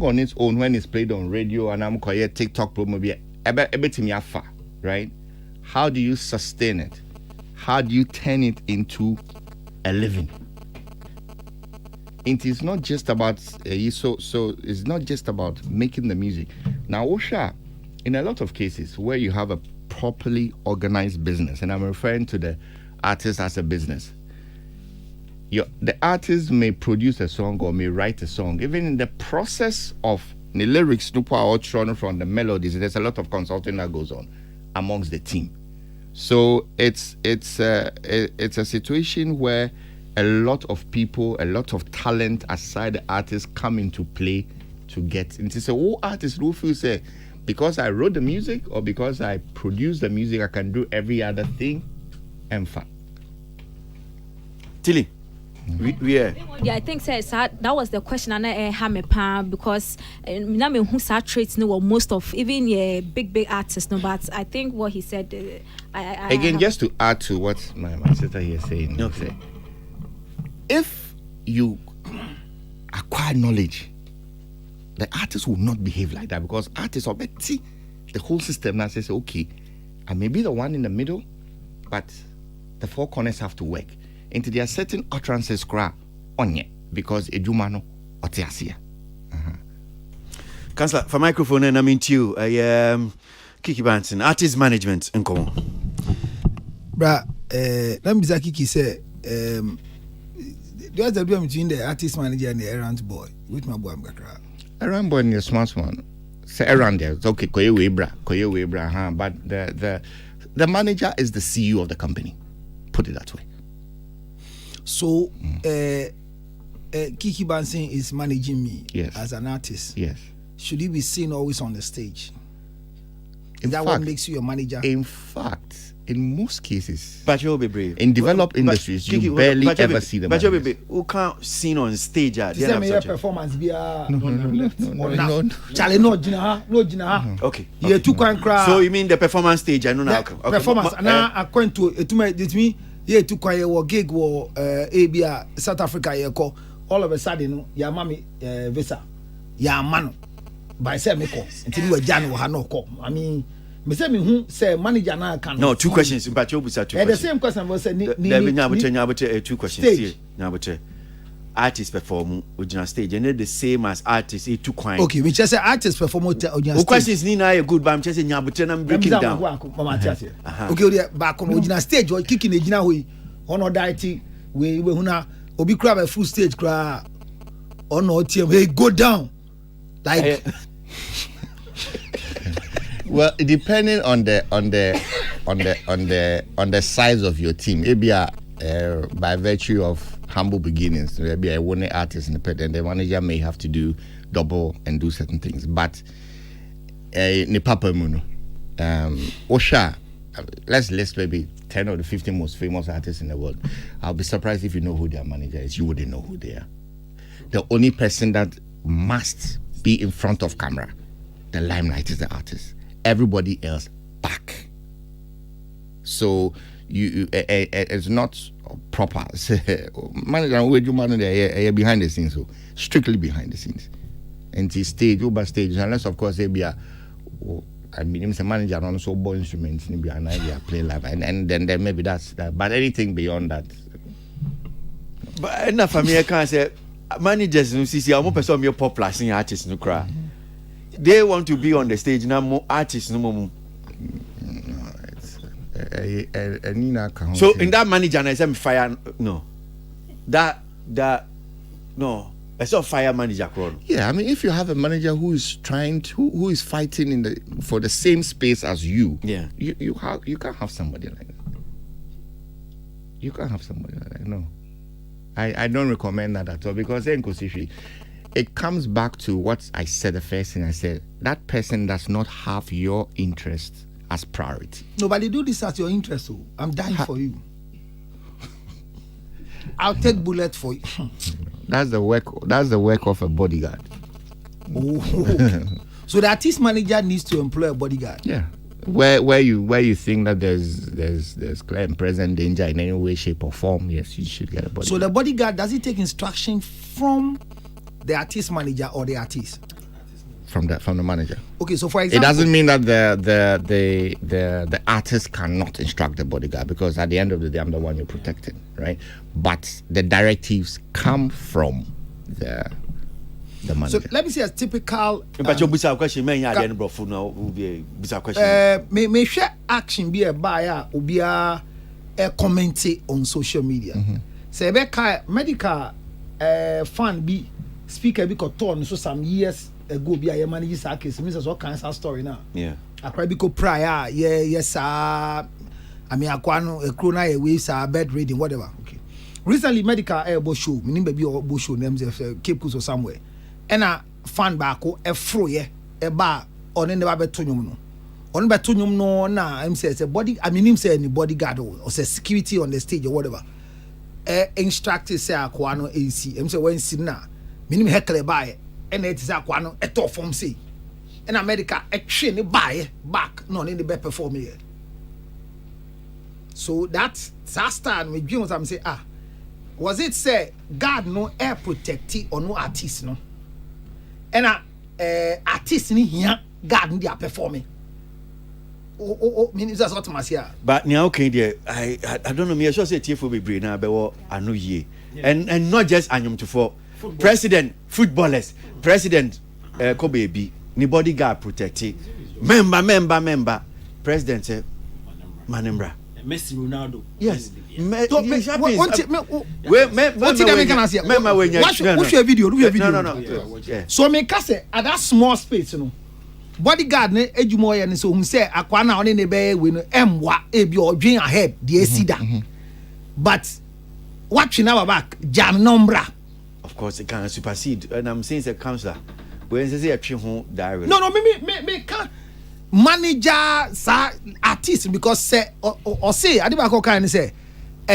on its own, when it's played on radio and I'm calling TikTok promo, right? How do you sustain it? How do you turn it into a living? It is not just about so it's not just about making the music. Now, Osha, in a lot of cases where you have a properly organized business, and I'm referring to the artist as a business. The artist may produce a song or may write a song. Even in the process of the lyrics, from the melodies, there's a lot of consulting that goes on amongst the team. So it's a situation where a lot of people, a lot of talent aside the artists come into play to get into. So all artists who feel say, because I wrote the music or because I produced the music, I can do every other thing and fun. Tilly. Yeah, I think that was the question and I have because who traits no most of even big artists no, but I think what he said again just to add to what my sister here is saying. Okay. If you acquire knowledge, the artist will not behave like that because artists already the whole system now says okay, I may be the one in the middle, but the four corners have to work. Into there are certain utterances on ye because edumano otiasia. Councillor, for microphone and I mean to you, Kiki Banton, artist management in common. Bra, let me say Kiki say, there's a difference between the artist manager and the errand boy. Which my boy Mgakra? Errand boy is a smart one. Say errand there, it's okay. Koye Webra, but the manager is the CEO of the company. Put it that way. So, Kiki Banton is managing me as an artist. Yes. Should he be seen always on the stage? Is that what makes you a manager? In fact, in most cases, but you'll be brave. In developed industries, you barely ever see them. But you'll be who can't seen on stage at the end of performance. No. Charlie, no, Jina. Okay. Yeah, two cry. So you mean the performance stage? I know now. Performance. Now, according to it, me. Yeah, to quite a gig war ABA South Africa call all of a sudden ya mami visa ya mano by say me call until we Jan will no call. I mean me say me who say manager na can. No, two questions in but you two questions. The same question was say two questions. Nyabote artist perform original stage and the same as artist e two quite. Okay, we just say artist perform original stage. Questions ni na good but I'm just say nyabote na breaking down. Okay, back on original stage or kicking original way on diety we huna obi grab a full stage cry on no team hey go down like well depending on the size of your team maybe by virtue of humble beginnings maybe a one artist independent the manager may have to do double and do certain things but ni papa muno Osha let's list maybe 10 or the 15 most famous artists in the world. I'll be surprised if you know who their manager is. You wouldn't know who they are. The only person that must be in front of camera, the limelight, is the artist. Everybody else back. So you it's not proper. Manager, where you manager behind the scenes, so strictly behind the scenes. And the stage, over stage, unless of course they be a. I mean, he's a manager on so ball instruments, maybe an idea play live, and then maybe that's that. But anything beyond that. But enough for me, I can't say managers. You see, I'm person more popular singing artists no cry. They want to be on the stage now. More artists no more. So in that manager, I say fire no. That no. I saw fire manager. Yeah, I mean, if you have a manager who is who is fighting for the same space as you, yeah, you can't have somebody like that. You can't have somebody like that. No, I don't recommend that at all because then, it comes back to what I said. The first thing I said, that person does not have your interest as priority. Nobody do this as your interest. So I'm dying for you. I'll take bullet for you. That's the work of a bodyguard. Oh. So the artist manager needs to employ a bodyguard. Yeah. Where you think that there's clear and present danger in any way, shape, or form, yes, you should get a bodyguard. So the bodyguard, does he take instruction from the artist manager or the artist? From the manager. Okay, so for example, it doesn't mean that the artist cannot instruct the bodyguard because at the end of the day, I'm the one you're protecting, right? But the directives come from the manager. So let me see a typical. But you busa question, man. Yeah, then bro, for now, will be busa question. Me share action be a buyer, obia a comment on social media. Say be medical fan be speaker be torn so some years ago be a manage this case. Means all kinds of story now. Yeah. Akwa be ko prior, yes I mean akwano a corona away sa bed reading whatever. Okay. Recently medical elbow show, meaning baby or bush show names Cape Coast or somewhere. And a fan bako a fro ye a bar on in the babetunyum no. On betunyum no na I'm say a body I mean him say any bodyguard or say security on the stage or whatever. Instructed say akwano AC. I'm say when sina minim heckle by and it is akwano a top from say. And America a train buy back no in the best perform here. So that's stand with James I'm say was it say God no air protected or no artist no? And artist ni here God they are performing. Means that's what I say. But now okay there I don't know me I sure say TFO be brain now but I know ye. And not just anyum to for president footballers president Kobe B ni bodyguard protected member president Manembra Messi Ronaldo. Yes. No. So me can say at that small space, you know. Bodyguard ne ejumo ye ne so hu say akwa na one ne be we no emwa e bi odwen ahead the see that. But watching our back jam nombra. Of course it can supersede and I'm saying a counselor when say a twe ho direct. No me can manager sa artist because say or say adibako kan say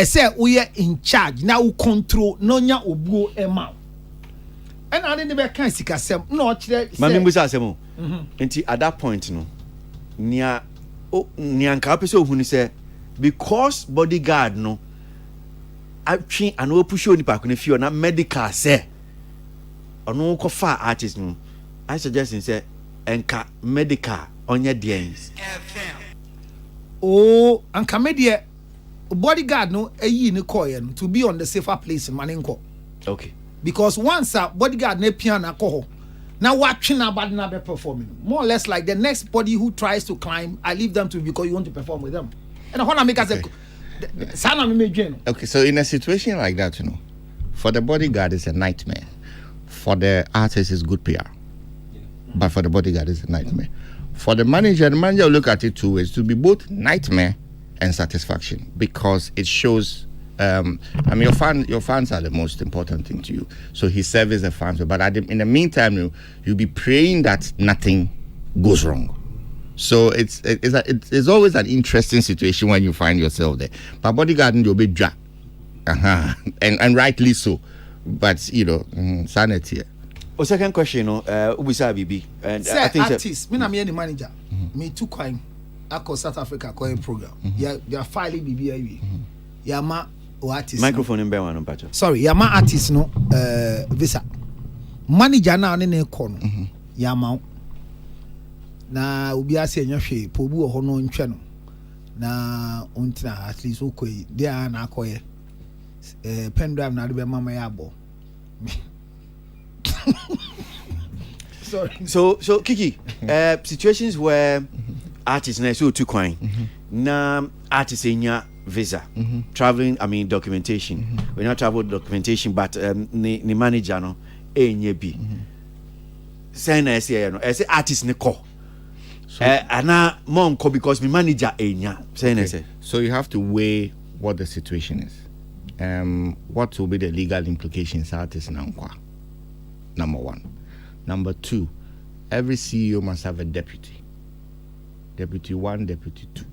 say we are in charge now we control no nya obuo ema and I didn't be kan sika sem no kire say mami mbusa asem enti at that point no nia nka pese ohunu say because bodyguard no atwe an opush oni pa ko na fio na medical say ono ko fa artist no I suggest say enka medical onye diens oh anka media bodyguard no eyi ni koye no to be on the safer place in Maninko. Okay. Because once a bodyguard ne piano ko now watching about na be performing more or less like the next body who tries to climb I leave them to because you want to perform with them. And I make us okay, so in a situation like that, you know, for the bodyguard it's a nightmare. For the artist it's good PR. But for the bodyguard it's a nightmare. For the manager will look at it two ways, to be both nightmare and satisfaction, because it shows I mean your fans are the most important thing to you, so he serves the fans, but in the meantime you'll be praying that nothing goes wrong. So it's always an interesting situation when you find yourself there. But bodyguard you'll be dry, and rightly so, but you know sanity. Oh, second question, Ubisa Bibi, and say, I think artist, me na me any manager, me too crime. I call South Africa coin program. You are filing BBIB. Yama artist. Microphone in Bewan, Pacha. Sorry, Yama artist no visa. Manager na ne kono. Yama. Na ubi ase nyahwe pobu ho no ntwe no. Na untina at least okoi dia na akoye. Pen drive na be mama ya abo. Sorry. So Kiki, situations where artists na so too coin na artists enya visa traveling I mean documentation we not travel documentation but ni manager no enye bi say na say no say artist ne call ana mon call because me manager enya say na say so you have to weigh what the situation is, what will be the legal implications artists na nkwa. Number one. Number two, every CEO must have a deputy. Deputy one, deputy two.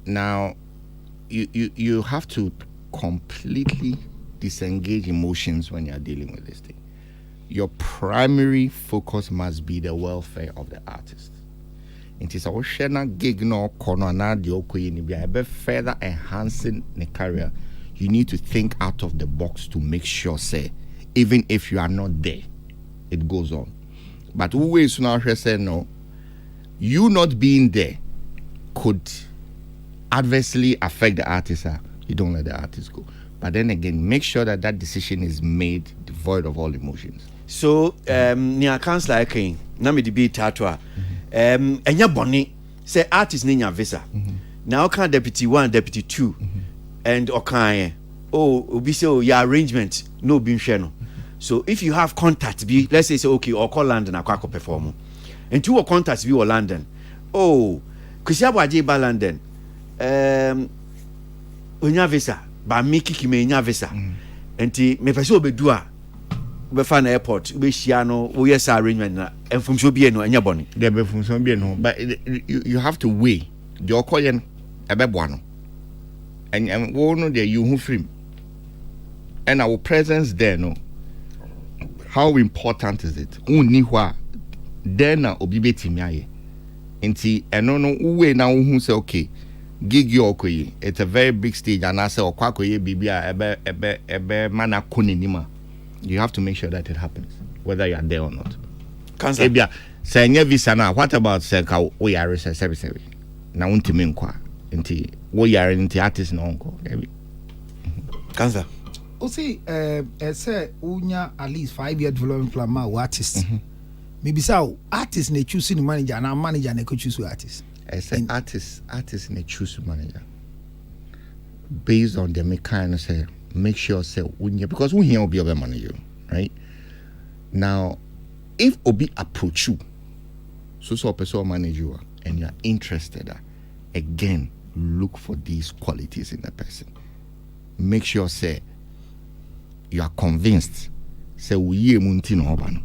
Now, you have to completely disengage emotions when you're dealing with this thing. Your primary focus must be the welfare of the artist. It is our share gig no corner na the okoye ni be further enhancing the career. You need to think out of the box to make sure, say, even if you are not there, it goes on. But who is now say no? You not being there could adversely affect the artist. You don't let the artist go. But then again, make sure that decision is made devoid of all emotions. So, near council like na me debate tatwa. Enya boni say artist ninya visa. Now can deputy 1, deputy 2 and okay. Obi say your arrangement no be no. So if you have contact be, let's say okay, or call London akwa perform. And two contacts be or London. Kusia Bwaje ba London. Onya visa ba miki kime nya visa. Enti me pese obedua be fa na airport be hia no wo yes arrangement na enfumso bie no anya boni. There be enfumso bie no, but you have to weigh the okoyen ebeboa no. And wo no there you hu free. And our presence there no. How important is it? Unni hwa then obi betimi aye. Enti eno no uwe na hu say okay. Gig yo okoye. It's a very big stage and I say okwa koye bibia ebe mana koninima. You have to make sure that it happens whether you are there or not. Cancer. Ebia say nye visa na what about say ka wo yare say service na untimi nkwa. Enti wo yare nti artist na onko. Cancer. See, say unya at least 5-year development plan ma artist. Maybe so artist ne choose the manager and manager ne could choose artist. I say artist ne choose manager based on the mechanics. Say make sure say unya because we here will be a manager, right? Now, if Obi approach you, so person manage you and you are interested, again look for these qualities in the person. Make sure say you are convinced say we munti no obano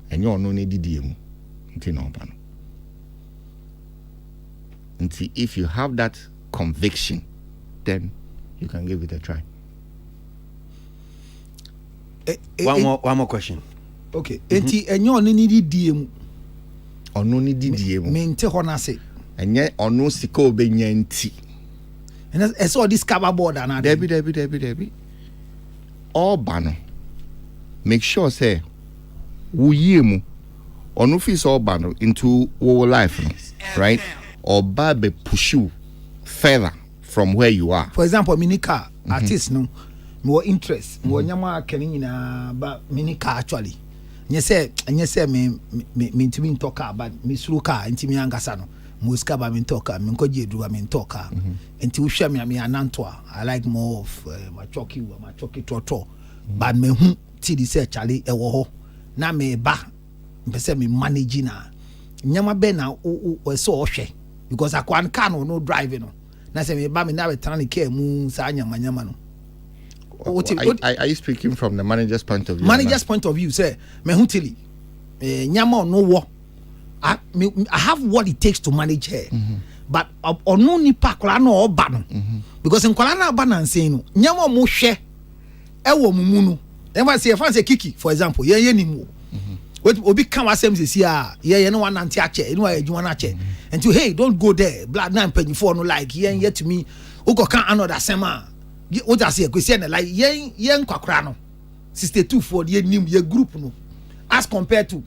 and you no need diemu munti no obano. Until if you have that conviction, then you can give it a try. One more question. Okay. Enti enyo no need diemu. Ono need diemu. Mente hona se. Enye ono sika obenya nti. And I saw this cover board and Debbie. All banner. Make sure say wuyemu ono fit all banner into our life, right? Or babe push you further from where you are. For example, minika artist no more interest, more nyama kenina ba minika actually. Nye say me ntimi ntoka about me suruka ntimi angasa no. Muska ba me talk me nko je dua me talk enti wo hwa me ananto I like more of my choki toto but me hu ti di say chale e wo ho na me ba mpese me manage na nyama be na o so o hwe because akwan car no driving no na say me ba me na be tran care mu sa nyama no. Are you speaking from the manager's point of view? Manager's point of view say me hu tili nyama no wo I have what it takes to manage her. But no nipa kola no oba no. Because in kola na oba na nsen no, nyama mo hwe e wo mumu no. Never say fancy kiki for example, ye ni mu. Obi kan wasem sisi a ye no wan anti ache, no adwuma na ache. And to hey, don't go there. Blood na mpanyifo no like ye to me. Ugo kan another sema. What I say kwesi na like ye nkwakora no. 62 for ye nim ye group no. As compared to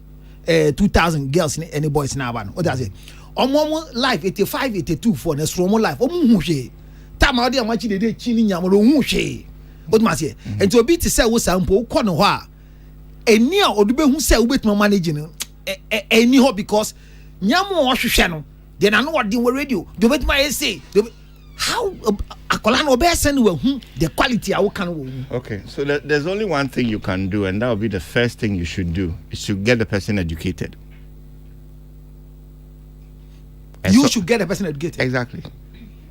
2,000 girls any boys now what does it omo life 85 82 for the stromo life omo hu hwe time out there machi dey chini nyamoro hu hwe what must say and to be to say wo sample ko no ho a eni a odu be hu say wo betima manage no eni ho because nyamo wo hwehwe no then I know what the radio do betima say how akola no be send we the quality I can. Okay, so there's only one thing you can do, and that would be the first thing you should do is to get the person educated. You should get the person educated. Exactly.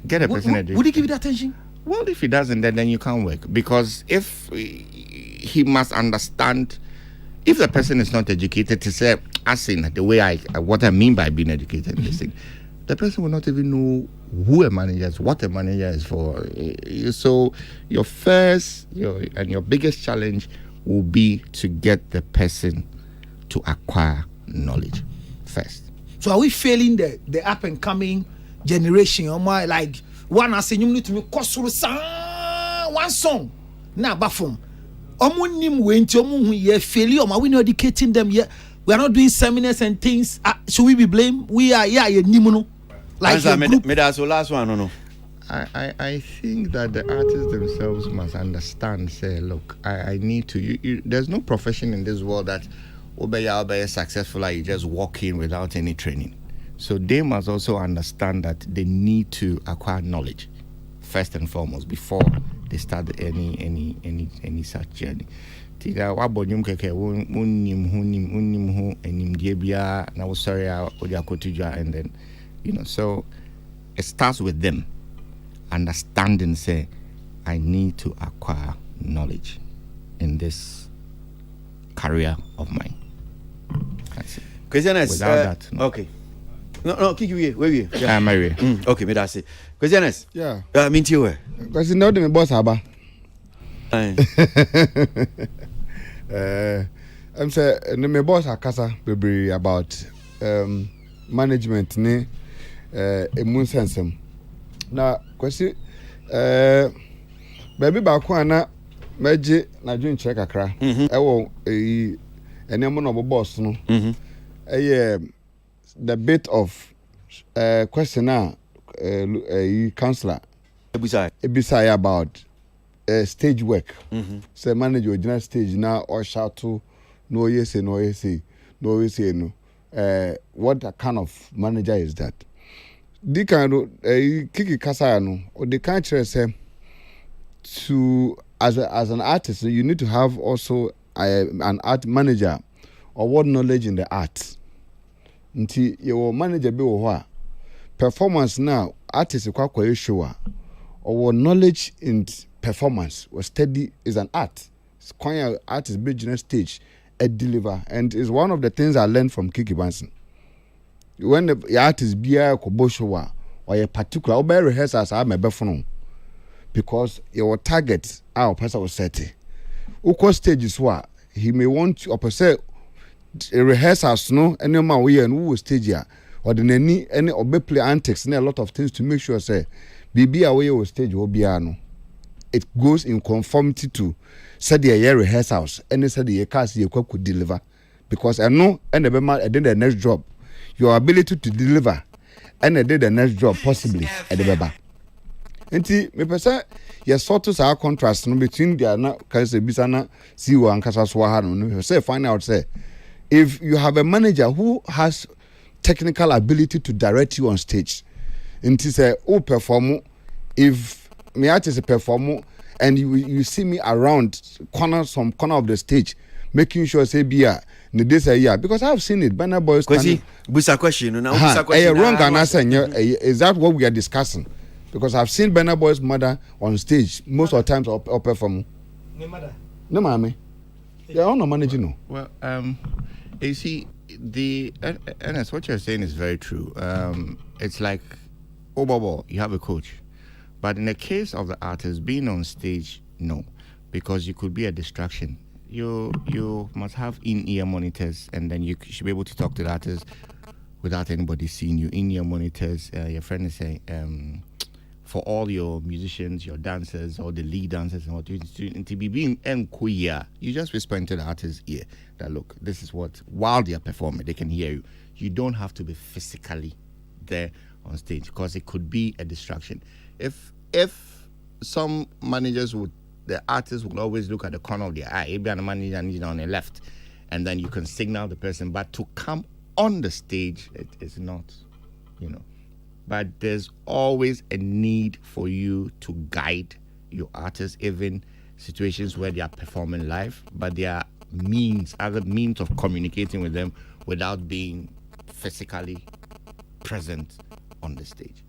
Get a person educated. Would he give you that attention? Well, if he doesn't, then you can't work, because if he must understand. If the person is not educated, to say, as in the way what I mean by being educated, the person will not even know who a manager is, what a manager is for. So your first and your biggest challenge will be to get the person to acquire knowledge first. So are we failing the up and coming generation? Or more like one I say you need to make one song now bafum. Nim went ye failure. Are we not educating them yet? We are not doing seminars and things. Should we be blamed? We are nimuno. Like me that's the last one, no. I think that the artists themselves must understand, say, look, I need to, there's no profession in this world that Obeya successful, like you just walk in without any training. So they must also understand that they need to acquire knowledge first and foremost before they start any such journey. Tida wabonyum keke unim hu enim diebia na usori odiakotujwa, and then so it starts with them understanding, say, I need to acquire knowledge in this career of mine. That's it. Christianes, without that, no. Okay. No, Kiki, where? Yeah, Mary. Okay, me that's it. Christianes. Yeah. Mean to you. Because you know the boss haba. I'm say me boss akasa bebre about management ni emu sensem. Na kwesi baby ba ko ana meje na dwen check akra. Ewo enemo no boss no. The bit of questionnaire counselor Ebisai about stage work. Say manage original stage now or shout to no yes no what kind of manager is that? The kind of Kiki Kasayano or the country say to as an artist you need to have also an art manager or what knowledge in the arts. Nti your manager be wo performance now artist kwa show or knowledge in performance was steady is an art. It's quite artist business stage deliver, and is one of the things I learned from Kiki Banson. When the artist be a koboshowa or a particular or rehearsals are my befono because your target our person was set. Uko stages wa he may want you or say rehearsals no any man we and who stage here or the any obe play antics and a lot of things to make sure say be away or stage will be no. It goes in conformity to said the year rehearsals and said the cast you could deliver because I know and I did the next job your ability to deliver and I did the next job possibly at the baba. Nti me pesa ye sort of our contrast no between the na kan say bisana see one kasa so ha no say find out say if you have a manager who has technical ability to direct you on stage, nti say o perform, if me artist perform and you see me around some corner of the stage making sure say bia ne this year because I have seen it Burna Boy question busa question now busa question wrong answer is that what we are discussing because I've seen Burna Boy's mother on stage most of the times or perform ne mother no mama they are not managing no. Well you see the Ernest, what you're saying is very true. It's like Obobo, you have a coach. But in the case of the artist being on stage, no, because you could be a distraction. You must have in-ear monitors, and then you should be able to talk to the artist without anybody seeing you. In-ear monitors, your friend is saying, for all your musicians, your dancers, all the lead dancers, and what you to be being queer, you just whisper into the artist's ear that look, this is what while they are performing, they can hear you. You don't have to be physically there on stage because it could be a distraction. If some managers would, the artist will always look at the corner of their eye, maybe on the manager and on the left, and then you can signal the person. But to come on the stage, it is not, But there's always a need for you to guide your artists, even situations where they are performing live, but there are other means of communicating with them without being physically present on the stage.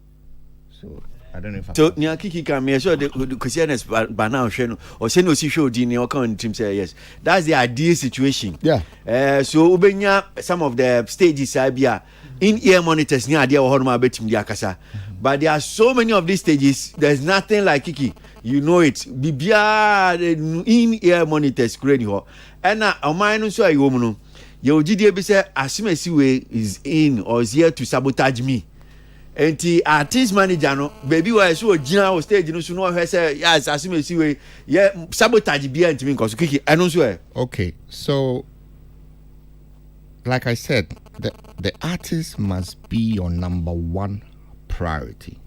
So I don't know if so nya Kiki can me sure the Christianes by now or say no see show dini or come team say yes. That's the ideal situation. Yeah. So ubenya some of the stages abia in-ear monitors ni ade wo ma betim dia kasa. But there are so many of these stages, there's nothing like Kiki. You know it. Bibia in-ear monitors create ho. And na oman no so ayo mu no. Ye ogidie bi say asimesi we is in or is here to sabotage me. Enti artist manager no baby wa so ogina o stage no so no hwe say yes asimesi we ye sabotage bia ntimi nkoso Kiki eno so e. Okay, so like I said, the artist must be your number one priority.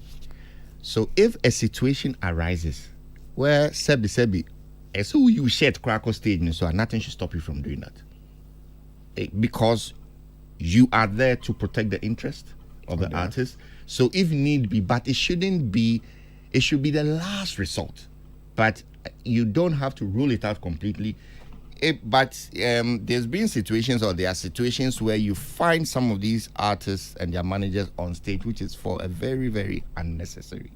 So if a situation arises where Sebi, as who you shed crack stage, so nothing should stop you from doing that. Because you are there to protect the interest of the artist. So if need be, but it should be the last resort. But you don't have to rule it out completely. But there's been situations, or there are situations where you find some of these artists and their managers on stage, which is for a very, very unnecessary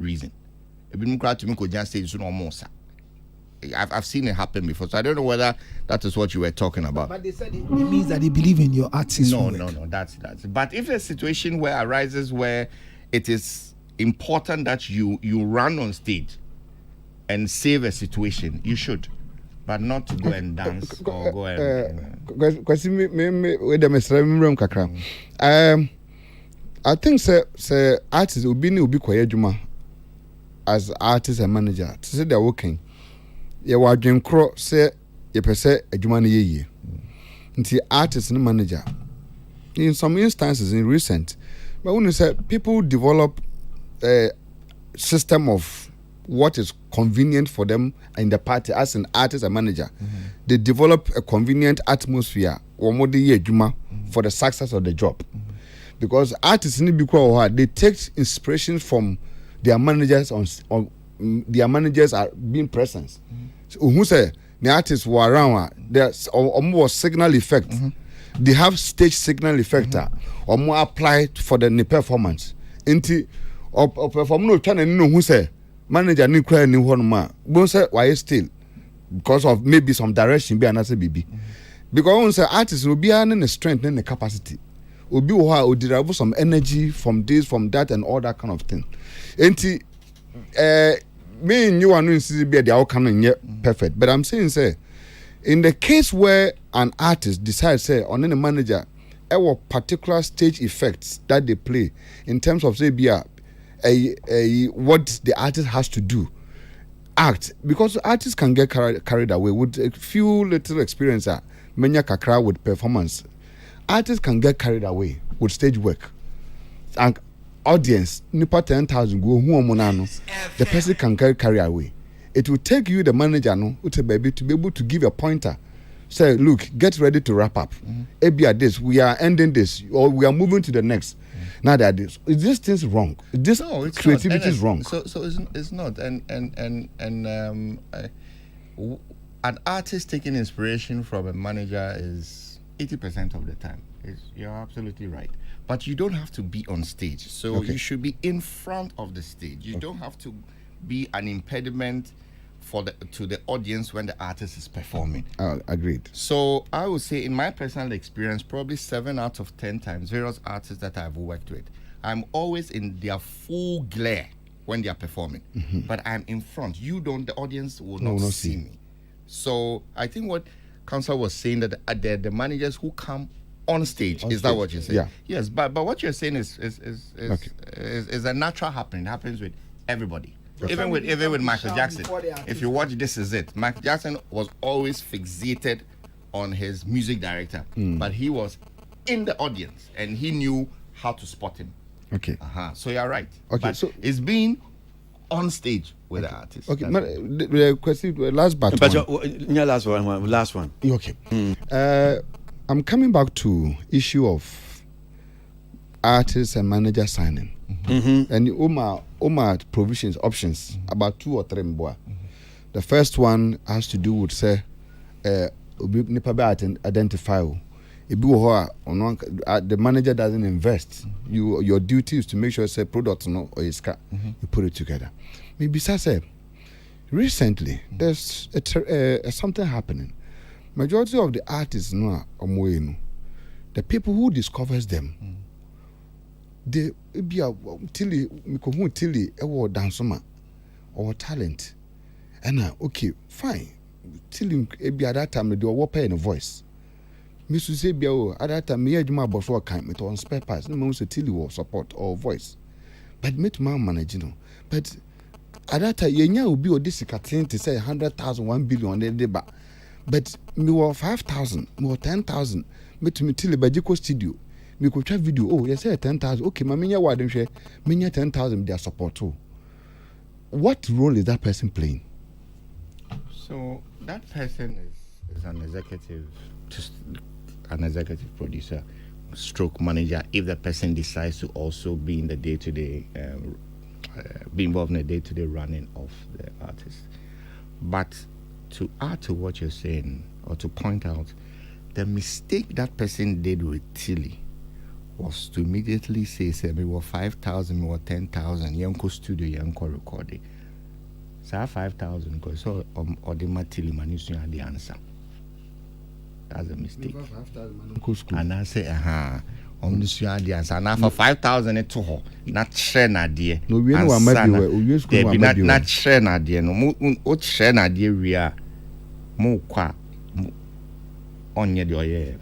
reason. I've seen it happen before, so I don't know whether that is what you were talking about. But they said it means that they believe in your artist. No, that's. But if a situation where arises where it is important that you run on stage and save a situation, you should, but not to go and dance or go and. I think say artists will be quiet juma as artist and manager to say they're working. You were doing crow say you per se a juma ye. Until artist and manager. In some instances in recent, but when you say people develop a system of what is convenient for them in the party as an artist and manager, they develop a convenient atmosphere or more the juma for the success of the job. Because artists need to be they take inspiration from their managers on their managers are being present. So who say the artists were around there's almost signal effect. They have stage signal effect or more applied for the performance. Into or perform no channel no who say manager ni cry ni one ma. Don't say why still because of maybe some direction be another baby. Because when say artists will be having the strength and the capacity. Obi will derive some energy from this, from that, and all that kind of thing. Enti, me and you are not see be the outcome yet perfect. But I'm saying, say, in the case where an artist decides, say, on any manager, our particular stage effects that they play in terms of say, be what the artist has to do, act, because artists can get carried away with a few little experience. Many kakra with performance. Artists can get carried away with stage work. And audience, nipa 10,000 go the person can get carried away. It will take you, the manager, to be able to give a pointer. Say, look, get ready to wrap up. This, we are ending this, or we are moving to the next. Now that this thing's wrong. This creativity is wrong. So it's not. And an artist taking inspiration from a manager is 80% of the time. You're absolutely right. But you don't have to be on stage. So you should be in front of the stage. You don't have to be an impediment to the audience when the artist is performing. Agreed. So I would say in my personal experience, probably 7 out of 10 times, various artists that I've worked with, I'm always in their full glare when they are performing. But I'm in front. The audience will not see me. So I think what Council was saying that the managers who come on stage, is that what you're saying? Yeah. Yes, but what you're saying is a natural happening. It happens with everybody. Okay. Even with Michael Jackson. If you watch This Is It, Michael Jackson was always fixated on his music director, but he was in the audience and he knew how to spot him. Okay. So you're right. Okay. But so it's being on stage with the artist. Okay. The question, last one. Okay. I'm coming back to issue of artists and manager signing. And Omar provisions, options, about 2 or 3 more. The first one has to do with say identify the manager doesn't invest. Your duty is to make sure say product or you put it together. Maybe say recently there's something happening. Majority of the artists the people who discovers them, they be a tilly dansoma or talent. And okay, fine. Tilly be at that time they were paying a voice. Mr. Sebio at that time, me boss work kind on spare parts, no one say tilly or support or voice. But me to my manager, but at that time, you will be a discount to say 100,000, 1 billion on the back. But me were 5,000, me were 10,000. Me to me till Bajiko studio. me could try video. Oh, you say 10,000. Okay, my minya why don't share? Minya 10,000 their support too. What role is that person playing? So that person is an executive producer, stroke manager. If the person decides to also be in the day-to-day, be involved in the day-to-day running of the artist. But to add to what you're saying, or to point out, the mistake that person did with Tilly was to immediately say we were 5,000, we were 10,000, Yanko studio, Yanko recording. So 5,000 because so or the Tilly Manusu had the answer. That's a mistake. And I say, on the sua the answer. Now for 5,000 it to her. Not share na dear. No, we know what not share na dear. No, mo share na dear we are more qua on your year.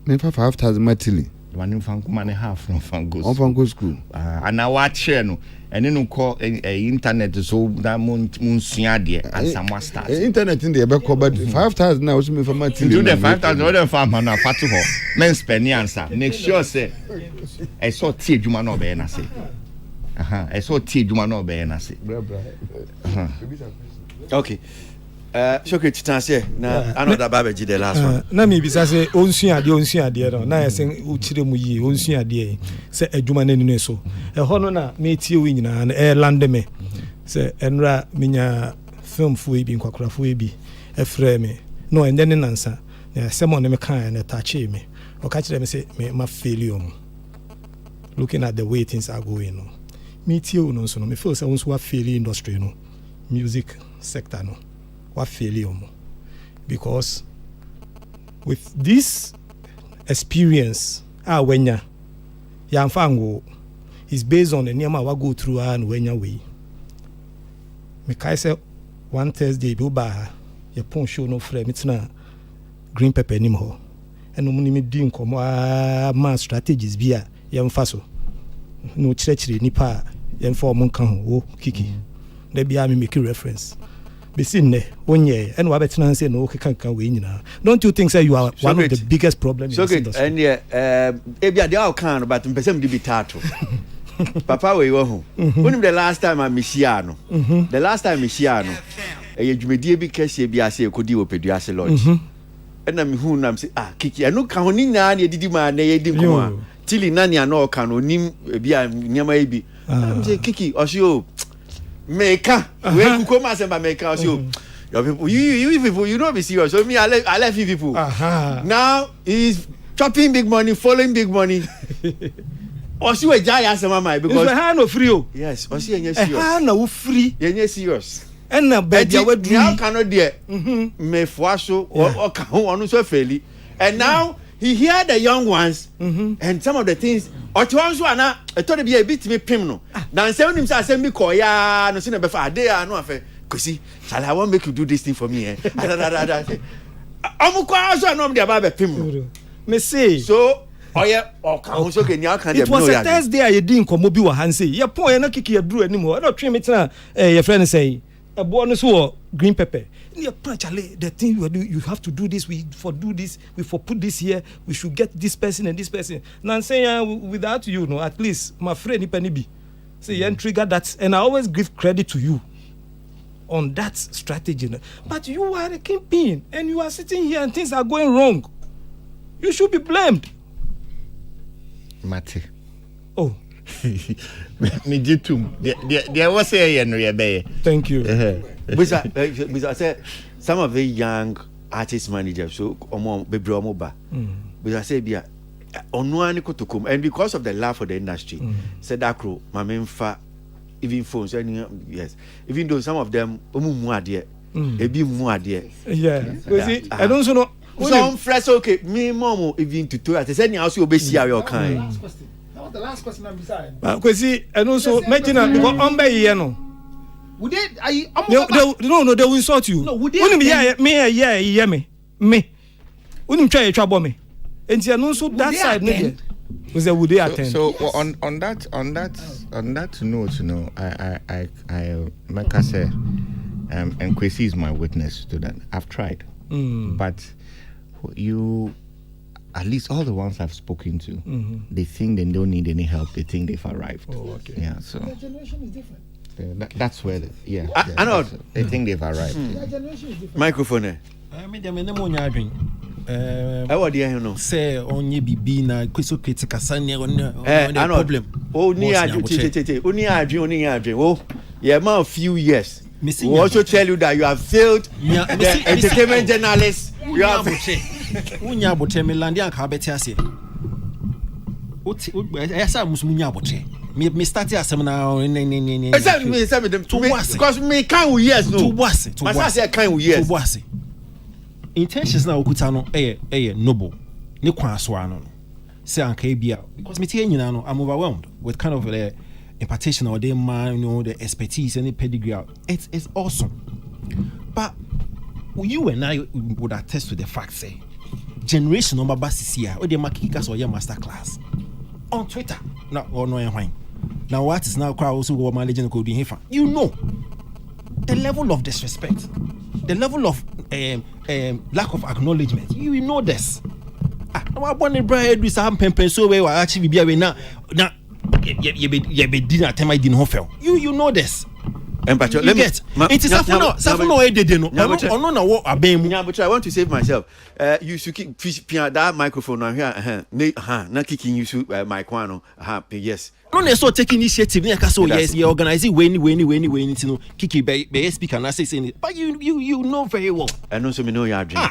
Never 5,000 Matili. One in Fanco money half from Fango. On Fango school. And now what share no. And then call internet so that moon dear and some stars. Internet in the back, but 5,000 now was me for my do the 5,000 other farmer now fat to her. Men spend the answer. Next sure say I saw tea Juma no be na say. I saw tea Juma no be na say. Okay. Shoke chitanse na another babeji the last one. Na me bisa say onsu ade no na yesen uchire mu yi onsu ade say adwuma na ninu so e ho no na me tie wi nyina na e lande me say enra minya film fu bi nkwakura fu bi e frɛ me no enye ne nansa na semo ne me kan na tache me o ka kire me say me ma failure mu looking at the way things are going no me tie wo no so no me feel say onsu wa fail industry no music sector no what failure because with this experience wenya yamfango is based on the name I go through and wenya way me kai say one Thursday bi ba ya pon show no frame it's na green pepper nim ho eno mu ni me di nkomo ma strategies bi a yamfa so no chire nipa yamfa mo kan ho kiki da bia me make reference Bisinne, onye, and Wabetan say no can win. Don't you think, sir, you are one of the biggest problems in this industry? And yeah, they all can, but in person to be tattoo. Papa, we were home. When the last time I Missiano, the last time Missiano, you may dear because you be a say could do a pediatric lodge. And I'm who I'm say, Kiki, I know Kaonina, you did my name, Tilly Nani, and no can nim be a near maybe. I'm say Kiki, or you. Maker, we come as a maker. So, your people, you people, you don't be serious. So me, I left you people. Now he's chopping big money, following big money. Or see a giant mama because it's a hand of free. Yes, or see a serious. Hand of free. You're serious. And now, bed you would cannot dear. Me foaso or can so fairly. And now he hear the young ones and some of the things. Or to answer, I thought be a bit me pimno. Now, send him, send me call ya, no sooner before a day, I know. Because shall I want make you do this thing for me? I'm quite sure I'm the about pimno. Me say so. Oh yeah, okay, it was a Thursday. I didn't come mobile Hansi. Your point, no kick your brew anymore. I don't treat me to your friend say a bonus or green pepper. The thing you do, you have to do this. We for put this here. We should get this person and this person. Now I'm saying without you, no, at least my friend Ipanibi, say you trigger that, and I always give credit to you on that strategy. But you are a kingpin, and you are sitting here, and things are going wrong. You should be blamed. Mate. Oh. Me did too. There was a thank you. Because I said some of the young artist managers, so baby Omoba. Because I said, yeah, on one to come, and because of the love for the industry, said that crew, my main fa, even phones, yes, even though some of them, more dear, they be more dear. Yeah, I don't know. Some fresh okay, me mom even to tell us any house you be see your kind. The last question I'm beside. Because and also imagine because no. Would they no, they will insult you. No, would they? Me. Wouldn't try to trouble me. And you know so that side nigga. Was would they attend? So on that note, you know, I like I say, and Kwesi is my witness to that. I've tried. But at least all the ones I've spoken to, they think they don't need any help. They think they've arrived. Oh, okay. Yeah, so Their generation is different. That's where, I know. They think they've arrived. Their generation is different. Microphone. What do you know? Say only be na kweso kritika sanya on problem. Only oh, yeah, man, a few years. We also tell you that you have failed the entertainment journalists. You have unya bote me landi anka beti ase. Esa musumunya bote. Me start asem na because me can years no. To wase. I say can years. To wase. Intentions na okuta no noble. Ne kwan so ano no. Say anka bia because me tie nyina no I'm overwhelmed with kind of the impartation or the man, the expertise and the pedigree. It's awesome. But you and I would attest to the fact, say, generation number basis here, or the makikas or your master class on Twitter. Now, or no, now what is now also managing code in here? You know the level of disrespect, the level of lack of acknowledgement. You know this. I want to bride with some pen so we actually be away now. You be dinner time I didn't fail. You know this. But you get it is Safuno Edeno. No, but I want to save myself. You should keep that microphone on here. Not kicking you should my quano. Yes. No, so taking initiative. Yes, you're organizing when Kiki be speaker and I say but you know very well. I know so me know your dream.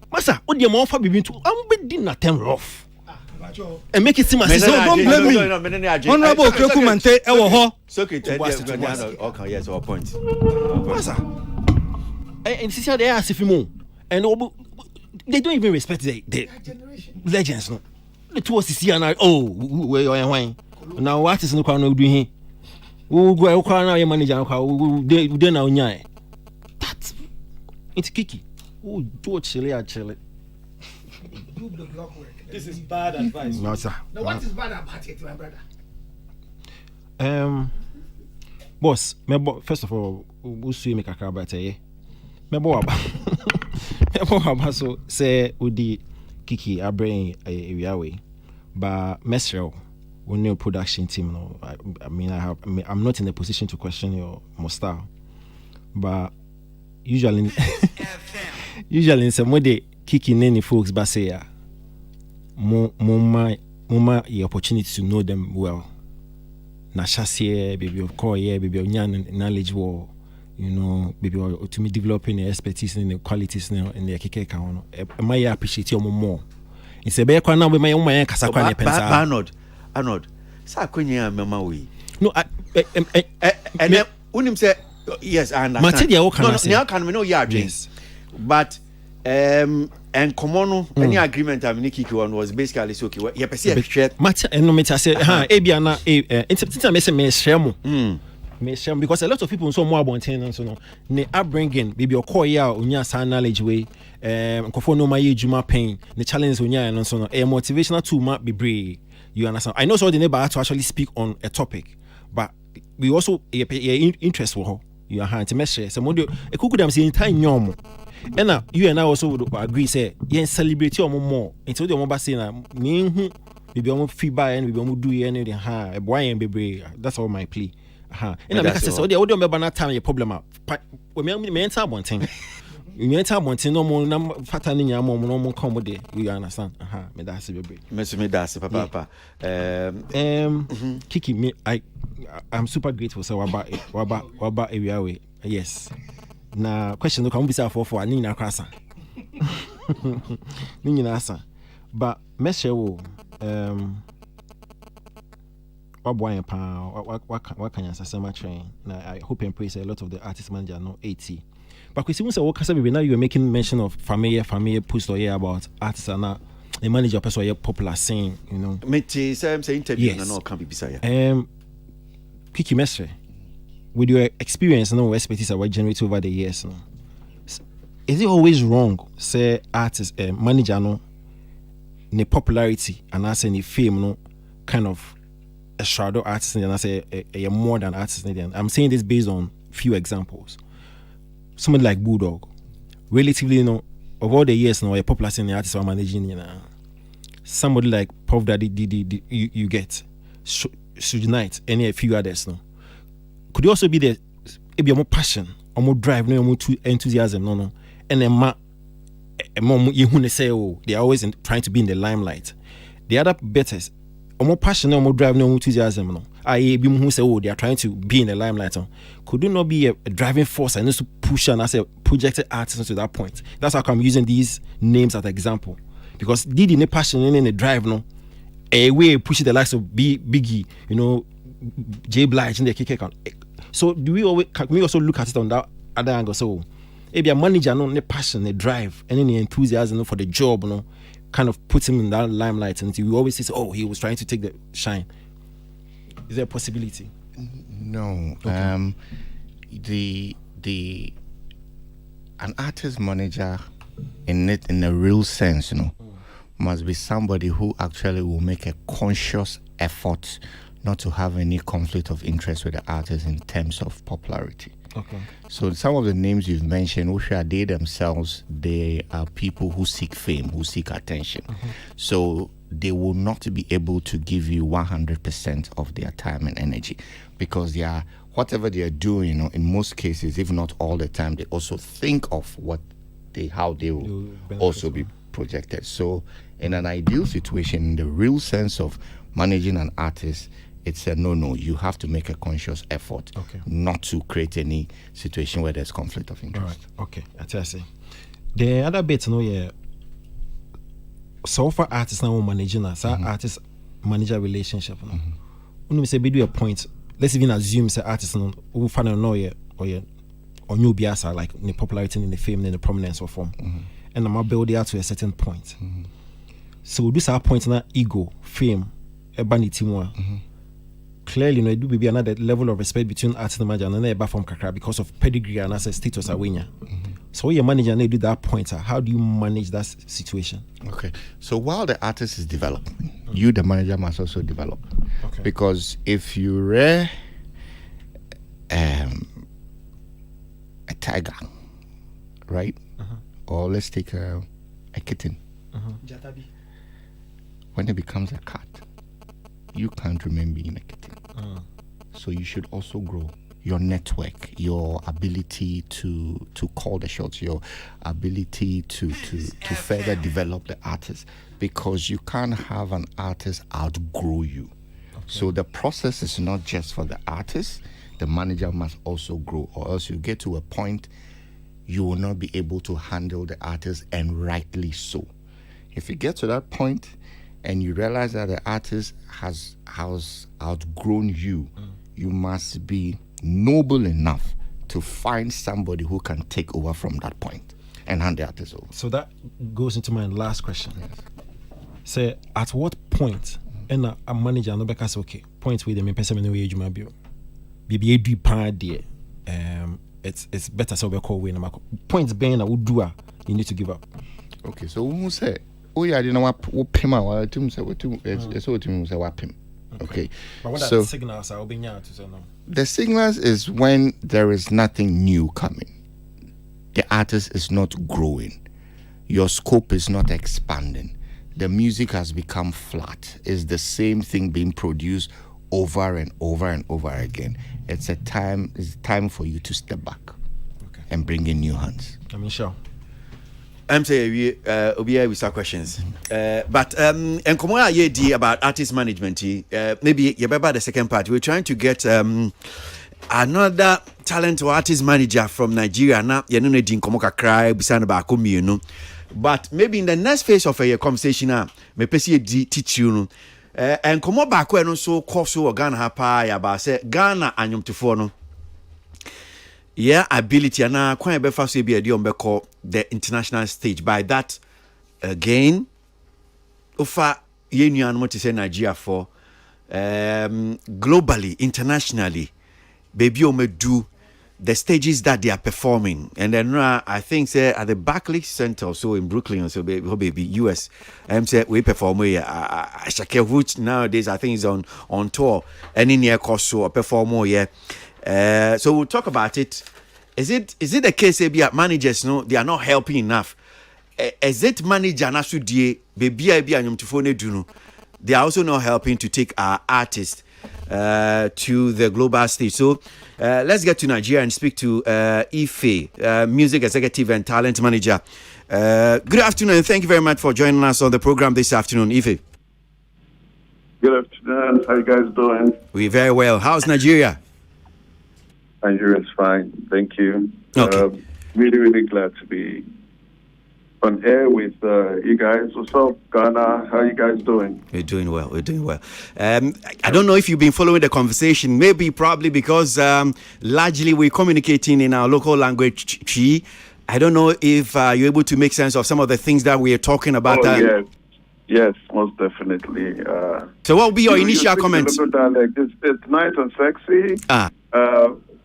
Massa, what the more for being to be dinner time rough. And make it seem as if don't blame me. Honorable Krokumante, Secretary, okay, yes, our point. And see they ask if you and they don't even respect the legends. No, the two is here and where you are wine. Now what is no crown doing here? Who go now your manager? They now nyai. That's it's Kiki. Oh, do chili. Do the block work. This is bad advice. No, sir. Now, what is bad about it, my brother? Boss, first of all, we'll see me about it. So say Udi Kiki, I bring a way, but Mesrel, we new production team. No, I mean, I'm not in a position to question your style, but usually in some way, Kiki nany folks, but say Mama, the opportunity to know them well. Na chassis, baby of core, baby of knowledge war, baby to me developing the expertise and the qualities in the kike kaono. I appreciate you more. It's a bear now with my own man Casakwane Pensa. Arnold. Sakunya mama we. No, and then Unim said yes, I understand. No, can we know your dreams. But and common any agreement I'm Nikki one was basically so okay. Yeah, perceive matter and no matter say Ebiana because a lot of people so more about and so no ne upbringing baby or call ya unya sa knowledge way nkofo no my juma pain the challenge unya and so no a motivational tool might be brave. You understand? I know so the neighbor to actually speak on a topic, but we also interest for her. You are hand to measure some model a cook them say in time normal. And you and I also would agree say yen celebrate your more until the mobile say na me we be almost feedback and we be almost do anything a boy and baby. That's all my plea. And I make say so the audio member not time your problem we me enter one thing. You enter one thing no more number fatani nya more no more come there. You understand? Me that's baby. Me that's papa. Kiki me I'm super grateful so waba area way. Yes. Na question no come be for ani na kwasa. Ni nyina asa. But meshe wo wabwan pa what can you say train. Na I hope and pray say a lot of the artist manager know 80. But we see when what kasa now you are making mention of family post or here about artists and a manager person or popular saying, Me say interview na no can be beside. Kiki meshe with your experience and expertise that we generate over the years, is it always wrong, say artist, manager, the popularity and I say the fame, kind of a shadow artist, and I say a more than artist? I'm saying this based on few examples. Somebody like Bulldog, relatively, of all the years, a popular singing artist are managing, somebody like Puff Daddy, you get Suge Knight, and a few others. No, could it also be the maybe more passion, or more drive, no more enthusiasm, no, and then more you say, oh, they are always trying to be in the limelight. The other betters, or more passion, no more drive, no more enthusiasm, no. I be who say, oh, they are trying to be in the limelight. Could it not be a driving force and also push and as a projected artist to that point? That's how I'm using these names as an example. Because did in a passion in a drive, no, a way push the likes of Biggie, you know, J Blige in the kick account. So do we always can we also look at it on that other angle? So maybe a manager, no, the passion, the drive, and then the enthusiasm for the job, no, kind of puts him in that limelight, and we always say, oh, he was trying to take the shine. Is there a possibility? No. Okay. An artist manager in a real sense, you know, must be somebody who actually will make a conscious effort not to have any conflict of interest with the artist in terms of popularity. Okay. So some of the names you've mentioned, which are they themselves, they are people who seek fame, who seek attention. So they will not be able to give you 100% of their time and energy, because they are, whatever they are doing, you know, in most cases, if not all the time, they also think of how they will also be projected. So in an ideal situation, in the real sense of managing an artist, it's a no. You have to make a conscious effort not to create any situation where there's conflict of interest. All right. Okay, I tell you. The other bit, you know, yeah. So for artists now managing us, artist manager relationship. When we say we do a point, let's even assume say artists who find out know or new biasa like the popularity in the fame and the prominence or form, and I'm build it out to a certain point. So this our point now ego, fame, a vanity more. Clearly, you know, it do be another level of respect between artist and manager and then from Kakra because of pedigree and as a status awenya. So your manager and they do that point. How do you manage that situation? Okay. So while the artist is developing, you the manager must also develop. Okay. Because if you rear a tiger, right? Or let's take a kitten. When it becomes a cat, you can't remain being a kitten. So you should also grow your network, your ability to call the shots, your ability to further develop the artist, because you can't have an artist outgrow you. So the process is not just for the artist, the manager must also grow, or else you get to a point you will not be able to handle the artist, and rightly so. If you get to that point and you realize that the artist has outgrown you, you must be noble enough to find somebody who can take over from that point and hand the artist over. So that goes into my last question. Say, at what point and a manager no because okay, point where the main person anyway you might be BBA part there. It's better so we call way no points being a would do you need to give up. Okay, so who say oh yeah, you know what pim out to say what to say what pim. Okay. But what are the signals are being to say no? The signals is when there is nothing new coming. The artist is not growing. Your scope is not expanding. The music has become flat. It's the same thing being produced over and over and over again. It's time for you to step back and bring in new hands. I mean, sure. I'm saying we start questions. But and come on, yeah, about artist management. Maybe you remember the second part. We're trying to get another talent or artist manager from Nigeria. Now you know Dean Komoka cry beside about you know. But maybe in the next phase of a conversation, me pesi teach you. And come on back when so course or Ghana hapa ya ba say Ghana anyum to no. Yeah, ability and now quite be fast be call the international stage. By that again, offer union what to say Nigeria for globally, internationally, baby do the stages that they are performing. And then I think say at the Barclays Center or so in Brooklyn, so baby US, say we perform Shakir, which nowadays I think is on tour and in near course so perform more, yeah. So we'll talk about it. Is it the case maybe managers they are not helping enough exit manager na so die baby a bi anyomtofo na du no, they are also not helping to take our artists to the global stage. So let's get to Nigeria and speak to Ife, music executive and talent manager. Good afternoon, and thank you very much for joining us on the program this afternoon, Ife. Good afternoon. How you guys doing? We're very well. How's Nigeria? Nigeria's fine. Thank you. Okay. Really, really glad to be on air with you guys. What's up, Ghana? How you guys doing? We're doing well. I don't know if you've been following the conversation. Probably because largely we're communicating in our local language. I don't know if you're able to make sense of some of the things that we are talking about. Yes, most definitely. So what will be your initial comments? It's nice and sexy.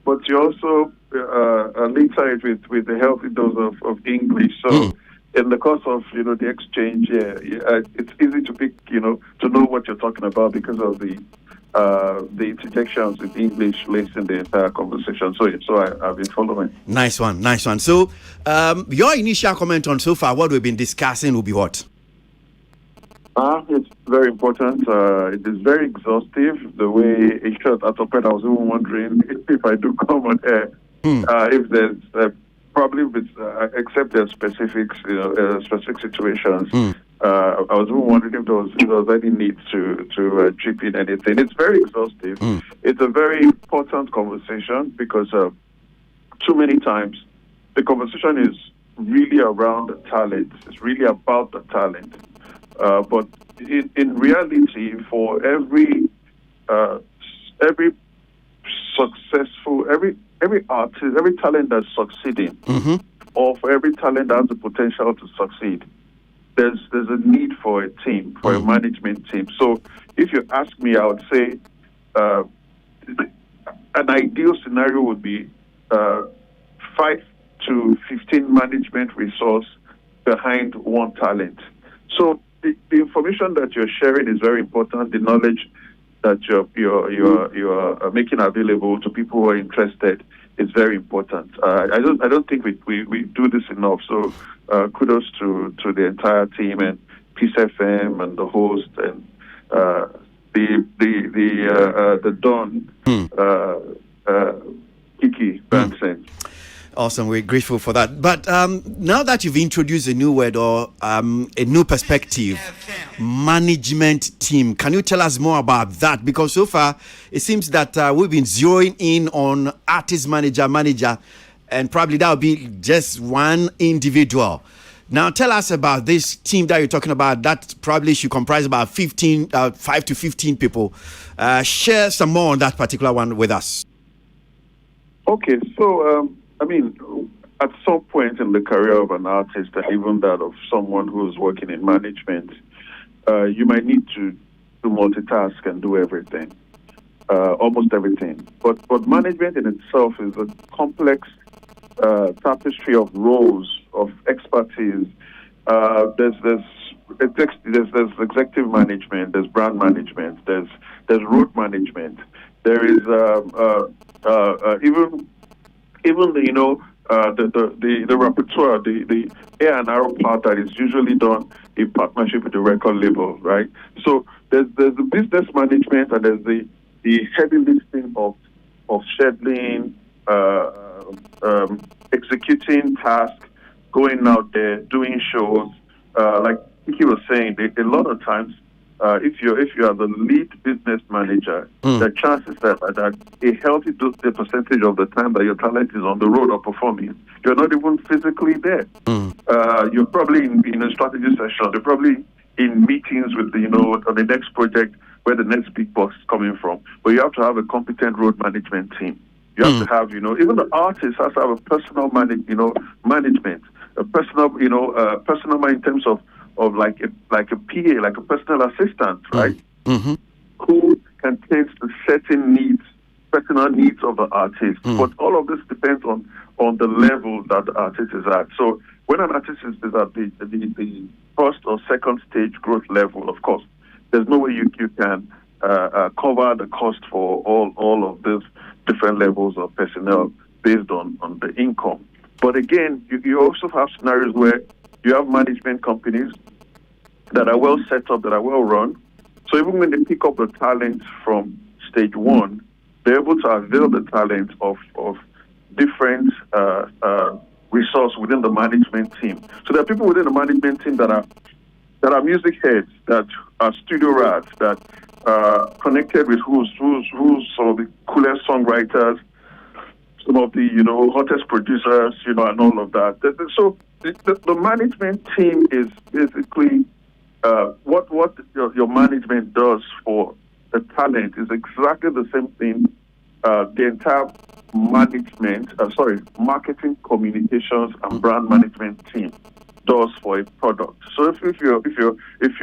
But you also later it with a healthy dose of English. So in the course of the exchange, it's easy to pick to know what you're talking about because of the interjections with English laced in the entire conversation. So I've been following. Nice one. So your initial comment on so far what we've been discussing will be what? It's very important. It is very exhaustive. The way it shot at Opera, I was even wondering if I do come on air, if there's probably except there's specifics, specific situations. I was even wondering if there was any need to chip in anything. It's very exhaustive. It's a very important conversation because too many times the conversation is really around the talent. It's really about the talent. But in reality, for every successful, every artist, every talent that's succeeding, or for every talent that has the potential to succeed, there's a need for a team, for a management team. So if you ask me, I would say an ideal scenario would be 5 to 15 management resource behind one talent. So the information that you're sharing is very important. The knowledge that you're making available to people who are interested is very important. I don't think we do this enough. So kudos to the entire team and Peace FM and the host and the Don Kiki Benson. Awesome, we're grateful for that. But now that you've introduced a new word or a new perspective, management team, can you tell us more about that? Because so far, it seems that we've been zeroing in on artist manager, and probably that will be just one individual. Now, tell us about this team that you're talking about. That probably should comprise about 5 to 15 people. Share some more on that particular one with us. Okay, so... at some point in the career of an artist, and even that of someone who's working in management, you might need to multitask and do everything, almost everything. But management in itself is a complex tapestry of roles, of expertise. There's executive management, there's brand management, there's road management, there is even the repertoire, the A&R part that is usually done in partnership with the record label, right? So there's the business management and there's the heavy lifting of scheduling, executing tasks, going out there, doing shows. Like Kiki was saying, a lot of times, if you are the lead business manager, the chances that a healthy the percentage of the time that your talent is on the road or performing, you're not even physically there. You're probably in a strategy session. You're probably in meetings with on the next project where the next big boss is coming from. But you have to have a competent road management team. You have to have even the artist has to have a personal management, a personal personal in terms of like a PA, like a personal assistant, right? Who can take the certain needs, personal needs of the artist. But all of this depends on the level that the artist is at. So when an artist is at the first or second stage growth level, of course, there's no way you can cover the cost for all of these different levels of personnel based on the income. But again, you also have scenarios where You have management companies that are well set up, that are well run. So even when they pick up the talent from stage one, they're able to avail the talent of different resource within the management team. So there are people within the management team that are music heads, that are studio rats, that are connected with who's some of the coolest songwriters, some of the hottest producers, and all of that. So the management team is basically what your management does for the talent is exactly the same thing the entire marketing, communications, and brand management team does for a product. So if you're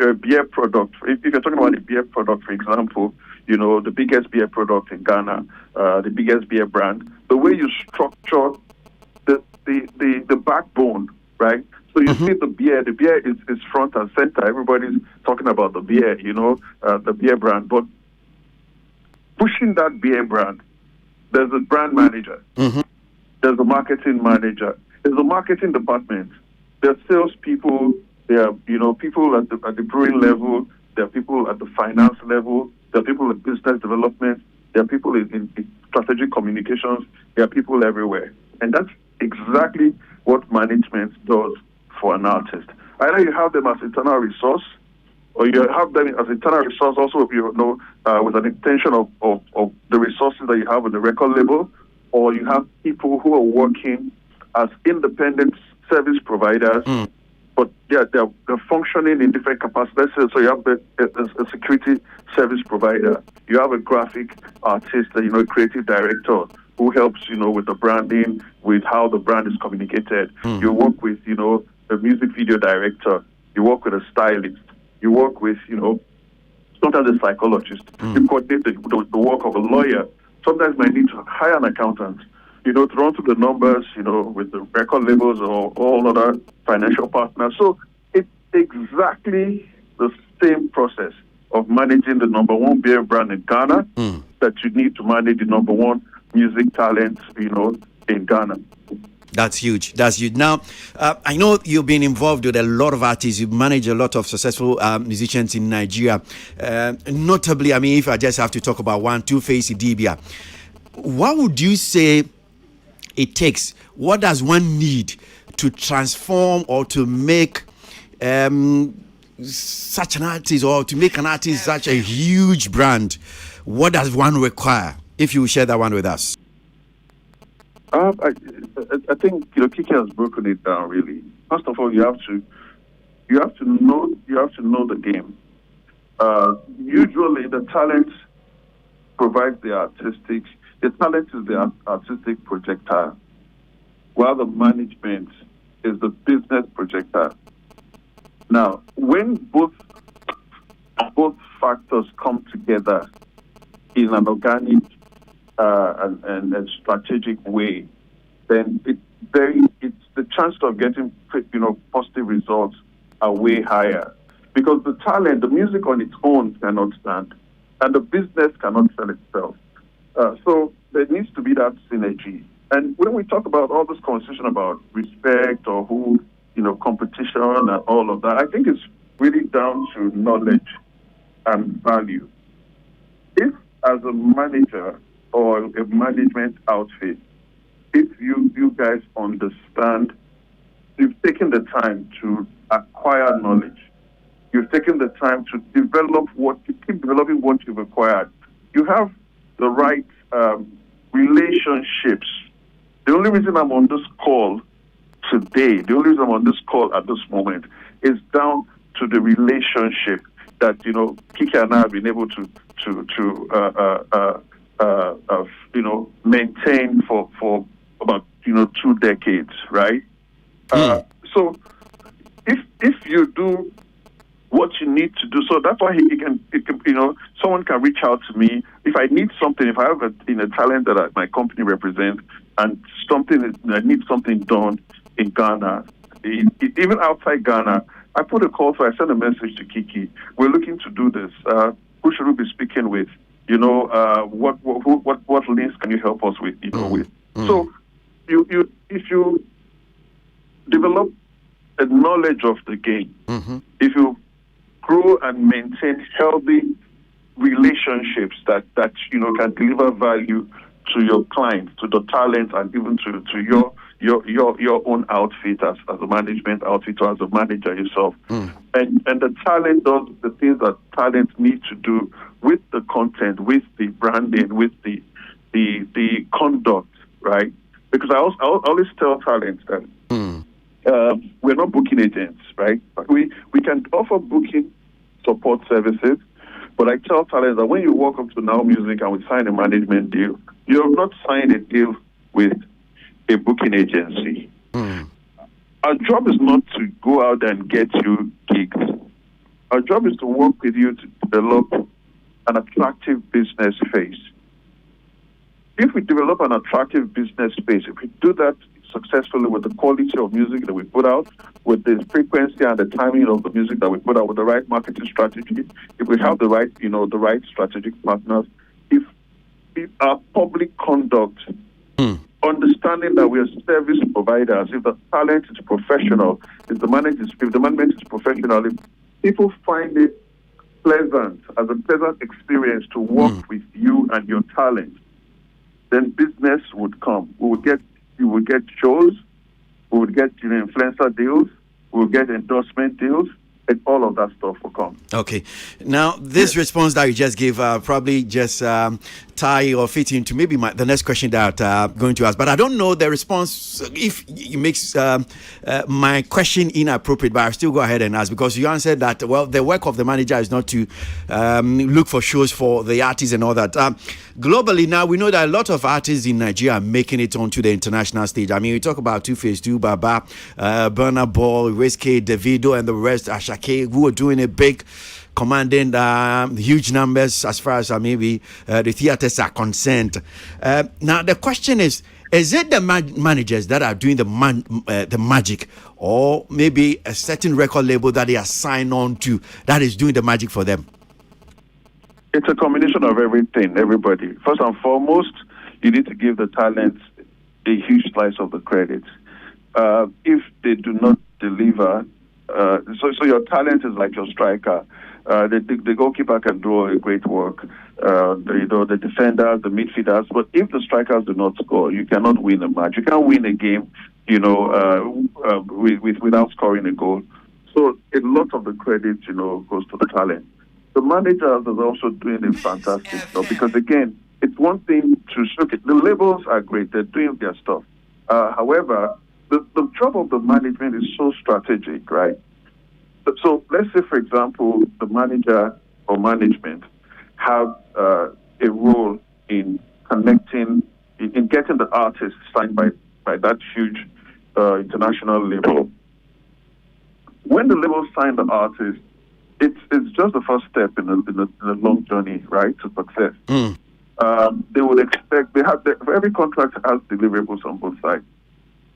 a beer product, if you're talking about a beer product, for example, the biggest beer product in Ghana, the biggest beer brand, the way you structure the backbone, right? So you see the beer is front and center. Everybody's talking about the beer, the beer brand. But pushing that beer brand, there's a brand manager, there's a marketing manager, there's a marketing department, there's salespeople, there are people at the brewing level, there are people at the finance level, there are people in business development, there are people in strategic communications, there are people everywhere. And that's exactly what management does for an artist. Either you have them as internal resource, or you have them as internal resource also, with an intention of the resources that you have on the record label, or you have people who are working as independent service providers, but they're functioning in different capacities. So you have a security service provider, you have a graphic artist, a creative director who helps, with the branding, with how the brand is communicated. You work with, a music video director, you work with a stylist, you work with, sometimes a psychologist, you coordinate the work of a lawyer. Sometimes you might need to hire an accountant, to run through the numbers, with the record labels or all other financial partners. So it's exactly the same process of managing the number one beer brand in Ghana that you need to manage the number one music talent, in Ghana. That's huge. Now, I know you've been involved with a lot of artists. You've managed a lot of successful musicians in Nigeria. Notably, if I just have to talk about one, Two-Face Idibia. What would you say it takes? What does one need to transform or to make such an artist, or to make an artist such a huge brand? What does one require? If you share that one with us. I think Kiki has broken it down really. First of all, you have to know the game. Usually, the talent provides the artistic. The talent is the artistic projectile, while the management is the business projectile. Now, when both factors come together in an organic and a strategic way, then it's the chance of getting positive results are way higher, because the talent, the music on its own cannot stand, and the business cannot sell itself. So there needs to be that synergy. And when we talk about all this conversation about respect or who, competition and all of that, I think it's really down to knowledge and value. If as a manager or a management outfit, if you guys understand, you've taken the time to acquire knowledge, you've taken the time to keep developing what you've acquired, you have the right relationships. The only reason I'm on this call today, the only reason I'm on this call at this moment is down to the relationship that, Kiki and I have been able to maintain for about 2 decades, right? So if you do what you need to do, so that's why it can someone can reach out to me if I need something. If I have a talent that my company represents and I need something done in Ghana, even outside Ghana, I put a call for. I send a message to Kiki. We're looking to do this. Who should we be speaking with? What links can you help us with? So if you develop a knowledge of the game, if you grow and maintain healthy relationships that can deliver value to your clients, to the talent, and even to your own outfit as a management outfit or as a manager yourself. And the talent does the things that talent need to do with the content, with the branding, with the conduct, right? Because I always tell talent that we're not booking agents, right? We can offer booking support services, but I tell talent that when you walk up to Now Music and we sign a management deal, you have not signed a deal with a booking agency. Our job is not to go out and get you gigs. Our job is to work with you to develop an attractive business face. If we develop an attractive business space, if we do that successfully with the quality of music that we put out, with the frequency and the timing of the music that we put out, with the right marketing strategy, if we have the right, the right strategic partners, if our public conduct, understanding that we are service providers, if the talent is professional, if the management is professional, if people find it pleasant, as a pleasant experience to work with you and your talent, then business would come. You will get shows, we would get influencer deals, we will get endorsement deals, and all of that stuff will come. Okay. Now, this response that you just gave probably just tie or fit into maybe the next question that I'm going to ask. But I don't know the response, if it makes my question inappropriate, but I'll still go ahead and ask, because you answered that, well, the work of the manager is not to look for shows for the artists and all that. Globally now, we know that a lot of artists in Nigeria are making it onto the international stage. I mean, we talk about 2Face2, Baba, Burna Boy, Wizkid, Davido, and the rest, Ashake, who are doing a big, commanding huge numbers as far as maybe the theaters are concerned. Now, the question is it the managers that are doing the magic, or maybe a certain record label that they are signed on to that is doing the magic for them? It's a combination of everything, everybody. First and foremost, you need to give the talent a huge slice of the credit. If they do not deliver, so your talent is like your striker. The goalkeeper can do a great work. The defenders, the midfielders. But if the strikers do not score, you cannot win a match. You can't win a game, without scoring a goal. So a lot of the credit, goes to the talent. The managers are also doing a fantastic job, because again, it's one thing to look at the labels are great; they're doing their stuff. However, the job of the management is so strategic, right? So let's say, for example, the manager or management have a role in connecting, in getting the artist signed by that huge international label. When the label sign the artist, it's just the first step in a long journey, right, to success. They would expect every contract has deliverables on both sides,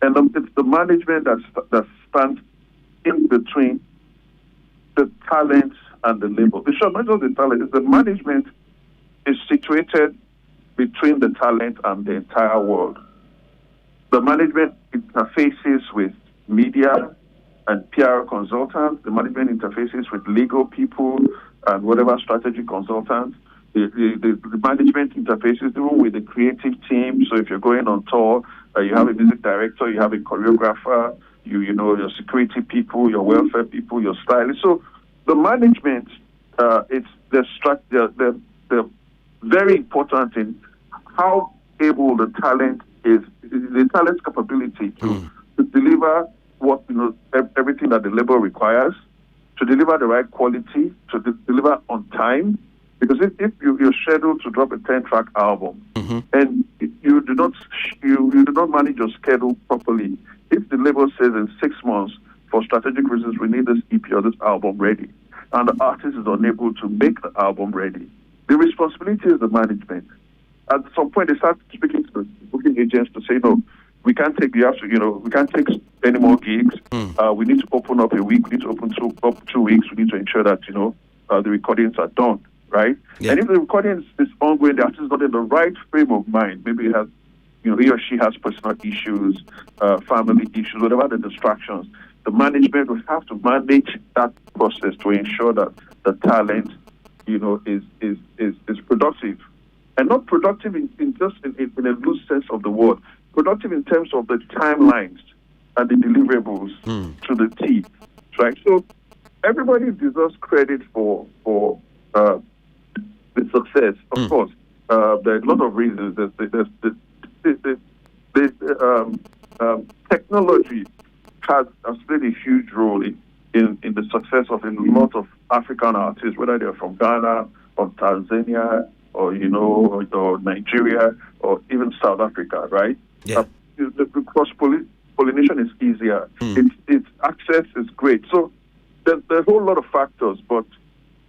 and it's the management that stands in between the talent and the label. It's not just the talent; it's the management is situated between the talent and the entire world. The management interfaces with media and PR consultants. The management interfaces with legal people and whatever strategy consultants. The management interfaces even with the creative team. So if you're going on tour, you have a music director, you have a choreographer, your security people, your welfare people, your stylists. So the management, they're very important in how able the talent is, the talent's capability to deliver what everything that the label requires, to deliver the right quality, to deliver on time. Because if you're scheduled to drop a 10-track album and you do not manage your schedule properly, if the label says in 6 months, for strategic reasons, we need this EP or this album ready, and the artist is unable to make the album ready, the responsibility is the management. At some point, they start speaking to the booking agents to say, no, we can't take we can't take any more gigs. We need to open up a week. We need to open up 2 weeks. We need to ensure that the recordings are done, right? Yeah. And if the recording is ongoing, the artist is not in the right frame of mind. Maybe he or she has personal issues, family issues, whatever the distractions. the management will have to manage that process to ensure that the talent, is productive. And not productive in a loose sense of the word, productive in terms of the timelines and the deliverables to the T, right? So everybody deserves credit for the success. Of course, there are a lot of reasons. Technology has played a huge role in the success of a lot of African artists, whether they're from Ghana or Tanzania or Nigeria or even South Africa, right? Yeah. The cross-pollination is easier. Its access is great. So there's a whole lot of factors, but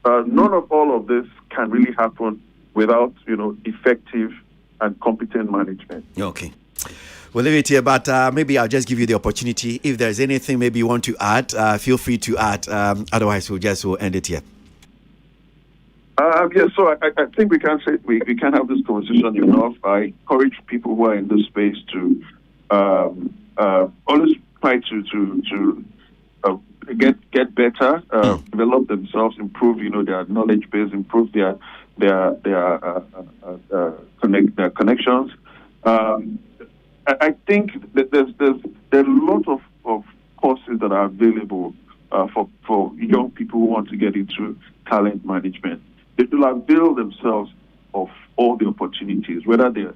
none of all of this can really happen without, effective and competent management. Okay. We'll leave it here, but maybe I'll just give you the opportunity. If there's anything maybe you want to add, feel free to add. Otherwise, we'll end it here. So I think we can't have this conversation enough. I encourage people who are in this space to always try to get better, develop themselves, improve their knowledge base, improve their connections. I think that there are a lot of courses that are available for young people who want to get into talent management. They will avail themselves of all the opportunities, whether they're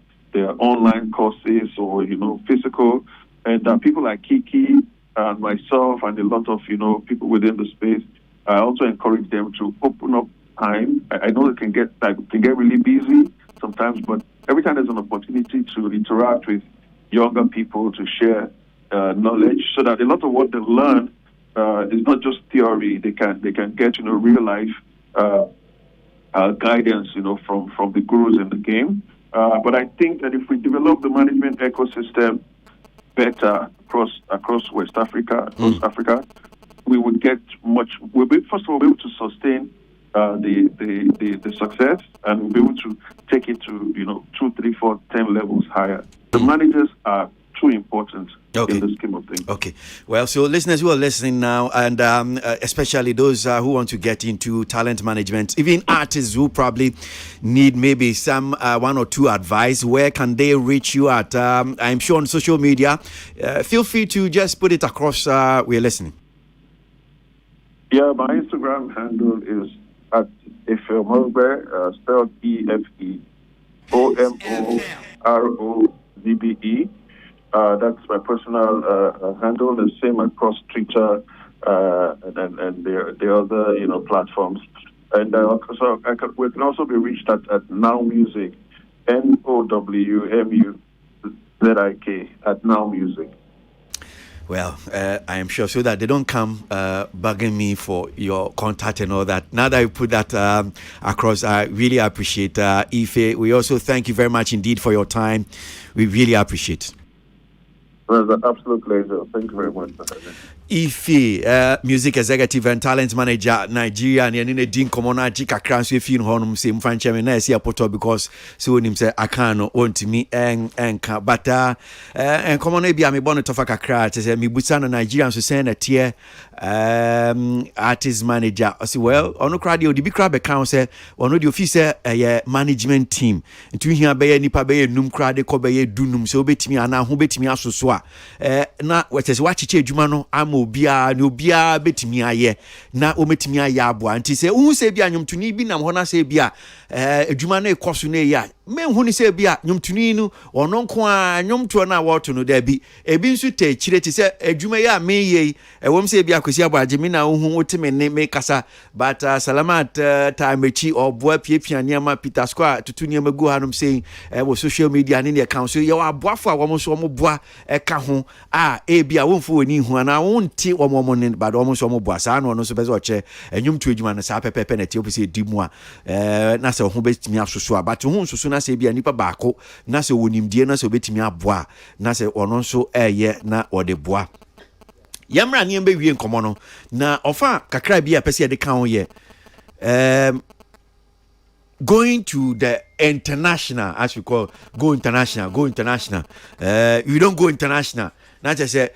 online courses or physical. And people like Kiki and myself and a lot of people within the space, I also encourage them to open up time. I know it can get really busy sometimes, but every time there's an opportunity to interact with younger people, to share knowledge, so that a lot of what they learn is not just theory. They can get real life guidance from the gurus in the game. But I think that if we develop the management ecosystem better across West Africa, across Africa, we would get we'll be able to sustain the success, and we'll be able to take it to 2, 3, 4, 10 levels higher. The managers are too important in the scheme of things. Okay. Well, so listeners who are listening now, and especially those who want to get into talent management, even artists who probably need maybe some one or two advice, where can they reach you at? I'm sure on social media. Feel free to just put it across. We're listening. Yeah, my Instagram handle is at Efeomorbe, spelled EFEOMOROZBE. That's my personal handle. The same across Twitter and the other platforms. And we can also be reached at Now Music, NOWMUZIK at Now Music. Well, I am sure so that they don't come bugging me for your contact and all that. Now that you put that across, I really appreciate Ife. We also thank you very much indeed for your time. We really appreciate it. Well, it's an absolute pleasure. Thank you very much for having me. Ife, music executive and talent manager, Nigeria, and in a din common jika cransu if you know him same French and I see a poto because so him say I can't want to me and but and common be I'm a bonnet of a crat say me busan Nigerian so send a tier artist manager. I say well on crowd the big crowd account say one of the officer management team to here be nipa be num crowd ko be dunum so betimi ana ho betimi asoso a na what is what chiche adwuma no obia betimi aye na o metimi aye aboa nti se hu se bia nwomtuni bi nam ho na se bia adwuma no ekoso na ya menhu ni se bia nwomtuni no ono nko a nwomto na woto no da bi ebi nsu te chire ti se adwuma ya me ye ewom se bia kwesi aboaje mi na hu otime ne me kasa but salamat tamechi oboa piepia niama Peter Square tutu niama go hanom saying wo social media ne account so ye wa aboafo a wo so mo boa ka ho e bia wo mfo oni hu na wonti omomo ne bad omo so omobo asa no no so bezo che enwum tu adwuma na sa pepepe na ti opese dimu a na se ho betimi asoso but ho nsoso na se bia nipa baako na se wonimdie na se obetimi aboa na se ono nso eye na ode boa yamra ne mbe wie nkomo no na ofa kakra bia pese de kan ho ye going to the international, as we call go international. You don't go international. Not just say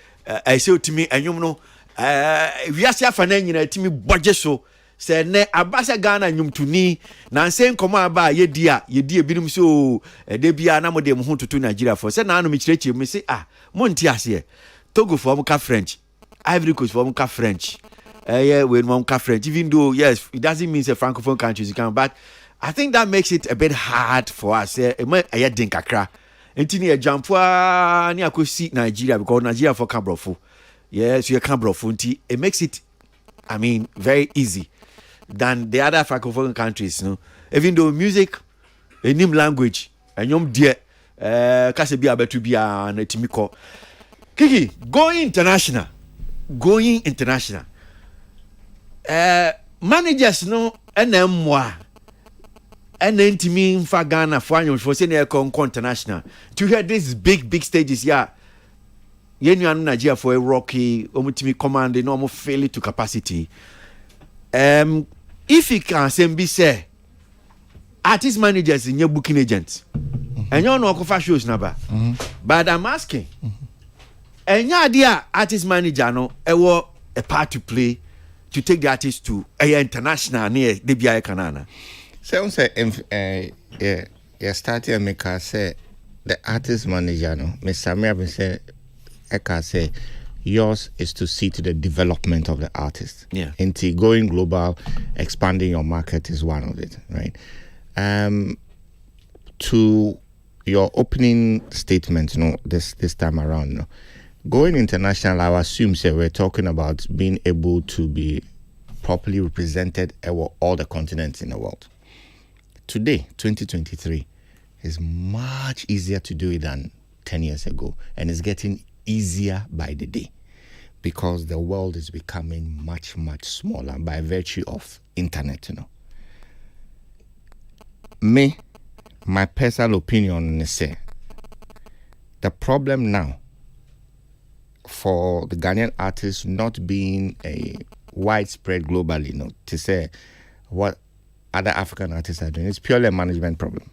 I say to me, and you know, wiase afa na nyina timi bɔgye so sɛ ne abasa Ghana nyumtuni na nse nkɔmɔ aba yedi ebinum so de bia na mo de mo ho tutu Nigeria for sɛ na no me kyerɛkyerɛ me se mo nti ase Togo for mo ka French, Ivory Coast for mo ka French, we mo ka French, even though yes it doesn't mean say francophone countries you can, but I think that makes it a bit hard for us ɛyɛ den kakra enti ne jump ni akosi Nigeria because Nigeria for ka brofo yes you can brofo enti it makes it very easy than the other francophone countries, no. Even though music, a new language, and yom dear, kase bia betu bia na timiko. Kiki, going international. Managers no enemwa. Enentimi mfa Ghana for anyo for say na international. To hear these big stages, yeah. Yenu anu Nigeria for a rocky, omutimi command, no mo fail to capacity. If you can say artist managers in your booking agents, and you know offer shows number, but I'm asking, and your idea artist manager no a part to play to take the artist to a international near the BI Canana. So starting to make us say the artist manager no, Miss Samia been say I can say. Yours is to see to the development of the artist. Yeah. Into going global, expanding your market is one of it, right? To your opening statement, this time around, going international, I assume we're talking about being able to be properly represented over all the continents in the world. Today, 2023, is much easier to do it than 10 years ago, and it's getting easier by the day because the world is becoming much smaller by virtue of internet. My personal opinion is say the problem now for the Ghanaian artists not being a widespread globally, to say what other African artists are doing, it's purely a management problem.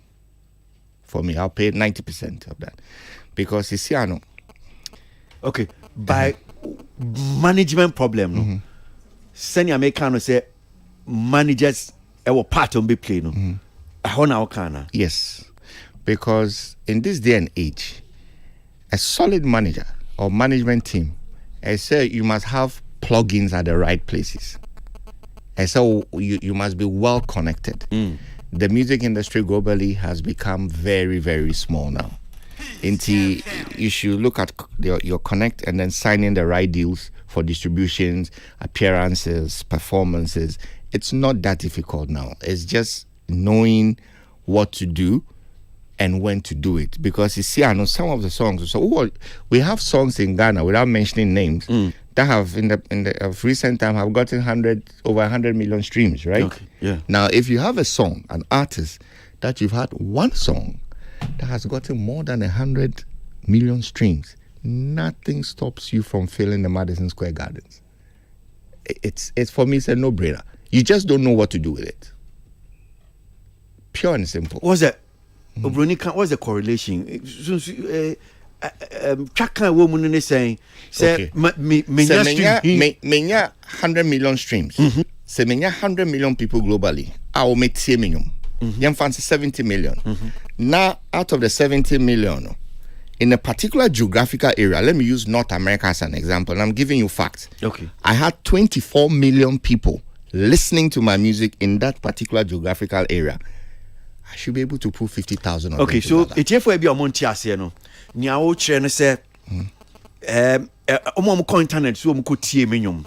For me, I'll pay 90% of that because you see, okay, by management problem, Seni Americano say managers were part of the play, Yes, because in this day and age, a solid manager or management team, I say you must have plugins at the right places. And so you must be well connected. The music industry globally has become very, very small now. You should look at your connect and then sign in the right deals for distributions, appearances, performances. It's not that difficult now. It's just knowing what to do and when to do it. Because you see, I know some of the songs. So we have songs in Ghana without mentioning names that have in the recent time have gotten over 100 million streams, right? Okay. Yeah. Now, if you have a song, an artist that you've had one song that has gotten more than 100 million streams, nothing stops you from filling the Madison Square Gardens. It's for me, it's a no-brainer. You just don't know what to do with it. Pure and simple. What's that? What's the correlation? Chaka woman is saying, say, menya 100 million streams. Say, menya 100 million people globally. I will make 10 million. Young fancy 70 million. Now, out of the 70 million, in a particular geographical area, let me use North America as an example, and I'm giving you facts. Okay. I had 24 million people listening to my music in that particular geographical area. I should be able to put 50,000 on. Okay, so it's here for be a monty as no. Ni a wo kire no say omo internet so omo ko tie me nyom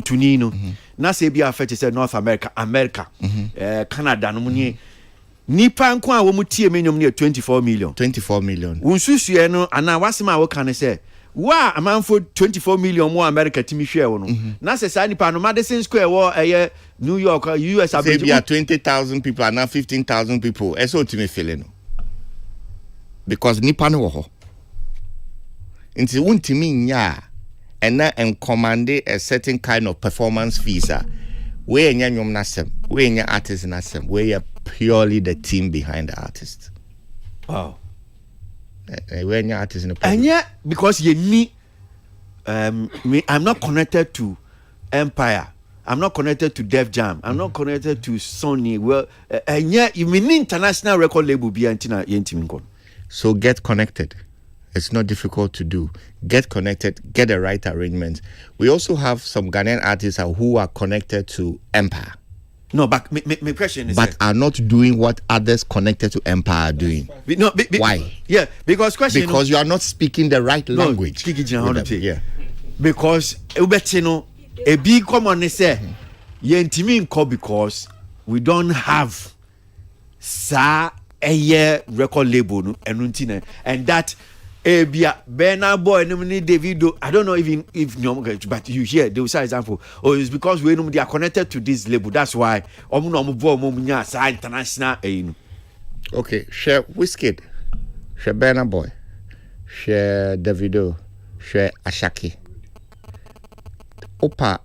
tuni no. Na say be affect say North America, Canada no ni nipa nko a wo mu tie me nyom ne 24 million. 24 million. Unsusu no ana wasema wo kan say wa amanfo 24 million mo America timi hwe wo no. Na say sa nipa no Madison Square wo New York, US, say be 20,000 people and now 15,000 people. That's what me feeling. Because nipa no ho. Inti untimi nya and command a certain kind of performance fees. We nya nyom nasem, we nya artist nasem, we are purely the team behind the artist. Wow. We nya artist in the and yeah, because you need I'm not connected to Empire. I'm not connected to Def Jam. I'm not connected to Sony. Well, and yeah, you mean international record label be antina yentiminko. So get connected. It's not difficult to do. Get connected, get the right arrangement. We also have some Ghanaian artists who are connected to Empire. No, but my question is... But are not doing what others connected to Empire are doing. Why? Yeah, because question... Because you are not speaking the right language. Yeah. Because, a big common say, because we don't have a year record label and that... Bernard Boy, Davido. I don't know even if but you hear they will say example. Oh, it's because they are connected to this label. That's why international. Okay, share Wizkid, share Bernard Boy, share Davido, share Ashaki. Opa,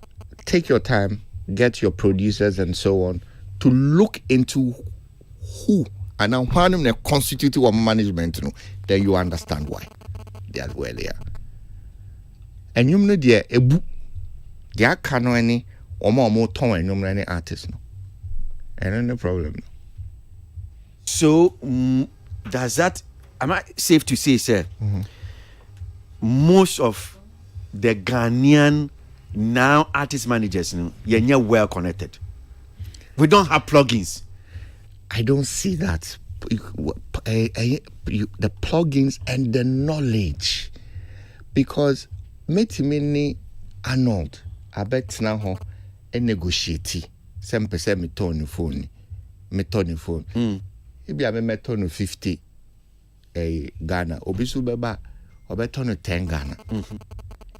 take your time, get your producers and so on to look into who. And now when they constitute of management, then you understand why they are where they are. And you know there a book there can any or more tone and you any artist no. And no problem. So does that am I safe to say, sir? Most of the Ghanaian now artist managers, you're well connected. We don't have plugins. I don't see that. The plugins and the knowledge. Because metimini Arnold, I bet now and negotiate. Some percent me turn phone. If you have a turn 50 Ghana, Obisu Beba, or better 10 Ghana.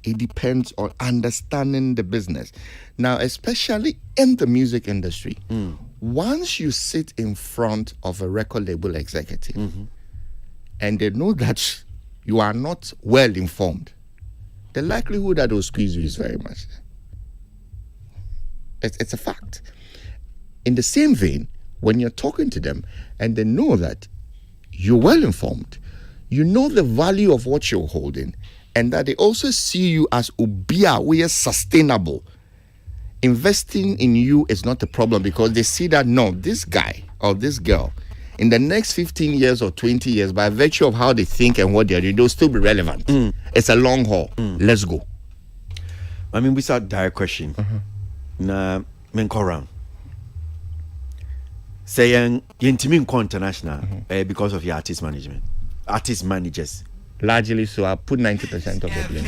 It depends on understanding the business. Now, especially in the music industry, once you sit in front of a record label executive and they know that you are not well informed, the likelihood that they'll squeeze you is very much. It's a fact. In the same vein, when you're talking to them and they know that you're well informed, you know the value of what you're holding, and that they also see you as Ubia, we are sustainable. Investing in you is not a problem because they see that no, this guy or this girl, in the next 15 years or 20 years, by virtue of how they think and what they're doing, they'll still be relevant. It's a long haul. Let's go. I mean, we start direct question. Na menkoram. Saying Yentimin international because of your artist managers. Largely so. I put 90% of the blame.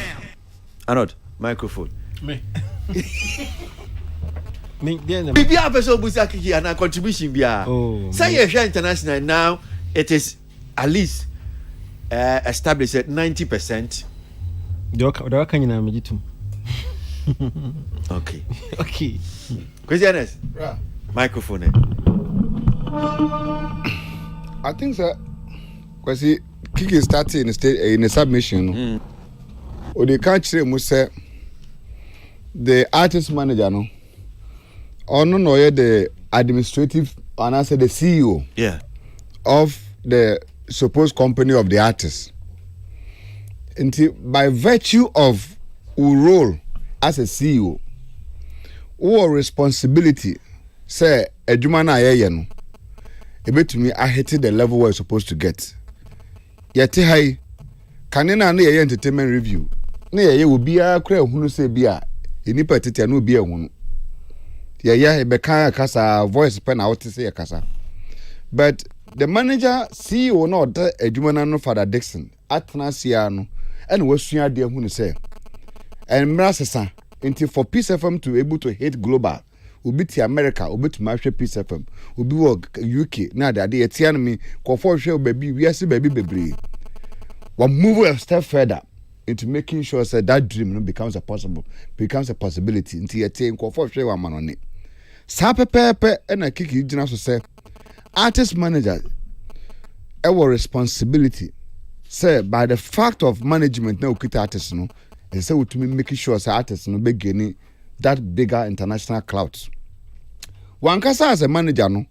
Arnold, microphone. Me. Bibi abeso busaki and a contribution bia. Say you international now, it is at least established at 90%. Okay. Okay. Questioners? Microphone. I think so. Because Kiki started in a submission. Or they can't say the artist manager no. Or no the administrative and I say the CEO of the supposed company of the artist. Until by virtue of who role as a CEO, or responsibility, say edwuma na ye no. Ebetumi I hit the level where it's supposed to get. Yete hai kanena na ye entertainment review. Na ye obi a kra hunu se bia enipa tete na obi ehunu. Ye be kan kasa voice pen out say kasa. But the manager CEO no the edwuma na no Father Dixon atna sia no and wasua de hunu say and mrasesa until for Peace FM to able to hit global obi ti America obi to mahwe Peace FM obi work UK na da de etian me kofo hwe baby wiase baby bebre we move a step further into making sure that dream no becomes a possibility until etin kofo hwe wa manone sa pepepe na Kiki gina so say artist manager our responsibility say by the fact of management na okita artist no and say to me making sure say artists no be gaining that bigger international clout. One kasa as a manager no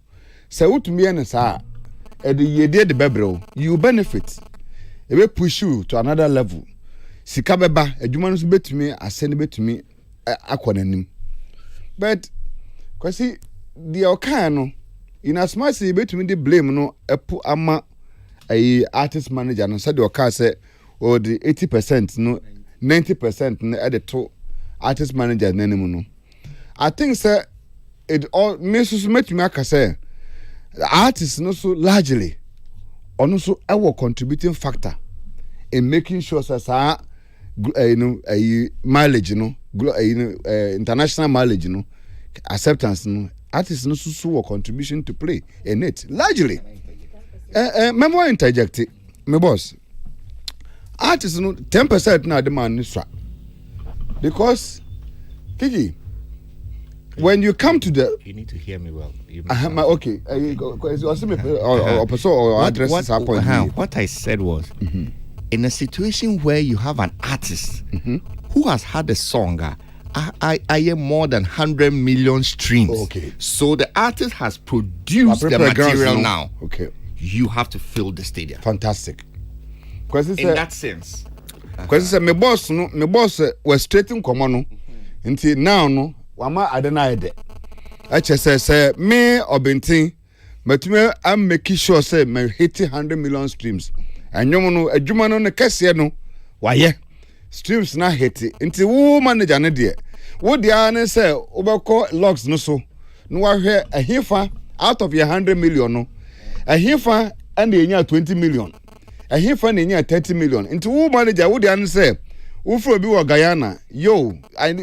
say to me and say e de yede de bebro you benefit e be push you to another level. sika beba adwuma no so betumi asɛn betumi akɔ nanim but kwasi the okan no in as much as betumi de blame no epu ama artist manager no said the okan say or the 80% no 90% no at the to artist manager nanim no I think say it all means to make me say the artist no so largely also our contributing factor in making sure that mileage international mileage acceptance artists no so contribution to play in it largely me more interject me boss artists no 10% na demand this because Kiki when you come to the you need to hear me well. Okay what I said was in a situation where you have an artist who has had a song I am more than 100 million streams. Okay. So the artist has produced the material now. Okay. You have to fill the stadium. Fantastic. In that sense. Because my boss was straight in common until now no wama adena ede. Say me obintin but me I'm making sure say me hit 100 million streams. And you know adwuma no ne kese no waye. Streams na hit until wo manager ne de. Wo dia ne say obeko logs no so. No wa hwe ahifa out of your 100 million no. Ahifa and enya 20 million. Ahifa na enya 30 million. Until wo manager wo dia ne say wo fro bi wo Guyana. Yo,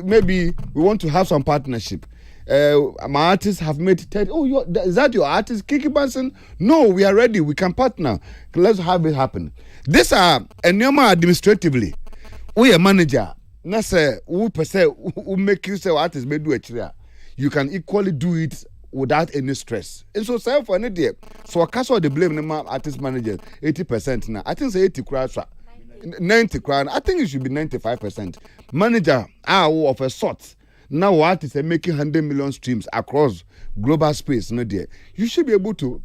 maybe we want to have some partnership. My artists have made 30. Oh, is that your artist, Kiki Benson? No, we are ready. We can partner. Let's have it happen. These are administratively. We a manager. Na say who per se who make you say artists may do it. You can equally do it without any stress. And so say for any day. So I can't the blame the artist manager 80% now. I think say 80 crowds. 90 crowd. I think it should be 95%. Manager of a sort. Now artists are making 100 million streams across global space. No dear. You should be able to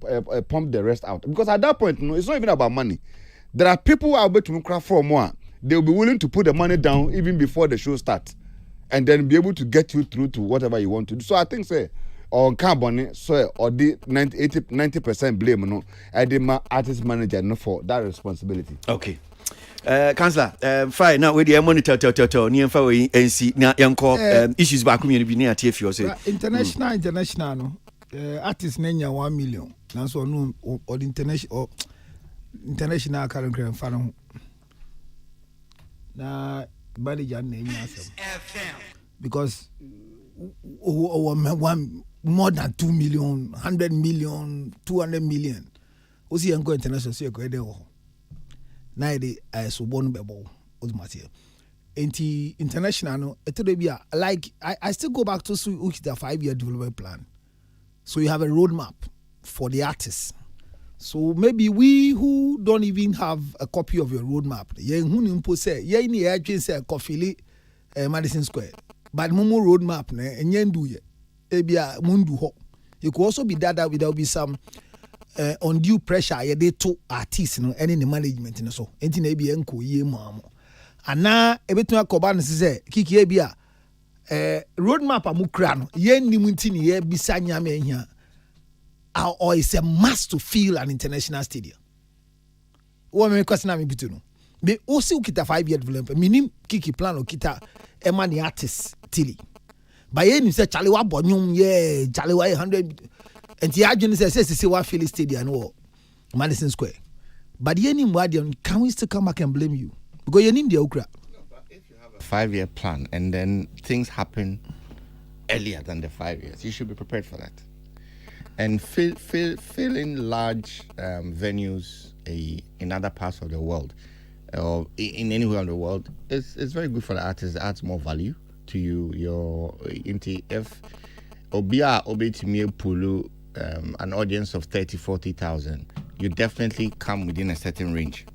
pump the rest out. Because at that point, no, it's not even about money. There are people who are able to craft for more. They'll be willing to put the money down even before the show starts. And then be able to get you through to whatever you want to do. So I think say on carbon, so or the 90% blame no I did my artist manager no for that responsibility. Okay. Councillor, fine. Now we the monitor near for NC na yanko issues back community near TFU say international no artist nenya 1 million. Now so no or international current fan na manager nenya because one more than 2 million, 100 million, 200 million. Osi yanko international so ko ede ho. Na ide so bon bebo automatic. Enti international no etodebia like I still go back to the 5-year development plan. So you have a roadmap for the artists. So maybe we who don't even have a copy of your roadmap, ye hu ni mpo say ye ni e adwen say Kofili Madison Square. But mumu roadmap ne enye ndu ye. Ebia mundu ho. It could also be that there will be some undue pressure ye dey to artists no any the management no so. Enti na ebia enko ye mamo. Ana ebetu akoba no say Kiki ebia roadmap amukra no ye nimu nti ni ye bisa nyame ehia. Or it's a must to fill an international stadium. What me question am bitu no. Me osi ukita 5-year development. Minim Kiki plan okita emani artists tili. But you say Charlie wa bonyum yeah Charlie wa 100 and the agent say wa fill stadium or Madison Square. But you nim wadian can we still come back and blame you? Because you nim the okra. If you have a 5-year plan and then things happen earlier than the 5 years, you should be prepared for that. And fill in large venues in other parts of the world or in anywhere in the world. It's very good for the artists. It adds more value to you. If Obia Obetime Pulu an audience of 30,000-40,000, you definitely come within a certain range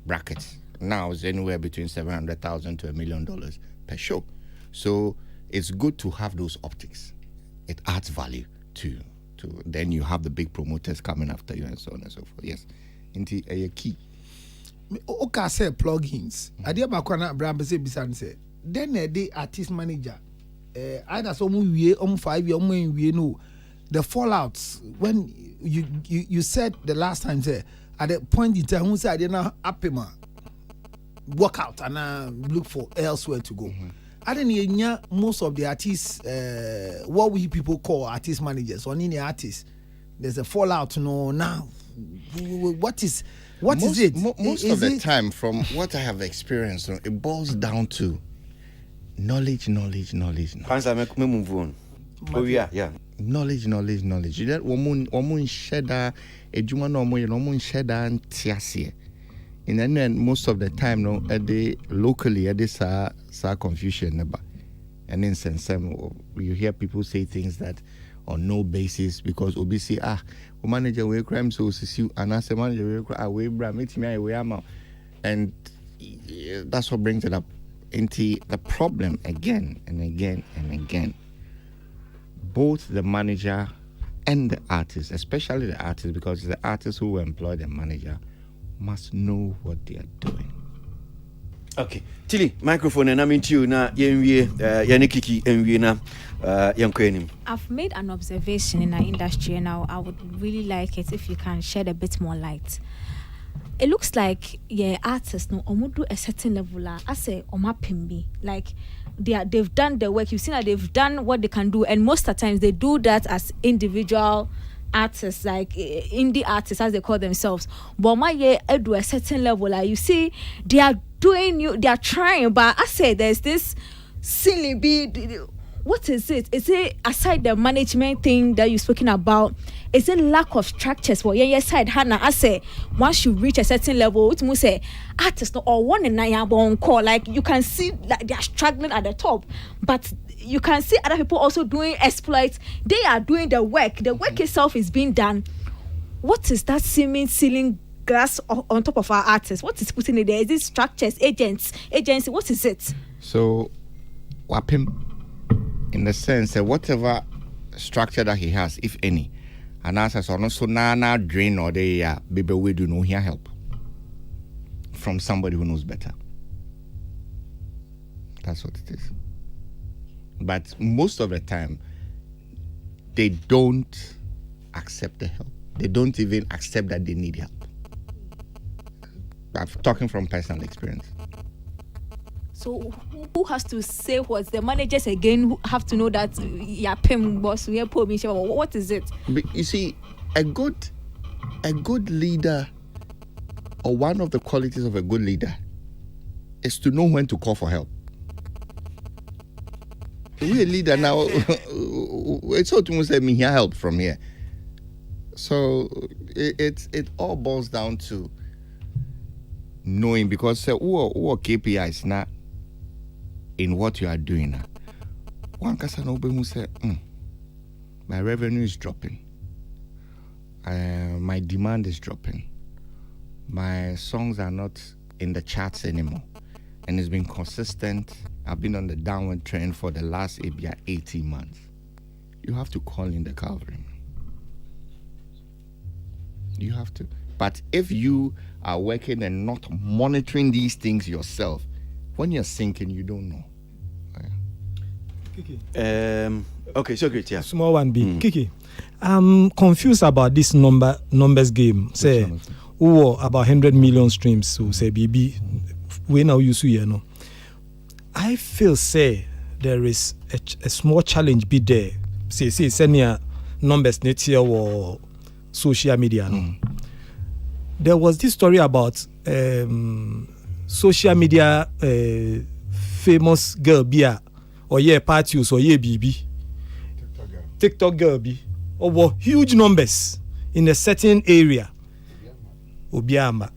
brackets. Now it's anywhere between $700,000 to $1 million per show. So it's good to have those optics. It adds value to then you have the big promoters coming after you and so on and so forth. Yes. Into a key. okay say plugins. Ade ba kwa na bra be say bisan say. Then the artist manager either some we 5 year we no the fallouts when you said the last time say at the point in time who said I didn't apima work out and look for elsewhere to go. I didn't know most of the artists what we people call artist managers or any artists. There's a fallout now. What is it? Most of the time, from what I have experienced, it boils down to knowledge. Knowledge. Move on. Oh yeah. Knowledge. You get woman sheda ejuma no mo sheda ntiasie. In the end, most of the time, no, locally, sa confusion about. And in sense, you hear people say things that on no basis because obviously manager we crime so you and as a manager we bra meet me we am, and that's what brings it up into the problem again and again. Both the manager and the artist, especially the artist, because the artist who employ the manager must know what they are doing. Okay, Tilly, microphone and I'm into you now. Yanikiki and na Yankwenim. I've made an observation in our industry, and I would really like it if you can shed a bit more light. It looks like artists no omudu a certain level. I say omapimbi, like they've done the work. You've seen that they've done what they can do, and most of the times they do that as individual artists, like indie artists as they call themselves. But my do a certain level, like you see, they are trying, but I say there's this silly bit. What is it? Is it aside the management thing that you're speaking about? Is it lack of structures? Well, yeah, side Hannah, I say once you reach a certain level, it must say artists or one and I on call. Like you can see that they are struggling at the top, but you can see other people also doing exploits. They are doing the work. The work itself is being done. What is that ceiling glass on top of our artists? What is putting it there? Is it structures, agency? What is it? So, Wapim, in the sense that whatever structure that he has, if any, and as I also na drain or they baby we do no hear help from somebody who knows better. That's what it is. But most of the time, they don't accept the help. They don't even accept that they need help. I'm talking from personal experience. So who has to say what? The managers again who have to know that boss what is it? You see, a good leader, or one of the qualities of a good leader, is to know when to call for help. We're a leader now. It's all to say me here help from here. So it all boils down to knowing, because who KPIs now in what you are doing now. One person will say, my revenue is dropping. My demand is dropping. My songs are not in the charts anymore. And it's been consistent. I've been on the downward trend for the last 18 months. You have to call in the Calvary. You have to. But if you are working and not monitoring these things yourself, when you're sinking, you don't know. Kiki. Okay, so great, yeah. Small one B. Kiki, I'm confused about this numbers game. Say, about 100 million streams. So say, BB, we now use you know. I feel say there is a small challenge be there. Say send your numbers next year or social media. No? There was this story about social media famous girl Bia or parties or BB TikTok girl be over huge numbers in a certain area. Obiama.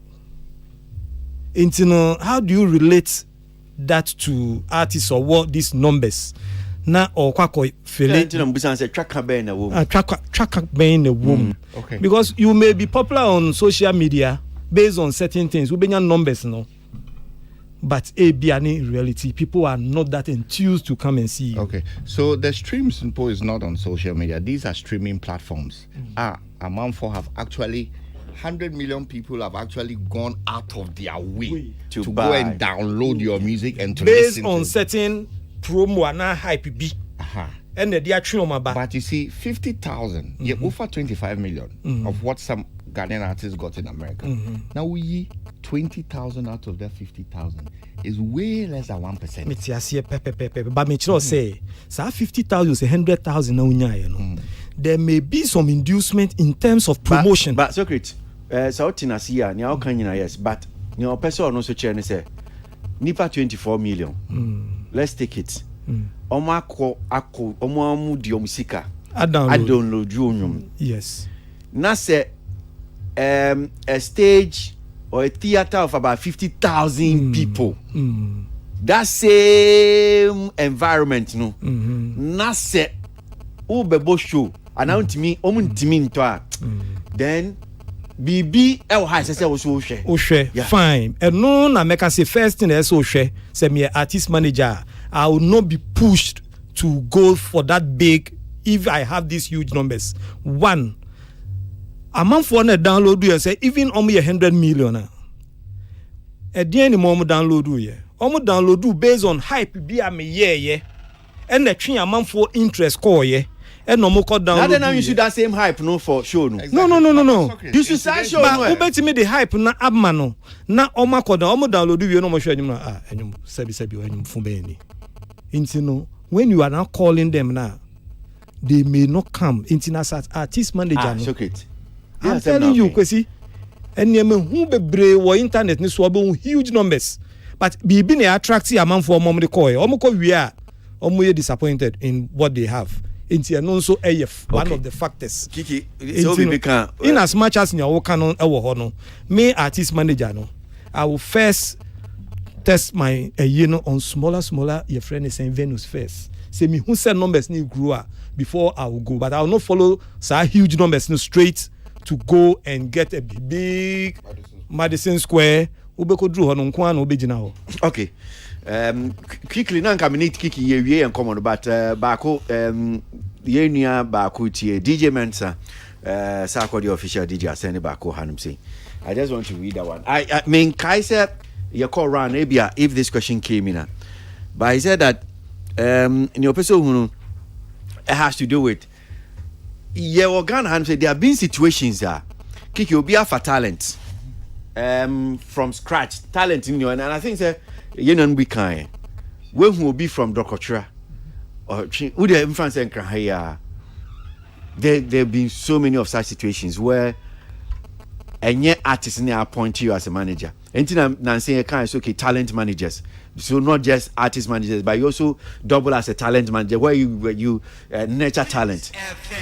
How do you relate that to artists or what these numbers? Na or kwako fele tracker being a woman. Tracker being a woman. Okay. Because you may be popular on social media based on certain things. We bring numbers, no. But in reality, people are not that enthused to come and see you. Okay. So the Stream Simple is not on social media. These are streaming platforms. Amam4 have actually 100 million people have actually gone out of their way to go buy and download your music and to based listen on to certain promo and hype be. And the dia but you see, 50,000, yeah, over 25 million of what some Ghanaian artists got in America. Now we 20,000 out of that 50,000 is way less than 1%. Me tia see pepe. But me say, so 50,000 say 100,000 na unya you know. There may be some inducement in terms of promotion. But Socrates, so tina see ya, nya okan nyina yes, but nya person no so chair say nipa 24 million. Let's take it. Omo amu di omusika. I download you. Yes. Na say a stage or a theater of about 50,000 people. That same environment, no. Na say ubebo show announce me omuntimi nto then BB el high say also share. Fine. And no na make say first thing so share say me artist manager I will not be pushed to go for that big if I have these huge numbers. One, a month for a download you and say even only 100 million. At the end more download you. Almost download do based on hype be a me yeah. And the tree a month for interest call yeah. And no more call download. Now you should that same hype no for show no. Exactly. No. You should start show no. But who me the hype na abmano. Na oma call down almost download you no more show you na enyum sebi enyum fumbe ni. Intino, when you are now calling them now, they may not come. Intino as artist manager. I'm telling you, Kwesi. And you who be brave or internet ni swabo huge numbers. But be been attractive amount for mom the call. Omoko we are disappointed in what they have. Intino so AF one of the factors. Kiki, so we can in as much as you can on our me artist manager no. I will first test my on smaller your friend is saying Venus first. Say me who said numbers need grow before I will go, but I will not follow huge numbers straight to go and get a big Madison Square. Okay. Quickly now come need Kiki ye and come on, but Bako ye near Bako tie DJ Mensa Sako the official DJ send Bako Hanum say. I just want to read that one. I mean Kaiser you call around maybe if this question came in, but he said that in your person who it has to do with Ghana and say there have been situations that Kiki will be for talent from scratch talent in you and I think say you know we can when will be from Dokotra or would the influence and there have been so many of such situations where and yet artists in appoint you as a manager. Anything I'm saying kind of okay, talent managers. So not just artist managers, but you also double as a talent manager where you nurture talent.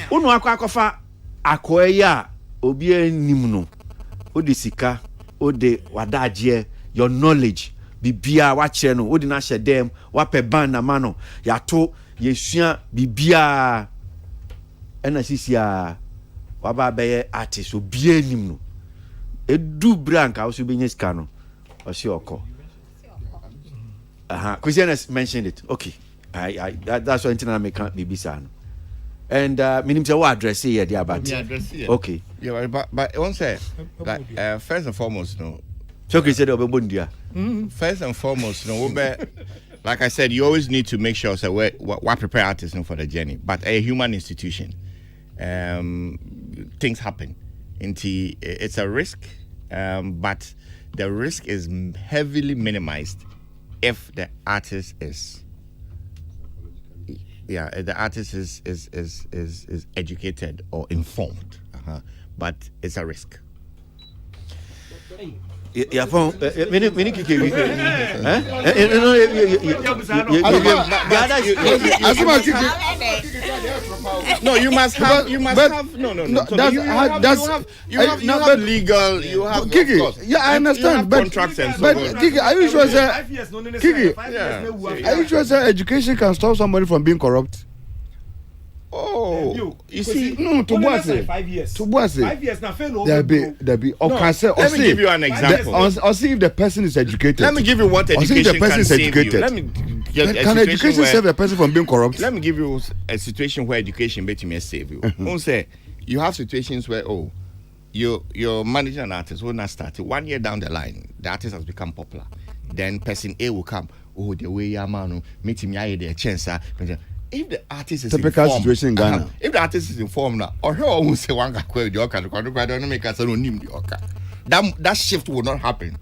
Unu akwakofa akoya obi animno. Odi sika, odi wadaje, your knowledge, bibia wache no, odi na shedem, wape ban na mano, ya to yesua bibia ena sisia waba beye artist obi animno. Edu branca also being scano or see oko. Christian has mentioned it. Okay. That's why I can't be bisan. And meaning to what address here dear but okay. Yeah, but one say like first and foremost no. So Christian obebundia. First and foremost no like I said, you always need to make sure so what prepare artists for the journey. But a human institution, things happen. It's a risk, but the risk is heavily minimized if the artist is educated or informed. But it's a risk. Yeah, phone. No, you must have. You have legal. You have. Kiki, yeah, I understand. But contracts and so but Kiki, are you sure that Kiki? Are you sure that education can stop somebody from being corrupt? Oh, you see, no, to what say? 5 years. To what say? 5 years now. There be. Or can say. Let me give you an example. Or see if the person is educated. Let me give you what education can save you. Let me. Can education save a person from being corrupt? Let me give you a situation where education may save you. Don't say you have situations where you're managing an artist when I started 1 year down the line, the artist has become popular. Then person A will come, oh, the way Yamano, meet him, the chance. If the artist is typical informed, situation in Ghana. If the artist is informed now, or he won't say one guy the oka, don't make us onim the oka. That shift will not happen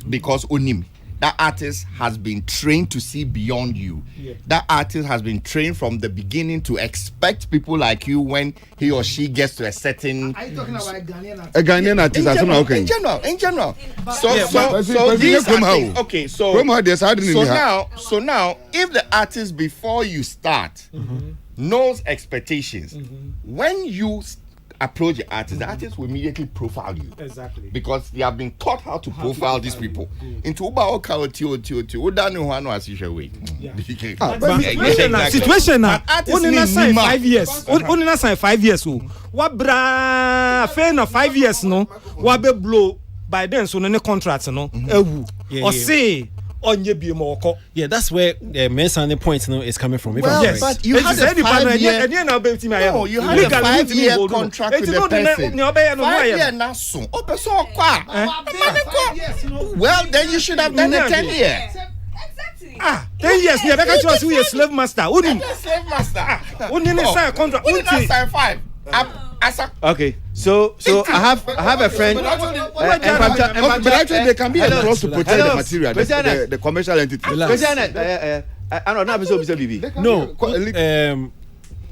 because onim. That artist has been trained to see beyond you. Yeah. That artist has been trained from the beginning to expect people like you when he or she gets to a certain. Are you talking about a Ghanaian artist? A Ghanaian artist, in general. So these are things. Okay, so now, if the artist before you start knows expectations, when you approach the artist will immediately profile you. Exactly. Because they have been taught how to profile these people. Into Uba Oka as usual way. Situation now. Only na sign 5 years. Only na sign 5 years. What bra fair na 5 years no. What be blow by then so no contract no. Or say yeah, that's where the main standing point is coming from. Yes, but you had a 5 year. No, you had a 5 year contract with the person. 5 years now soon. Well, then you should have done the 10 years. 10 years. Yeah, because you are a slave master. Slave master. Only sign contract. Only sign 5. Okay, so I have a friend. But actually, there can be a clause to protect the material, the commercial entity. I don't know. No,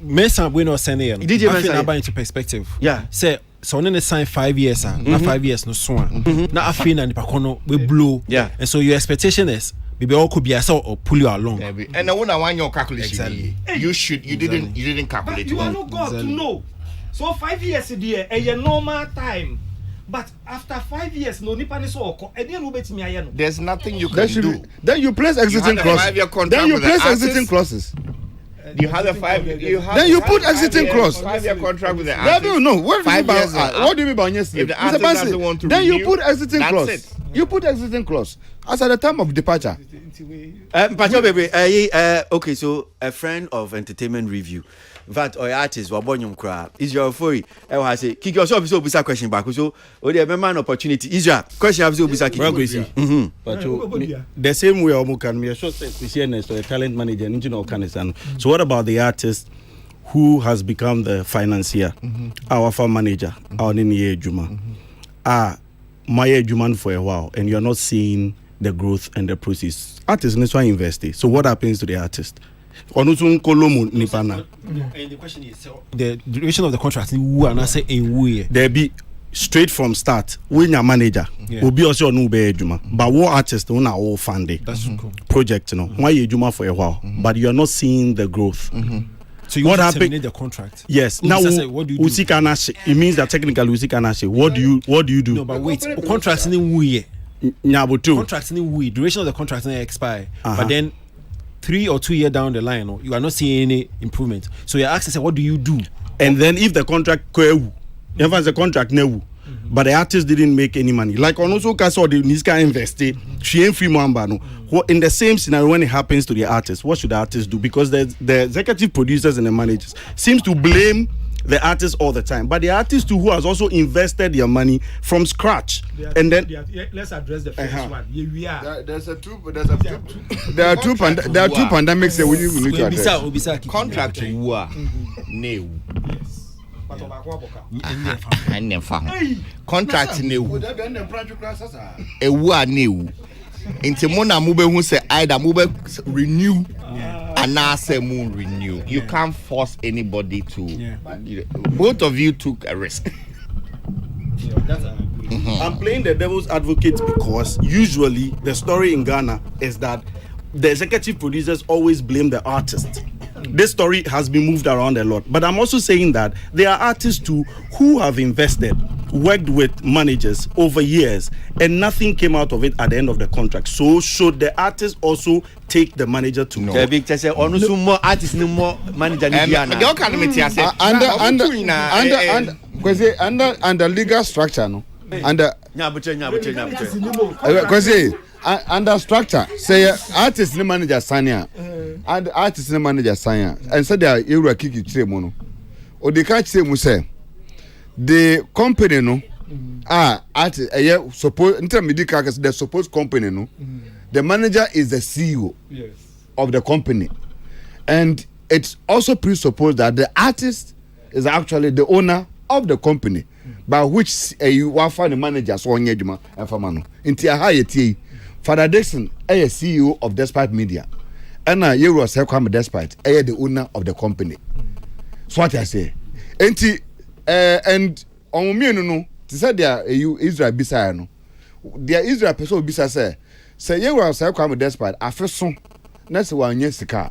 Mesa we not send here. I buy into perspective. Yeah. Say so only sign 5 years, not 5 years no swan. Now afina and pakono we blow. Yeah. And so your expectation is maybe all could be a sort or pull you along. And I want your calculation. Exactly. You didn't calculate. But you are not God to know. So 5 years a year, normal time. But after 5 years, no nipa ni so oko. There's nothing you can do. Then you place exiting clauses. Then you place exiting clauses. You have a 5 year. Then you put exiting clause. 5 year contract with the artist. No, what do you mean by yes? If the artist doesn't want to then renew, you put exiting that's clause. it. You put exiting clause as at the time of departure. Okay, so a friend of Entertainment Review. In fact, our artist Wabonyum Kra Israel Fori. I say, kick yourself so bisa question back. So, the man opportunity. Israel question have so bisa kick. But the same way Omu can be a short specialist or a talent manager in Kanesan. So what about the artist who has become the financier, our farm manager, our Nini Juma? My Juman for a while, and you're not seeing the growth and the process. Artists need to invest. So what happens to the artist? And the question is the duration of the contract. There be straight from start when your manager will be also no be Juma. But what artists don't all fund it. That's cool. Project, why you Juma for a while, but you are not seeing the growth. So you what want to terminate the contract? Yes. Now what do you do? It means that technically what do you do? No, but wait, contracts in we contracts in we duration of the contract expire. But then 3 or 2 years down the line, you are not seeing any improvement. So you're asking, what do you do? And then if the contract the contract but the artist didn't make any money. Like on also saw the Niska invested, she ain't free no. In the same scenario when it happens to the artist, what should the artist do? Because the executive producers and the managers seems to blame the artist all the time, but the artist too who has also invested their money from scratch. Let's address the first one. We are. There are two pandemics that we need to address. Contract new. Contract new. New. Into Mona Mube who say either Mube renew and I say moon renew. You can't force anybody to. Both of you took a risk. I'm playing the devil's advocate because usually the story in Ghana is that the executive producers always blame the artist. This story has been moved around a lot, but I'm also saying that there are artists too who have invested, worked with managers over years, and nothing came out of it at the end of the contract. So should the artist also take the manager to know? More artists, no more manager. Under legal structure, no. Under structure, say artist and manager sign and artist and manager sign and said they are kiki mono or the catch say the company no At suppose the supposed company no. The manager is the CEO of the company, and it's also presupposed that the artist is actually the owner of the company, by which you will find the manager so on Yejuma and Famano. Into a higher T. Father Dixon, a CEO of Despite Media, and you was Despite, the owner of the company. So what I say, and on me no, to say there you Israel Bisano, there Israel person Bisa say you was Despite. I first son, next one yes car.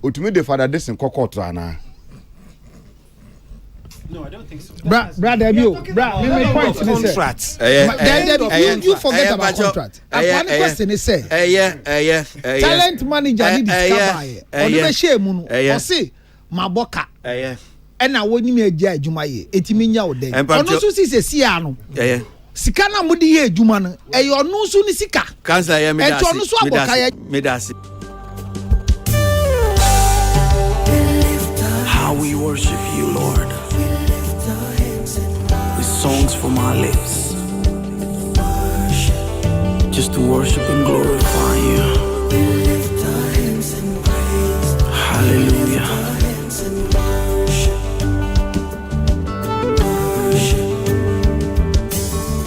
Ultimately, Father Dixon Cocotrana. No, I don't think so. Brother, you point contracts. You forget about contract. One question is say, talent manager need to discover. Or the shame, or say, Maboka. And I won't me a Jumaye, Etiminia or day. And also see a Siano. Sikana Mudi Juman, a your no soon is Sika. Cancer, I am Medasi. How we worship you, Lord. With songs from our lips. Just to worship and glorify you. Hallelujah.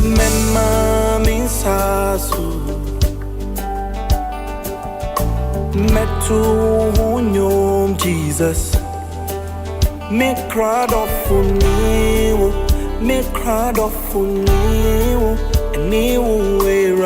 Mema minsasu Metu hunyom Jesus. Me crowd of funiwo, me crowd of funiwo, and you were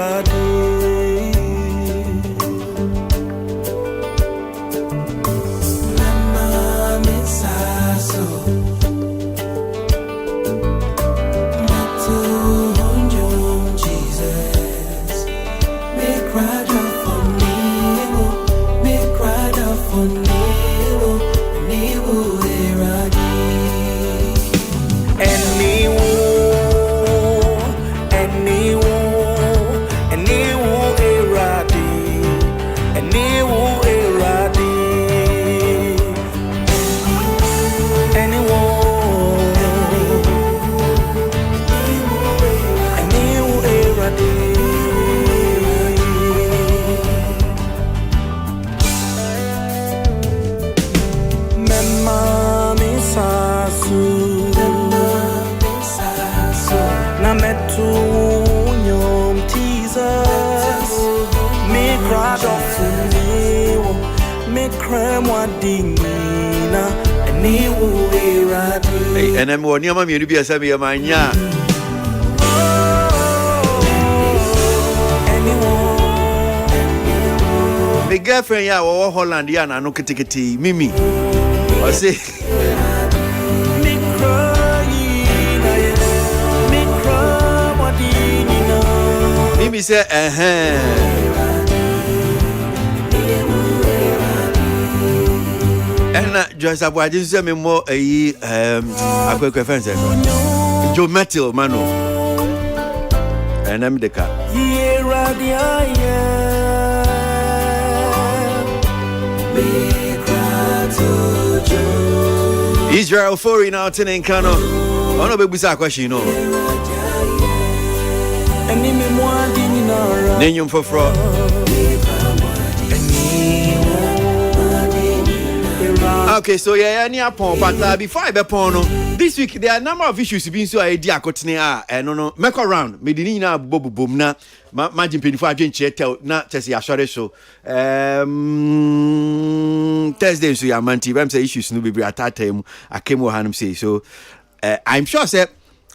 And I'm one of you to be a semi mania. My girlfriend, ya or Hollandiana, no kitikiti, Mimi. I say, Mimi said, and just about this, say me more a quick offense. Joe Metal, Mano, and I'm the car. Israel for in out in Kano. Oh no, baby, question, you know. Name for fraud. Okay, so yeah, any upon, but before I be upon this week, there are a number of issues being so idea continue and no make around. Medina bobo boom na imagine 25 tell na tesi ashore show. Thursday so yamanti bam say issues no be at that time I came hanum say so I'm sure say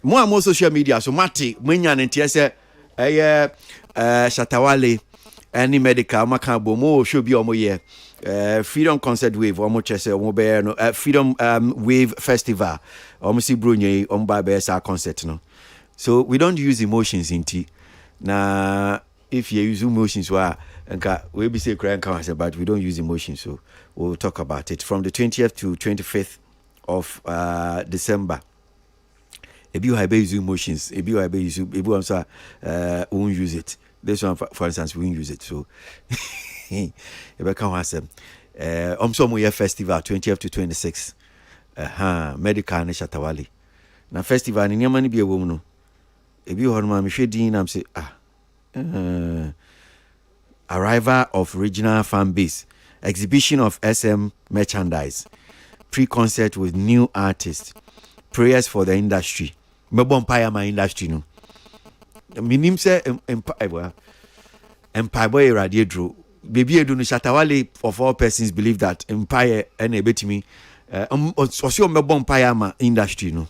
more and more social media so mati mwenya ntia say Shatawale any medical maka bomo show be omo ye Freedom Concert Wave omo chese omo be no Freedom Wave Festival omo si brunye omo ba be sa concert no. So we don't use emotions in tea. Now if you use emotions we be say crying cancer, but we don't use emotions, so we'll talk about it from the 20th to 25th of December. If you have emotions, if you also won't use it. This one, for instance, we won't use it. So, if I can't answer, somewhere festival 20th to 26th. Medical and Shatawale. Now, festival in Yamani be a woman. ebi honma me hwedin am say arrival of regional fan base, exhibition of SM merchandise, pre-concert with new artists, prayers for the industry. Me bompire my industry no. Minim say empire boy radio drew. Baby Edu no Shatawale of all persons believe that empire and a betimi also me bompire my industry no.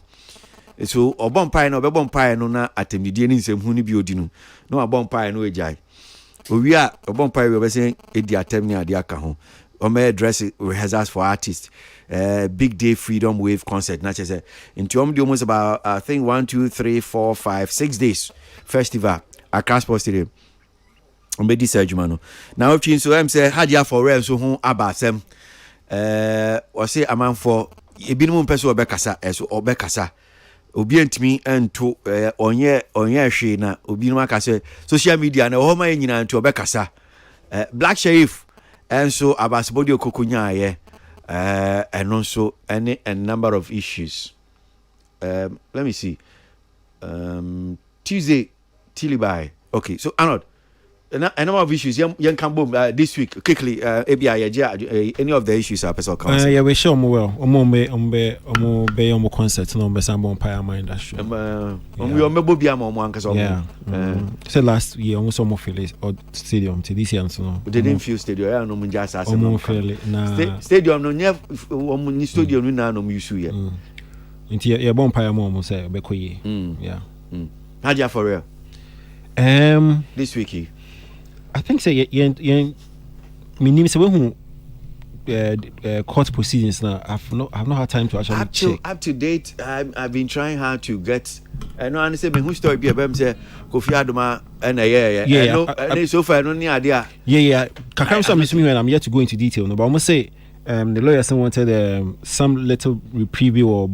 So obompire no be bompire no na atemdie ni nsem hu ni bi odi no. No abompire no ejai. We are bompire we be say edi atem ni ade aka ho. O me dress rehearsals for artists. Big Day Freedom Wave concert. Not just into almost about I think 1, 2, 3, 4, 5, 6 days festival at Casper Stadium. On be this Jumano. Now if you so I'm say Hadia for real so home abasem. Or say a man for a minimum person obekasa as obekasa. Obi ntimi ento onye hwe na obi no aka say social media na ho ma nyina ento obekasa. Black Sheriff and so abasbodi okokunya ye. And also a number of issues. Let me see. Tuesday, Tilibai. Okay, so Arnold, a number of issues. Young Cambo this week quickly. Any of the issues are personal counsel. Yeah, we show more well. Omo concert no be sambo empire my industry. We omebo bia mo anka yeah. So last year almost almost feel or stadium to this year so no. We didn't feel stadium. Yeah, no munja asase. Almost feel na stadium no near omo stadium no na no use here. Inti ya bon empire mo say be koye. Yeah. Hadia for real. This week I think say yen me name say when court proceedings now I've not had time to actually check. Up to date I've been trying hard to get I know and say me who story be about say Kofi Adoma and yeah so far no near idea. Yeah kakam so me when I'm yet to go into detail no but I must say the lawyers wanted some little preview or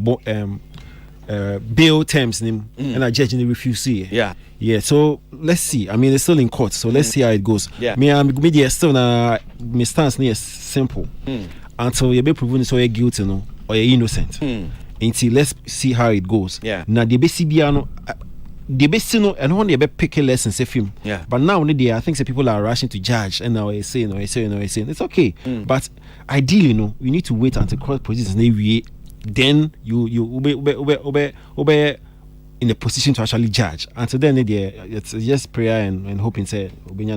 bail terms and a judge and they refuse see. Yeah, so let's see. I mean, it's still in court, so let's see how it goes. Yeah. Me still my stance is simple. Until you be proven so you're guilty no or you're innocent. Until let's see how it goes. Yeah. Now the BCBiano the best no and when they be picking lessons say film. Yeah. But now I think that people are rushing to judge and now it's saying it's okay. But ideally we need to wait until court proceedings then you obey in a position to actually judge. Until then, it's just prayer and hoping. Say, one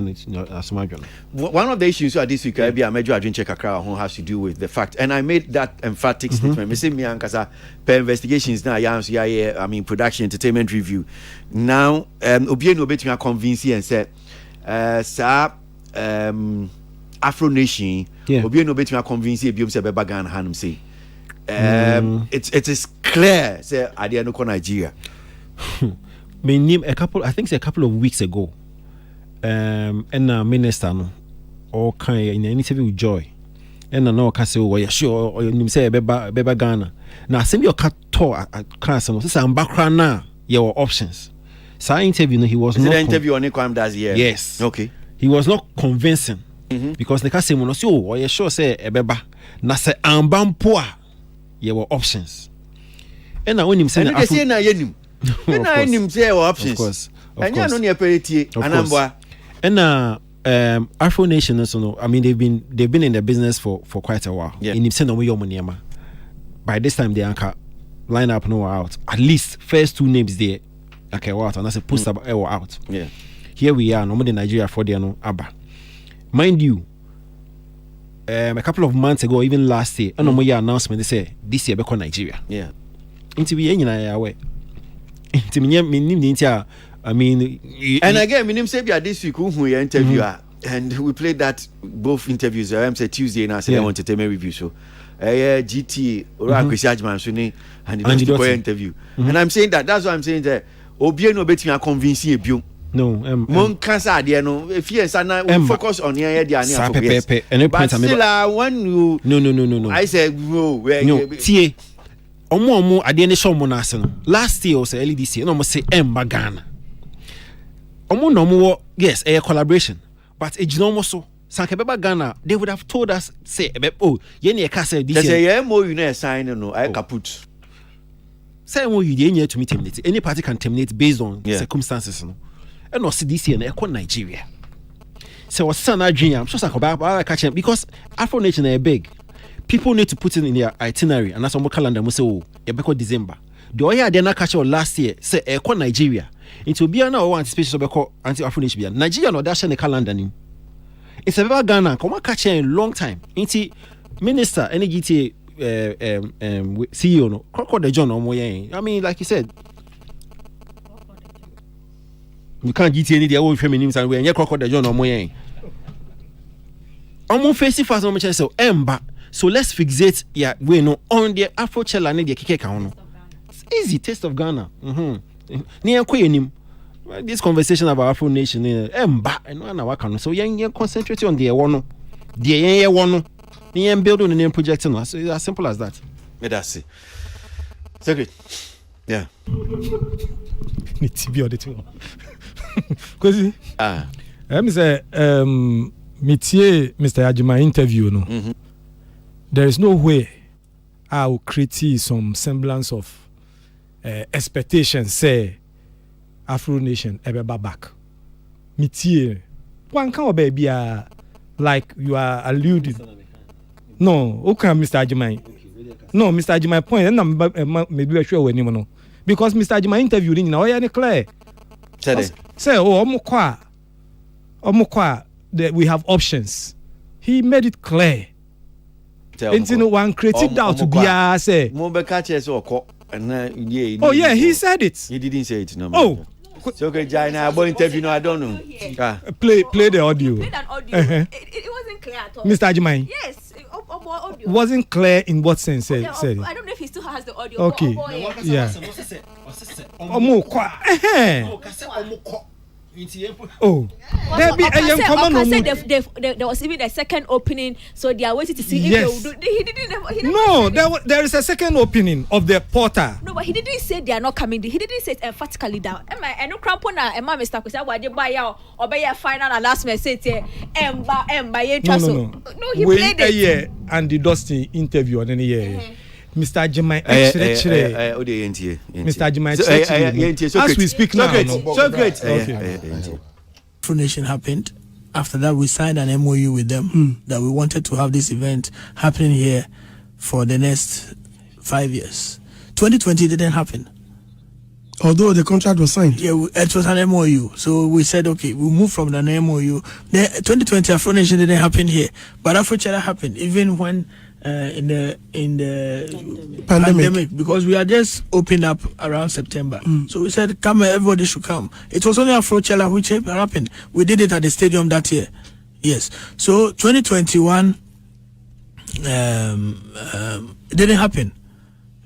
of the issues this week, I major I didn't check has to do with the fact, and I made that emphatic statement. Me say me ankasa per investigations now. I mean production entertainment review. Now, obi no betumi convince and say, Afro Nation. Obi no betumi convince ebiom say beba Ghana hanum say. It is clear. Say I didn't know Nigeria. My name a couple of weeks ago and minister no or kind in an interview with Joy and no say oh yeah sure or you say beba Ghana now send your cat tour at class and say I'm background now your options so I interview he was not interview on Equam das year. Yes, okay, he was not convincing because the say no say oh yeah sure say beba na say ambampoa your options and now when him say na yenim I him say options. Of course. And you know near parity anambwa. And Afro Nation also I mean they've been in the business for quite a while. Yeah. In him say no your money by this time they anchor line up no out. At least first two names there okay out and that's a poster out. Yeah. Here we are no more Nigeria for the no Abba. Mind you a couple of months ago even last year no more announcement they say this year be called Nigeria. Yeah. Into we nyina away. I mean, and again, my name say this week who interviewer, and we played that both interviews. I say Tuesday and I said I want to tell me review. So, GT or Judgment Suni and the interview, and I'm saying that's what I'm saying that Obi no betting a convincing a view. No, Mon cancer, dear, no. If yes, and we focus on here, dear, but still, when you no. I said no, tie. Omo ade ne show mo na ase no last year was early this year no mo say Emba Ghana omo no mo yes a collaboration but ejino mo so sanke beba Ghana they would have told us say oh ye na e ka say this year say ye mo you na sign no I kaput say you dey to terminate. Any party can terminate based on circumstances, no. And also this year, Nigeria. So what's son dream? I'm sure I catch him because Afro Nation are big. People need to put it in their itinerary, and that's on my calendar. We say, oh, December. The way they not catch last year, say Nigeria. It will be now anticipation of anti-Afro Nation. Nigeria no dash in the calendar. It's a Ghana. Come on, catch a long time. Into minister, any GTA CEO no. Crocodile the John I mean, like you said, we can't get any their own feminine and we are Crocodile John I'm facing fast on my chest. So so let's fixate we know on the Afro Chella and the Kike Kauno. It's easy taste of Ghana. This conversation about Afro Nation and no so you concentrate on the one the one building the name project so it's as simple as that. That's it. Secret. Yeah. Need to be on the two. Cause me say Mr. Ajima interview no. Mm-hmm. There is no way I will create some semblance of expectation say Afro Nation ever back. Mitie one kind of baby like you are alluding. No, okay, Mr. Ajima. No, Mr. Ajima point and maybe sure when you know. Because Mr. Ajima interviewed in now any clear. Say omukwa that we have options. He made it clear. Into one creative doubt to be say. Oh yeah, he said it. He didn't say it no. Oh. So okay, Jaina, I bought interview no, I don't know. Play the audio. Play that audio. It wasn't clear at all. Mr. Ajimai. Yes, audio. Wasn't clear in what sense? Okay, said I don't know if he still has the audio. Okay. Yeah. Oh, there was even a second opening, so they are waiting to see if they will do. He didn't. No, there is a second opening of the porter. No, but he didn't say they are not coming. He didn't say it emphatically down. I know Crampona and my Mr. Kusa why they buy out or buy a final and last message. No, he played it. And the Dusty interview on any year. Mr. Ajimai, Mr. Ajimai, as we speak now. So great. Afro Nation happened. After that, we signed an MOU with them that we wanted to have this event happening here for the next 5 years. 2020 didn't happen. Although the contract was signed. Yeah, it was an MOU. So we said, okay, we'll move from the MOU. The 2020 Afro Nation didn't happen here, but Afro Chella happened even when in the pandemic, because we are just opened up around September. So we said, come, everybody should come. It was only Afro Chella which happened. We did it at the stadium that year. Yes. So 2021 it didn't happen.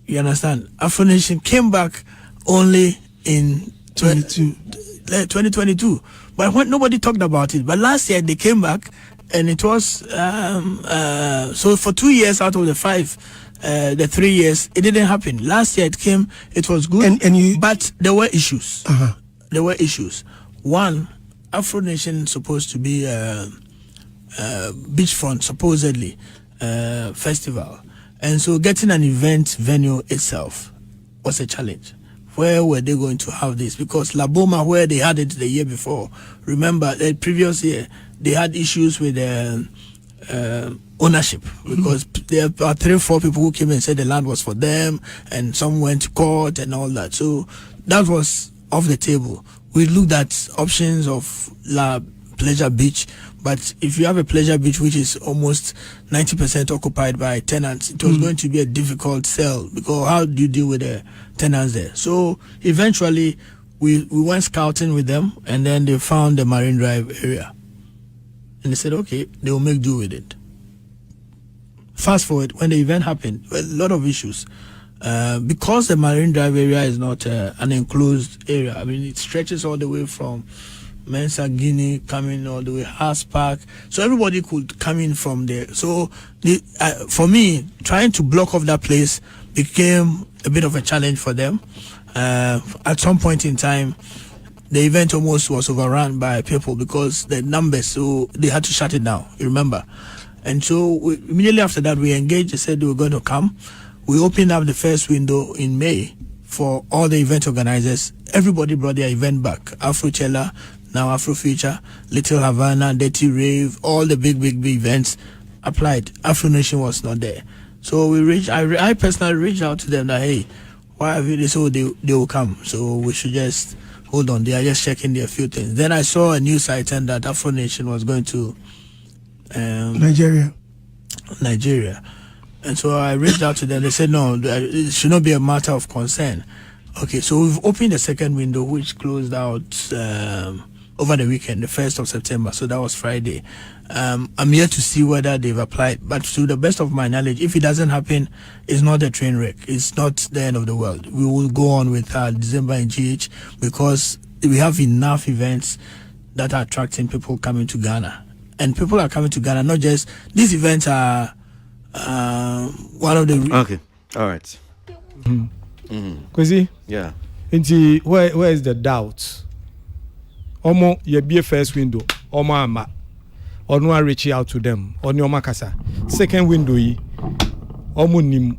You understand? Afro Nation came back only in 2022. But when nobody talked about it. But last year they came back. And it was so for 2 years out of the 5, the 3 years it didn't happen. Last year it came, it was good, but there were issues. There were issues. One, Afro Nation supposed to be beachfront supposedly festival, and so getting an event venue itself was a challenge. Where were they going to have this? Because La Boma, where they had it the year before, remember the previous year they had issues with ownership, because there are 3 or 4 people who came and said the land was for them, and some went to court and all that. So that was off the table. We looked at options of La Pleasure Beach, but if you have a pleasure beach which is almost 90% occupied by tenants, it was going to be a difficult sell, because how do you deal with the tenants there? So eventually we went scouting with them, and then they found the Marine Drive area. And they said, okay, they will make do with it. Fast forward, when the event happened, a lot of issues. Because the Marine Drive area is not an enclosed area. I mean, it stretches all the way from Mensa Guinea, coming all the way Haas Park. So everybody could come in from there. So for me, trying to block off that place became a bit of a challenge for them. At some point in time, the event almost was overrun by people because the numbers, so they had to shut it down, you remember. And so immediately after that, we engaged. They said they were going to come. We opened up the first window in May for all the event organizers. Everybody brought their event back. Afrochella, now Afrofuture, Little Havana, Dirty Rave, all the big events applied. Afro Nation was not there. So I personally reached out to them that, hey, why have you this? So they will come. So we should just hold on. They are just checking their few things. Then I saw a news item that Afro Nation was going to Nigeria. And so I reached out to them. They said, no, it should not be a matter of concern. Okay, so we've opened the second window, which closed out over the weekend, the 1st of September. So that was Friday. I'm here to see whether they've applied. But to the best of my knowledge, if it doesn't happen, it's not a train wreck. It's not the end of the world. We will go on with December in GH because we have enough events that are attracting people coming to Ghana. And people are coming to Ghana, not just... These events are one of the... Okay, all right. Kwesi? Yeah. Where is the doubt? Omo, you be a first window. Omo ama. Or no, I reach out to them. Or no, makasa. Second window, Omo nim.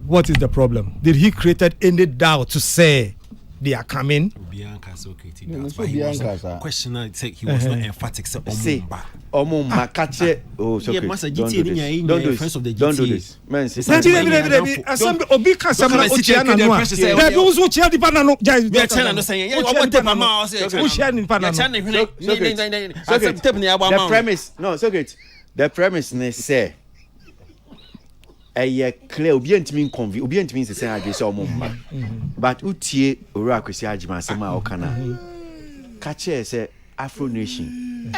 What is the problem? Did he created any doubt to say they are coming? Bianca's okay. That's why he was question. I take he was not emphatic. Say, Omo makache. Oh, so yeah, Master GTA. Don't do this. Don't do this. Man, say. Obi can say na ochiana no. There be uzo chia di pana no. We are telling no saying. Yeah, omo tape mama say. Ochiana ni pana no. The premise. No, so good. The premise ne say. Clear obi ntimi convi obi ntimi say adwe say omo mba but utie owura Kwesi Agyeman asema o kana ka che say Afro Nation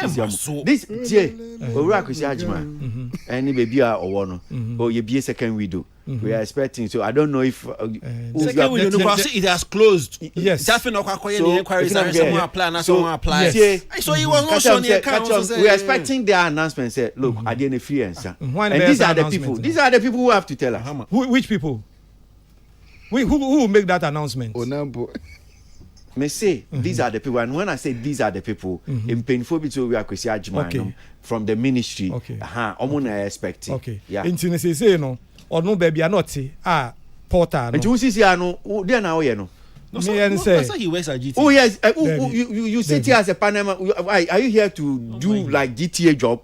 this tie owura Kwesi Agyeman any baby a owo no o ye be second window we are expecting, so I don't know if second window no it has closed. Yes, Daffy no kwakọ the inquiries and someone apply and someone apply. So he was not on the account. We are expecting their announcement say look at the free answer. And these are the people who have to tell us. Which people? Who will make that announcement? May say these are the people, and when I say these are the people, in painful between we are Kwesi Agyeman from the ministry. Okay. I'm expecting. Okay. Yeah. Until they say no, or no baby are not porter. And you see, I know they are now here no. No, so he works at GTA. Oh yes, you sit here as a Panama. Are you here to do like GTA job?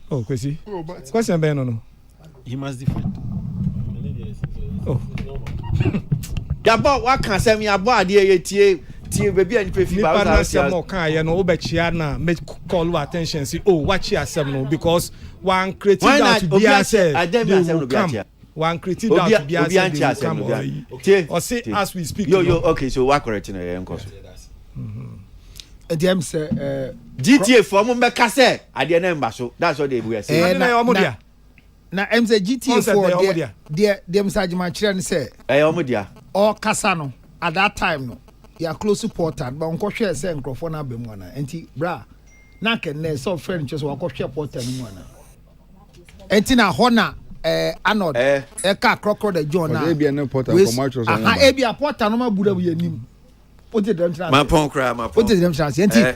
Oh, Kwesi. Question Ben no. He must defend. Oh. About what can say me about the tie baby and pay fee ba na say mo kan ye no obechia na make call attention say oh watch your asem no because one creative that to be say one creative that to be say or say as we speak okay so what correcting e nkoso dem say GTA for mo be ka say ade na mba so that's what they were saying na MC GTA for there dem say Agyeman kire ne say omo dia or kasa no at that time no ya close portal but onko hwe say nkrofo na abemu ana enti bra na ken na so friend chose wako hwe portal mu ana enti na hona anod ka krokro de john na ebia na portal commercial so aha ebia portal no ma bura bu yanim put them trans ma pon kra ma put them trans enti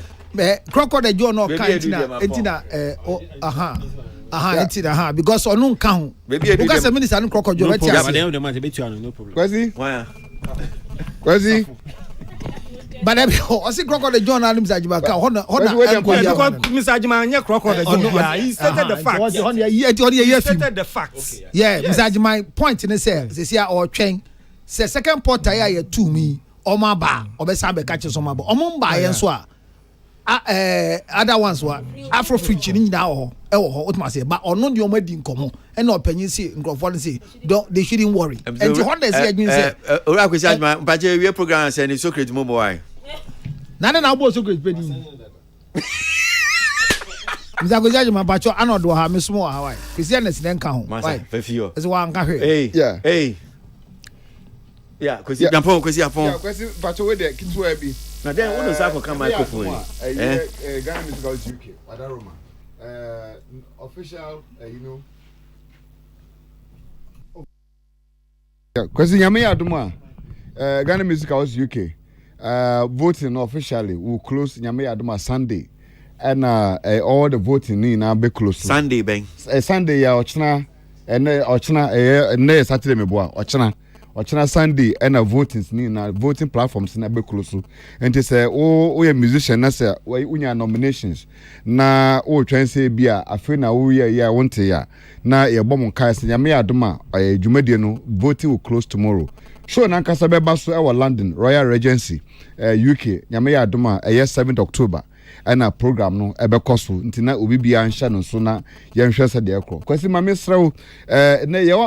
krokro de john no ka enti na enti na because onu nka ho because minister no krokro john enti at the end of the month be tu no problem Kwesi but I see crocodile John and Mr. Agyeman ka hona Mr. Agyeman nya crocodile John he stated the facts he stated the facts yeah Mr. Agyeman point in say or twen say second porter ya to me o ma ba obesa be ka che so ma ba o mo ba yen so other ones were Afro French ni na ho what must say but ono de o ma di nkomo e na opanyin say nkrofo say they shouldn't worry and the honda say Agyeman say ora Kwesi Agyeman mpache we program say ni Socrates mo boy na bo Socrates pe ni Mr. Kwesi Agyeman pacho anodo ha me sumo ha why Kwesi na sin nka ho why fefio is one nka hwe yeah Kwesi Jampon Kwesi Jampon Kwesi pacho we de kitwa bi na then one of us come microphone Ghana Musical UK Wadaroma official Kwesi nyame aduma Ghana Musical UK voting officially will close nyame aduma Sunday and all the voting na be close Sunday ben Sunday ya ochna ene ochna ene Saturday meboa ochna ɔkyena Sunday and voting ni na voting platforms na be close and say o ye musician na say unya nominations na o twen say bia afi na wo ye ya wonte ya na ye bom kai say nyame adoma dwumadie no voting will close tomorrow show na nkasa be ba so e London Royal Regency UK nyame adoma 7th October and a program no ebe koso ntina obi bia nhya no so na ye nhwe se de ekro kwasi mame srew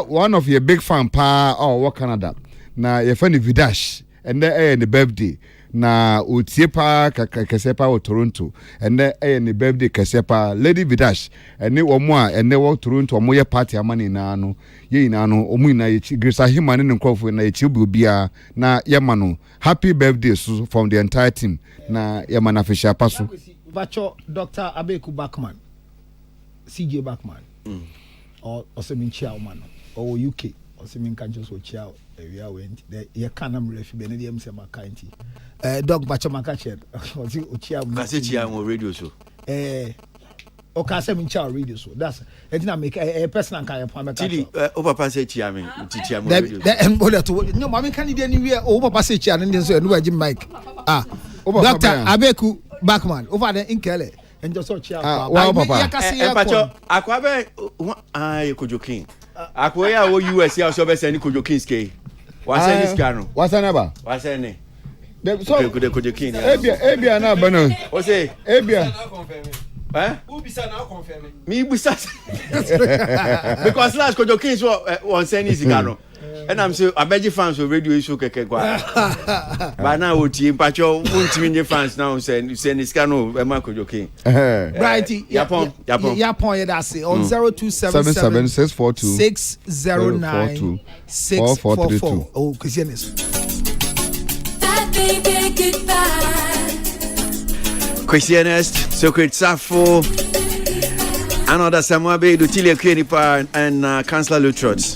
one of your big fan pa what Canada na ye fan Vidash and the birthday na otie pa kesepa o Toronto and the birthday kesepa Lady Vidash and ne omo a and wo Toronto omo ye party amani na no ye na no omo na ye grisa himane ne nkofo na ye chi bia na ye ma no happy birthday so from the entire team na ye ma na fisha paso Bacho Dr. Abeku Backman CJ Backman or Seminchia man or UK or Semin Kanjos or Chow area went ye canam refi benedium sema kainti dog Bacho Makache or Chia Message radio show okay Seminchia radio show that's it didn't make a person can Tilly over passage Chiamin Tichiam radio and no mommy can be anywhere over passage and then so no Mike Dr. Abeku Backman over there in Kele and just so chia wow papa Pacho akwabe Kojokin akwa wo US ya so be send Kojokin ske wa send ske no wa send ba wa send so Kojokin ebia na ba no o say ebia who be say now confirm me bisa because last Kojokin so on send ske no and I'm so abeji fans of radio issue keke kwa ba na oti mpacho wontimi nye fans now send iska no e ma Kojokin right yapon that say on 0277-609-644 oh Christianis Christianist Secret Safo another Samuel Be do Tilly Kwenipa and Councillor Lutrots